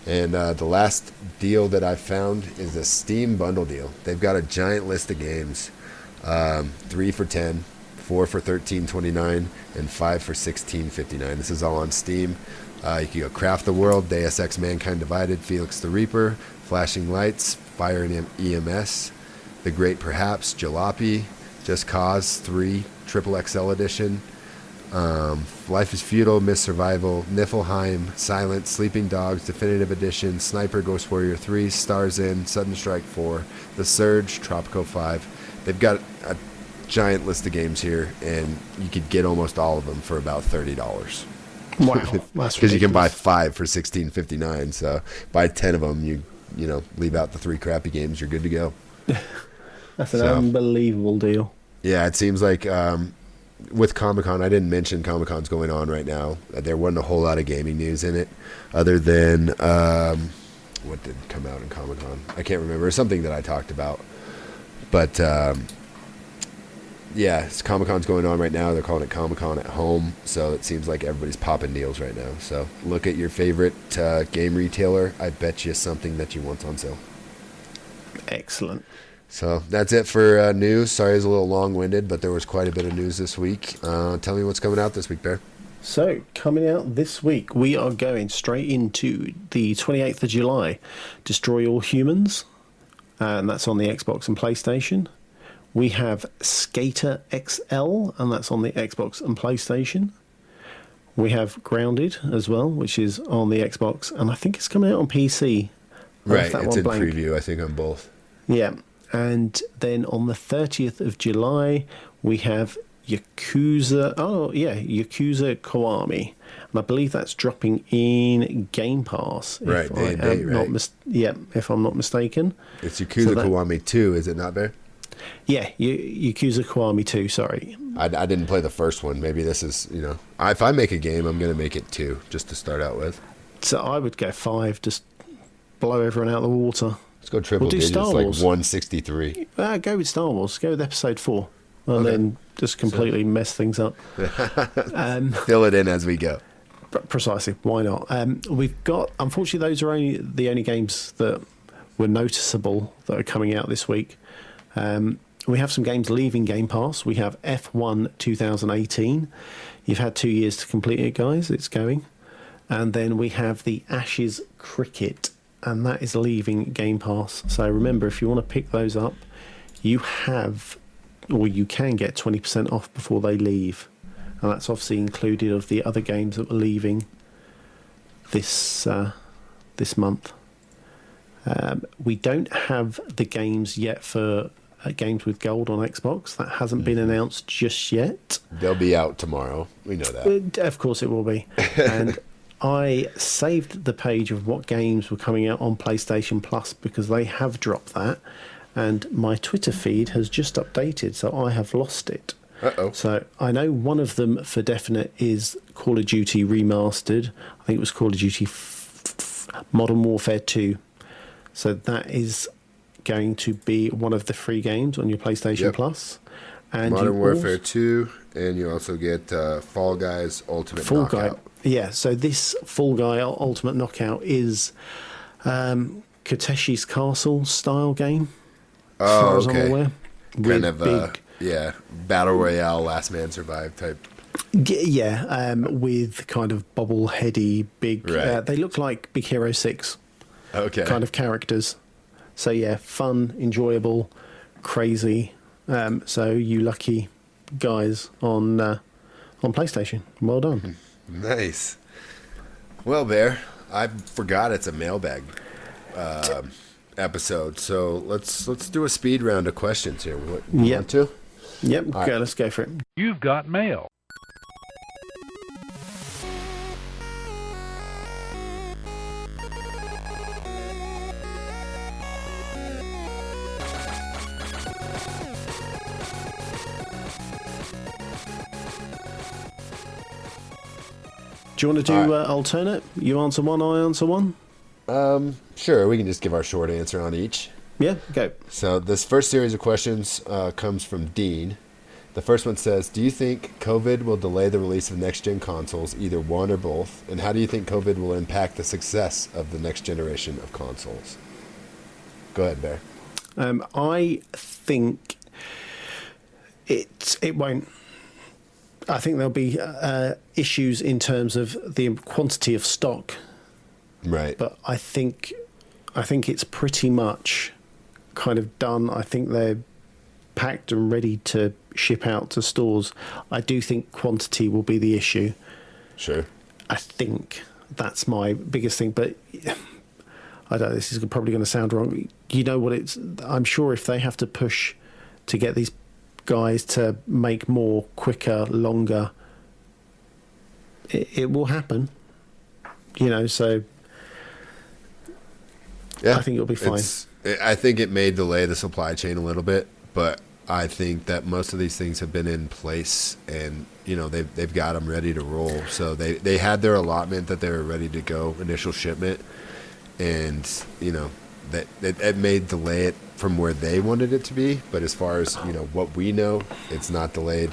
And the last deal that I found is a Steam bundle deal. They've got a giant list of games. 3 for $10, 4 for $13.29, and 5 for $16.59. This is all on Steam. You can go Craft the World, Deus Ex Mankind Divided, Felix the Reaper, Flashing Lights, Fire and EMS, The Great Perhaps, Jalopy, Just Cause 3, Triple XL Edition, Life is Futile, Miss Survival, Niflheim, Silent, Sleeping Dogs, Definitive Edition, Sniper Ghost Warrior 3, Stars In, Sudden Strike 4, The Surge, Tropico 5. They've got a giant list of games here, and you could get almost all of them for about $30. Wow, Because you can buy 5 for $16.59. So buy 10 of them, you leave out the 3 crappy games, you're good to go. That's an unbelievable deal. Yeah, it seems like with Comic-Con, I didn't mention Comic-Con's going on right now. There wasn't a whole lot of gaming news in it, other than what did come out in Comic-Con? I can't remember. Something that I talked about. But yeah, Comic-Con's going on right now. They're calling it Comic-Con at Home, so it seems like everybody's popping deals right now. So look at your favorite game retailer. I bet you something that you want on sale. Excellent. So that's it for news. Sorry it's a little long-winded, but there was quite a bit of news this week. Tell me what's coming out this week, Bear. So, coming out this week, we are going straight into the 28th of July, Destroy All Humans, and that's on the Xbox and PlayStation. We have Skater XL, and that's on the Xbox and PlayStation. We have Grounded as well, which is on the Xbox, and I think it's coming out on PC. Right, it's in preview, I think, on both. Yeah, and then on the 30th of July, we have Yakuza Kiwami. And I believe that's dropping in Game Pass. Right, if I'm not mistaken. It's Yakuza Kiwami 2, is it not, Bear? Yeah, Yakuza Kiwami 2, sorry. I didn't play the first one. Maybe this is, if I make a game, I'm going to make it 2, just to start out with. So I would go 5, just blow everyone out of the water. Let's go triple digits, like 163. Go with Star Wars. Go with Episode 4. And then just completely mess things up. Fill it in as we go. Precisely. Why not? We've got, unfortunately, those are the only games that were noticeable that are coming out this week. We have some games leaving Game Pass. We have F1 2018. You've had 2 years to complete it, guys. It's going. And then we have the Ashes Cricket, and that is leaving Game Pass. So remember, if you want to pick those up, you can get 20% off before they leave. And that's obviously included of the other games that were leaving this month. We don't have the games yet for games with gold on Xbox. That hasn't been announced just yet. They'll be out tomorrow. We know that. Of course it will be. And I saved the page of what games were coming out on PlayStation Plus because they have dropped that. And my Twitter feed has just updated, so I have lost it. Uh-oh. So I know one of them for definite is Call of Duty Remastered. I think it was Call of Duty Modern Warfare 2. So that is going to be one of the free games on your PlayStation Plus. And Modern Warfare 2, and you also get Fall Guys Ultimate Knockout. Yeah, so this Fall Guy Ultimate Knockout is Kateshi's Castle style game. Oh, okay. I'm aware, kind of, Battle Royale, Last Man Survive type. Yeah, with kind of bobble-heady, big... Right. They look like Big Hero 6 kind of characters. So, yeah, fun, enjoyable, crazy. So, you lucky guys on PlayStation. Well done. Nice. Well, Bear, I forgot it's a mailbag episode, so let's do a speed round of questions here. You want to? Yep, okay, let's go for it. You've got mail. Do you want to do alternate? You answer one, I answer one? Sure, we can just give our short answer on each. Yeah, go. So this first series of questions comes from Dean. The first one says, do you think COVID will delay the release of next-gen consoles, either one or both? And how do you think COVID will impact the success of the next generation of consoles? Go ahead, Bear. I think it won't. I think there'll be issues in terms of the quantity of stock. Right. But I think it's pretty much kind of done. I think they're packed and ready to ship out to stores. I do think quantity will be the issue. Sure. I think that's my biggest thing. But I don't know, this is probably going to sound wrong. You know what it's... I'm sure if they have to push to get these guys to make more, quicker, longer, it will happen. You know, so... Yeah, I think it'll be fine. I think it may delay the supply chain a little bit, but I think that most of these things have been in place, and you know they've got them ready to roll. So they had their allotment that they were ready to go, initial shipment, and you know that it may delay it from where they wanted it to be. But as far as you know what we know, it's not delayed,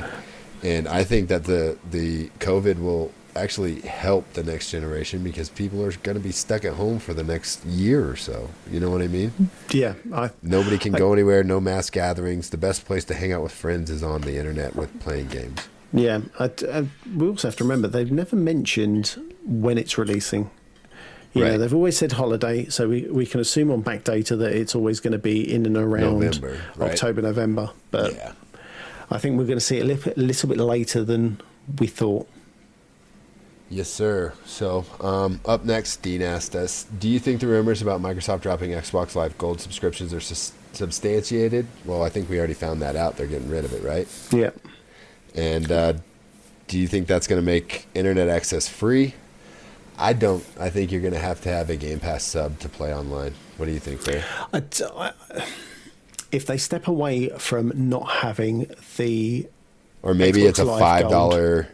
and I think that the COVID will actually help the next generation because people are going to be stuck at home for the next year or so. You know what I mean? Yeah. Nobody can go anywhere, no mass gatherings. The best place to hang out with friends is on the internet with playing games. Yeah. We also have to remember they've never mentioned when it's releasing. You know, they've always said holiday, so we can assume on backdata that it's always going to be in and around November, right? October, November. But yeah. I think we're going to see it a little bit later than we thought. Yes, sir. So, up next, Dean asked us, do you think the rumors about Microsoft dropping Xbox Live Gold subscriptions are substantiated? Well, I think we already found that out. They're getting rid of it, right? Yeah. And do you think that's going to make internet access free? I don't. I think you're going to have a Game Pass sub to play online. What do you think there? If they step away from not having the... Or maybe Xbox it's a Live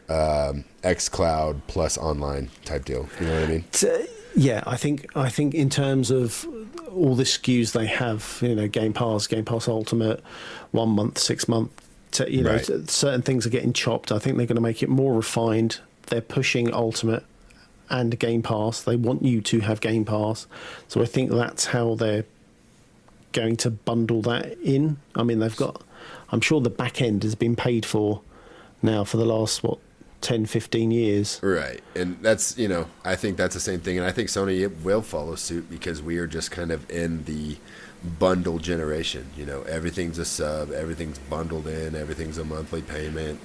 $5 xCloud plus online type deal. You know what I mean? Yeah, I think in terms of all the SKUs they have, you know, Game Pass Ultimate, 1 month, 6 month, you know, right. Certain things are getting chopped. I think they're going to make it more refined. They're pushing Ultimate and Game Pass. They want you to have Game Pass. So I think that's how they're going to bundle that in. I mean, I'm sure the back end has been paid for now for the last, 10, 15 years. Right. And that's, you know, I think that's the same thing. And I think Sony will follow suit because we are just kind of in the bundle generation. You know, everything's a sub, everything's bundled in, everything's a monthly payment.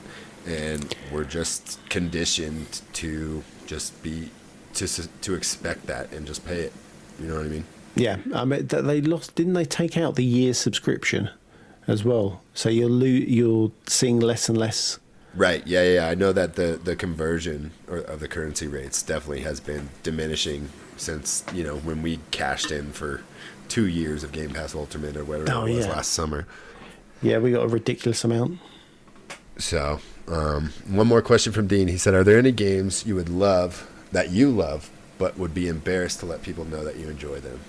And we're just conditioned to just be, to expect that and just pay it. You know what I mean? Yeah. I mean, didn't they take out the year's subscription as well? So you're seeing less and less. Right. Yeah. I know that the conversion of the currency rates definitely has been diminishing since, you know, when we cashed in for 2 years of Game Pass Ultimate or whatever it was last summer. Yeah, we got a ridiculous amount. So, one more question from Dean. He said, are there any games you love, but would be embarrassed to let people know that you enjoy them?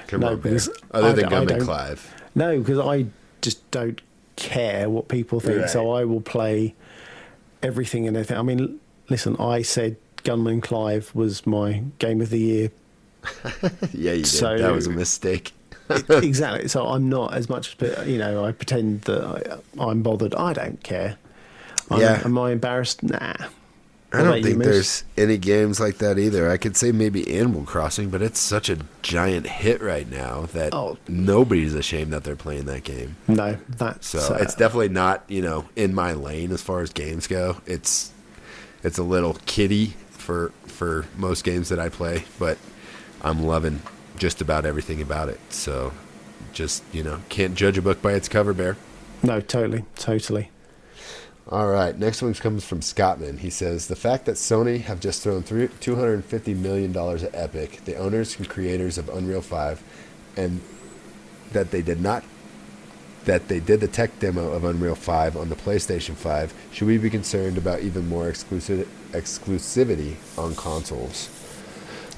Come on, Bear. Other than Gum and Clive. No, because I just don't care what people think, right. So I will play everything and everything. I mean, listen, I said Gunman Clive was my game of the year. Yeah, you did. That was a mistake. Exactly. So I'm not as much, you know, I pretend that I'm bothered. I don't care. Am I embarrassed? Nah. I don't think there's any games like that either. I could say maybe Animal Crossing, but it's such a giant hit right now that nobody's ashamed that they're playing that game. No, that's... So it's definitely not, you know, in my lane as far as games go. It's a little kiddie for most games that I play, but I'm loving just about everything about it. So just, you know, can't judge a book by its cover, Bear. No, totally. All right, next one comes from Scottman. He says, the fact that Sony have just thrown $250 million at Epic, the owners and creators of Unreal 5, and that they did the tech demo of Unreal 5 on the PlayStation 5, should we be concerned about even more exclusivity on consoles?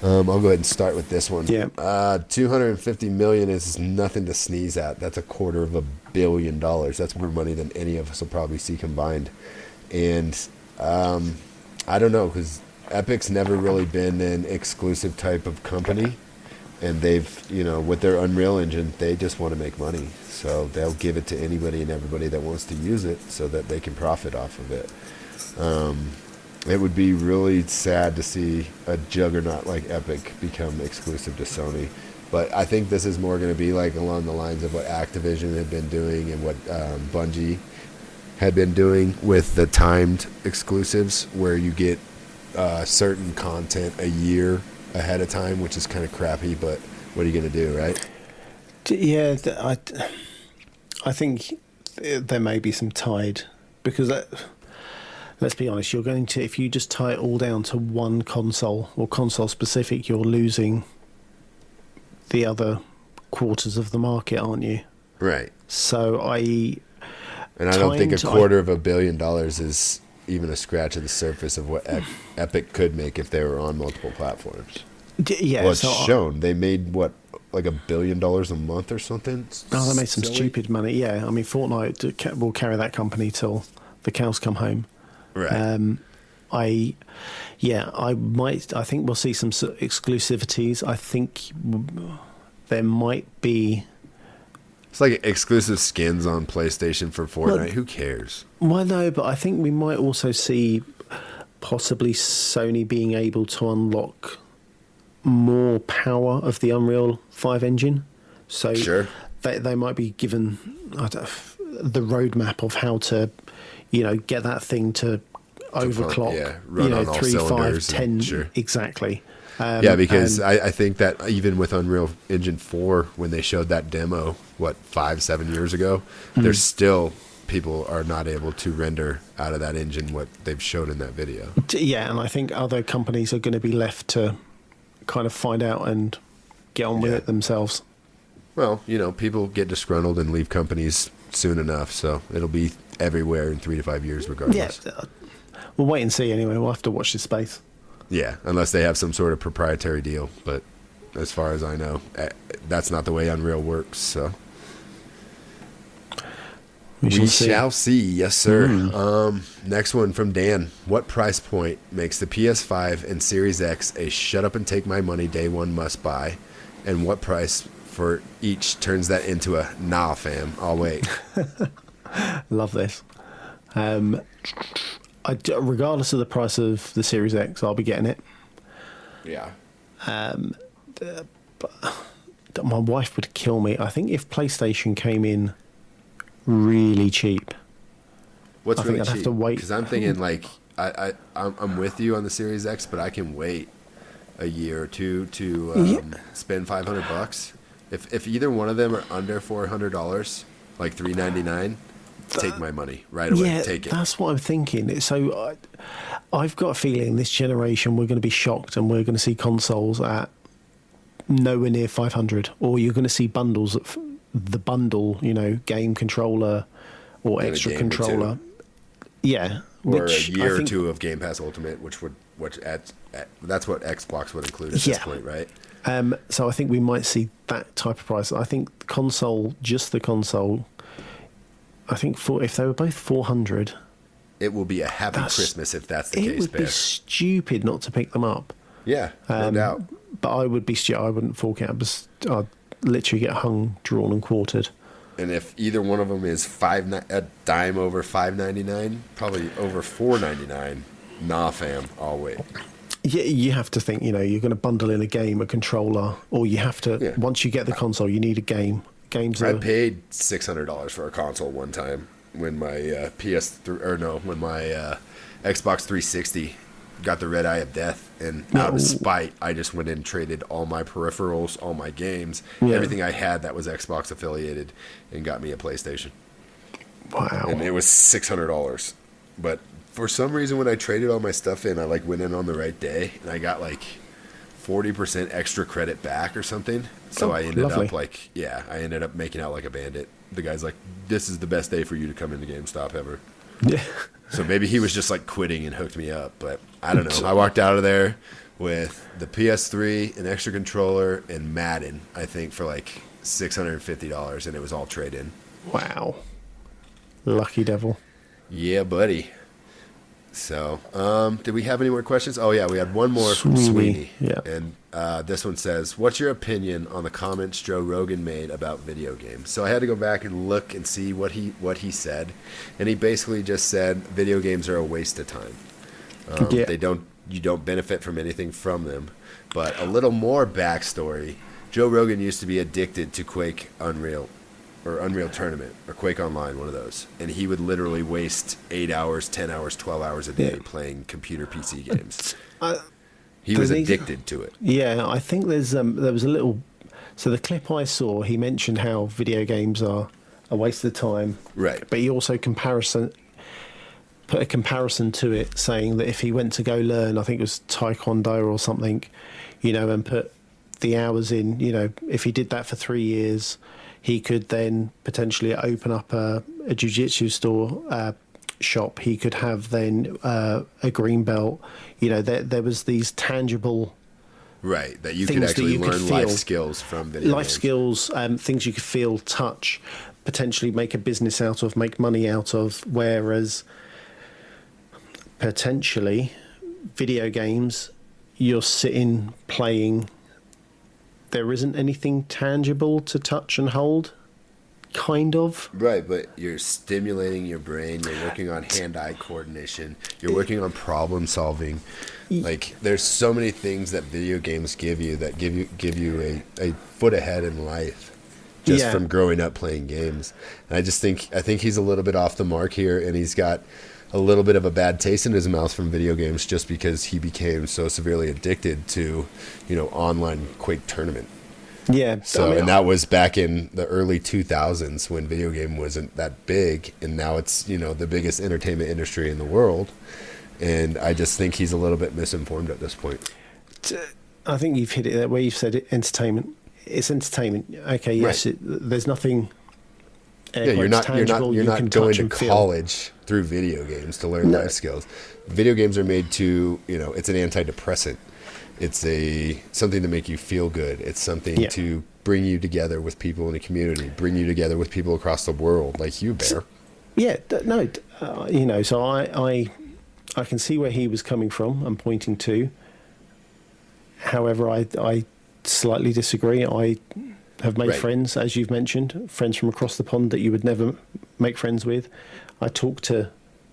I'll go ahead and start with this one. Yeah. 250 million is nothing to sneeze at. That's $250 million. That's more money than any of us will probably see combined. And I don't know, because Epic's never really been an exclusive type of company. And they've, with their Unreal Engine, they just want to make money. So they'll give it to anybody and everybody that wants to use it so that they can profit off of it. It would be really sad to see a juggernaut like Epic become exclusive to Sony. But I think this is more going to be like along the lines of what Activision had been doing and what Bungie had been doing with the timed exclusives, where you get certain content a year ahead of time, which is kind of crappy, but what are you going to do, right? Yeah, I think there may be some tide, because let's be honest, you're going to, if you just tie it all down to one console or console specific, you're losing the other quarters of the market, aren't you? Right. So and I don't think $250 million is even a scratch of the surface of what Epic could make if they were on multiple platforms. Yeah, well, it's shown. They made, what, like $1 billion a month or something? Oh, they made some stupid money. Yeah, I mean, Fortnite will carry that company till the cows come home. Right. I think we'll see some exclusivities. I think there might be. It's like exclusive skins on PlayStation for Fortnite. Well, who cares? Well, no, but I think we might also see possibly Sony being able to unlock more power of the Unreal 5 engine. So sure. They might be given the roadmap of how to, get that thing to overclock, run on all 3, 5, 10, sure. Exactly. Because I think that even with Unreal Engine 4, when they showed that demo, 5-7 years ago, there's still people are not able to render out of that engine what they've showed in that video. Yeah, and I think other companies are going to be left to kind of find out and get on with it themselves. Well, people get disgruntled and leave companies soon enough, so it'll be everywhere in 3 to 5 years regardless. Yeah, we'll wait and see anyway. We'll have to watch this space. Yeah, unless they have some sort of proprietary deal. But as far as I know, that's not the way Unreal works. So we shall see. Yes, sir. Next one from Dan. What price point makes the PS5 and Series X a shut up and take my money day one must buy? And what price for each turns that into a nah fam, I'll wait? Love this. Regardless of the price of the Series X, I'll be getting it. Yeah. My wife would kill me. I think if PlayStation came in really cheap, what's really cheap? I'd have to wait. Because I'm thinking I'm with you on the Series X, but I can wait a year or two to spend $500. If either one of them are under $400, like $399. Take my money right away. Yeah, take it. That's what I'm thinking. So I've got a feeling this generation we're going to be shocked and we're going to see consoles at nowhere near 500, or you're going to see bundles of the bundle, game controller or extra controller. Yeah, or a year or two of Game Pass Ultimate, which adds. That's what Xbox would include at this point, right? So I think we might see that type of price. I think the console. I think if they were both 400, it will be a happy Christmas if that's the case. It would be stupid not to pick them up. Yeah, no doubt. But I would be stupid. I wouldn't fork out. I'd literally get hung, drawn, and quartered. And if either one of them is a dime over $5.99, probably over $4.99, nah, fam, I'll wait. Yeah, you have to think. You're going to bundle in a game, a controller, or you have to. Yeah. Once you get the console, you need a game. I paid $600 for a console one time when my when my Xbox 360 got the red eye of death, and out of spite, I just went in and traded all my peripherals, all my games, everything I had that was Xbox affiliated, and got me a PlayStation. Wow! And it was $600, but for some reason, when I traded all my stuff in, I went in on the right day, and I got 40% extra credit back or something. So I ended up making out like a bandit. The guy's like, "This is the best day for you to come into GameStop ever." Yeah. So maybe he was just quitting and hooked me up, but I don't know. I walked out of there with the PS3, an extra controller, and Madden, I think, for like $650, and it was all trade-in. Wow. Lucky devil. Yeah, buddy. So, did we have any more questions? Oh, yeah, we had one more from Sweeney. Sweeney. Yeah. And this one says, what's your opinion on the comments Joe Rogan made about video games? So I had to go back and look and see what he said. And he basically just said video games are a waste of time. You don't benefit from anything from them. But a little more backstory, Joe Rogan used to be addicted to Quake Unreal Tournament, or Quake Online, one of those. And he would literally waste 8 hours, 10 hours, 12 hours a day playing computer PC games. He was addicted to it. Yeah, I think there was a little... So the clip I saw, he mentioned how video games are a waste of time. Right. But he also put a comparison to it, saying that if he went to go learn, I think it was Taekwondo or something, and put the hours in, if he did that for 3 years... he could then potentially open up a jiu-jitsu store shop. He could have then a green belt. There was these tangible... Right, that you could actually learn life skills from video life games. Skills, things you could feel, touch, potentially make a business out of, make money out of, whereas potentially video games, you're sitting playing... there isn't anything tangible to touch and hold, kind of. Right, but you're stimulating your brain. You're working on hand-eye coordination. You're working on problem solving. Like, there's so many things that video games give you that give you a foot ahead in life just from growing up playing games. And I think he's a little bit off the mark here, and he's got a little bit of a bad taste in his mouth from video games just because he became so severely addicted to, online Quake tournament. Yeah. So, and that was back in the early 2000s when video game wasn't that big, and now it's, the biggest entertainment industry in the world. And I just think he's a little bit misinformed at this point. I think you've hit it there where you've said it, entertainment. It's entertainment. Okay, yes, right. There's nothing... you're not going to college through video games to learn life skills. Video games are made to, it's an antidepressant. It's something to make you feel good. It's something to bring you together with people in a community, bring you together with people across the world, like you, Bear. So I can see where he was coming from and pointing to. However, I slightly disagree. I have made friends, as you've mentioned, friends from across the pond that you would never make friends with. I talk to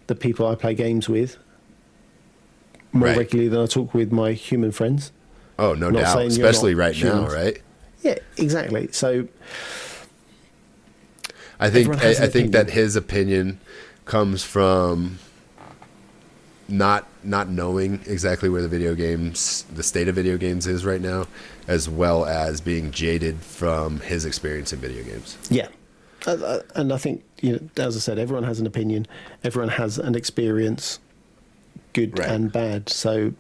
the people I play games with more regularly than I talk with my human friends. Oh, no doubt, especially right now, right? Yeah, exactly. So I think that his opinion comes from not knowing exactly where the state of video games is right now, as well as being jaded from his experience in video games. Yeah. And I think, as I said, everyone has an opinion. Everyone has an experience, good and bad. So,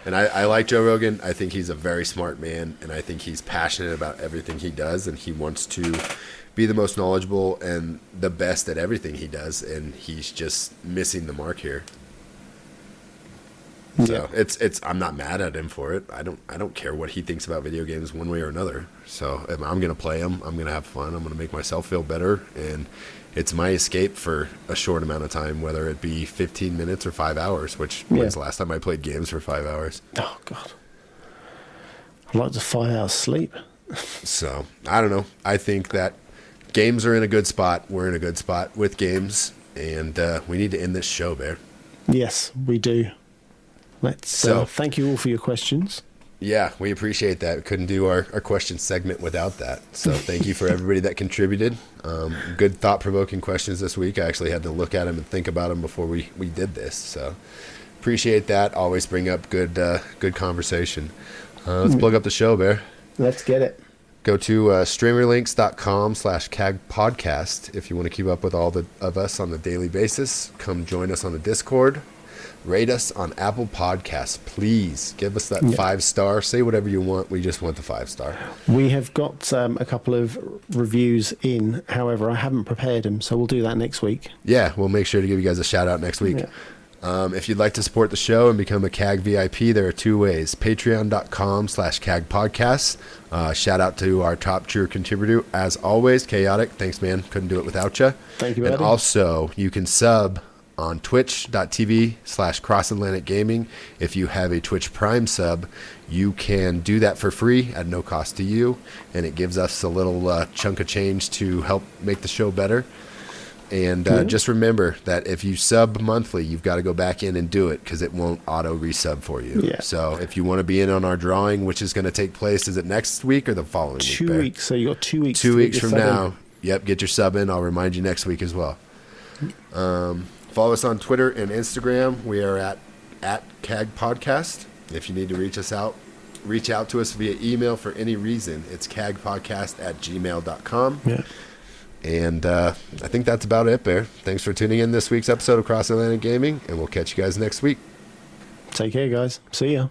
and I like Joe Rogan. I think he's a very smart man, and I think he's passionate about everything he does, and he wants to be the most knowledgeable and the best at everything he does, and he's just missing the mark here. So it's I'm not mad at him for it. I don't care what he thinks about video games one way or another. So if I'm gonna play them, I'm gonna have fun. I'm gonna make myself feel better, and it's my escape for a short amount of time, whether it be 15 minutes or 5 hours. When's the last time I played games for 5 hours? Oh God, I'd like to 5 hours sleep. So I don't know. I think that games are in a good spot. We're in a good spot with games, and we need to end this show, Bear. Yes, we do. Thank you all for your questions. Yeah, we appreciate that. We couldn't do our question segment without that. So thank you for everybody that contributed. Good thought-provoking questions this week. I actually had to look at them and think about them before we did this. So appreciate that. Always bring up good conversation. Let's plug up the show, Bear. Let's get it. Go to streamerlinks.com/CAG podcast if you want to keep up with all of us on a daily basis. Come join us on the Discord. Rate us on Apple Podcasts. Please give us that 5-star. Say whatever you want. We just want the 5-star. We have got a couple of reviews in. However, I haven't prepared them, so we'll do that next week. Yeah, we'll make sure to give you guys a shout out next week. If you'd like to support the show and become a CAG VIP, there are two ways. Patreon.com/CAG Podcast. Shout out to our top tier contributor, as always, Chaotic. Thanks, man. Couldn't do it without you. Thank you, And buddy. also, you can sub on twitch.tv/Cross Atlantic Gaming. If you have a Twitch Prime sub, you can do that for free at no cost to you, and it gives us a little chunk of change to help make the show better. And just remember that if you sub monthly, you've got to go back in and do it because it won't auto resub for you. Yeah. So if you want to be in on our drawing, which is going to take place, is it next week or the following week? 2 weeks. So you got 2 weeks. 2 to weeks get your from sub in. now. Yep, get your sub in. I'll remind you next week as well. Follow us on Twitter and Instagram. We are at CAG Podcast. If you need to reach out to us via email for any reason. It's cagpodcast@gmail.com. Yeah. And I think that's about it, Bear. Thanks for tuning in this week's episode of Cross Atlantic Gaming, and we'll catch you guys next week. Take care, guys. See ya.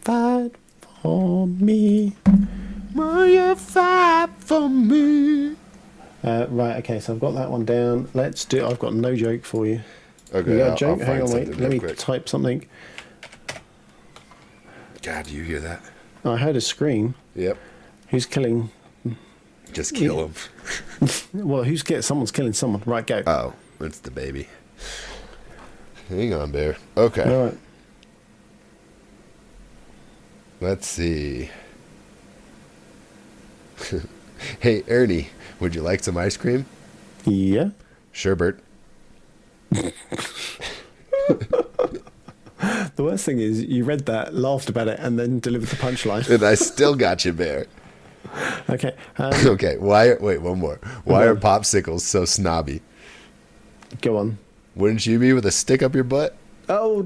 Fight for me. Will you fight for me? Right, okay, so I've got that one down. Let's do. I've got no joke for you. Okay, You got a I'll joke? Hang find on, wait. something Let real me quick. type something. God, do you hear that? I heard a scream. Yep. Who's killing? Just kill him. Well, someone's killing someone. Right, go. Oh, it's the baby. Hang on, Bear. Okay. All right. Let's see. Hey, Ernie, would you like some ice cream? Yeah. Sure, Bert. The worst thing is you read that, laughed about it, and then delivered the punchline. And I still got you, Bear. Okay. Okay, wait, one more. Why are popsicles so snobby? Go on. Wouldn't you be with a stick up your butt? Oh,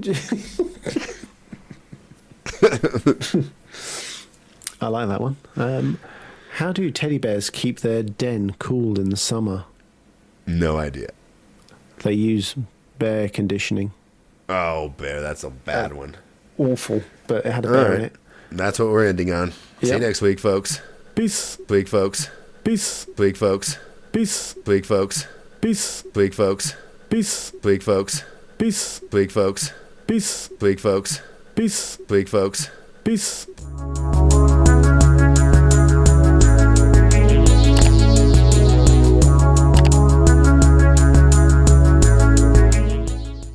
I like that one. How do teddy bears keep their den cool in the summer? No idea. They use bear conditioning. Oh, Bear, that's a bad one. Awful, but it had a All bear in right. it. That's what we're ending on. See you Yep. next week, folks. Peace. Week, folks. Peace. Week, folks. Peace. Week, folks. Peace. Week, folks. Peace. Week, folks. Peace. Week, folks. Peace. Week, folks. Peace. Week, folks. Peace.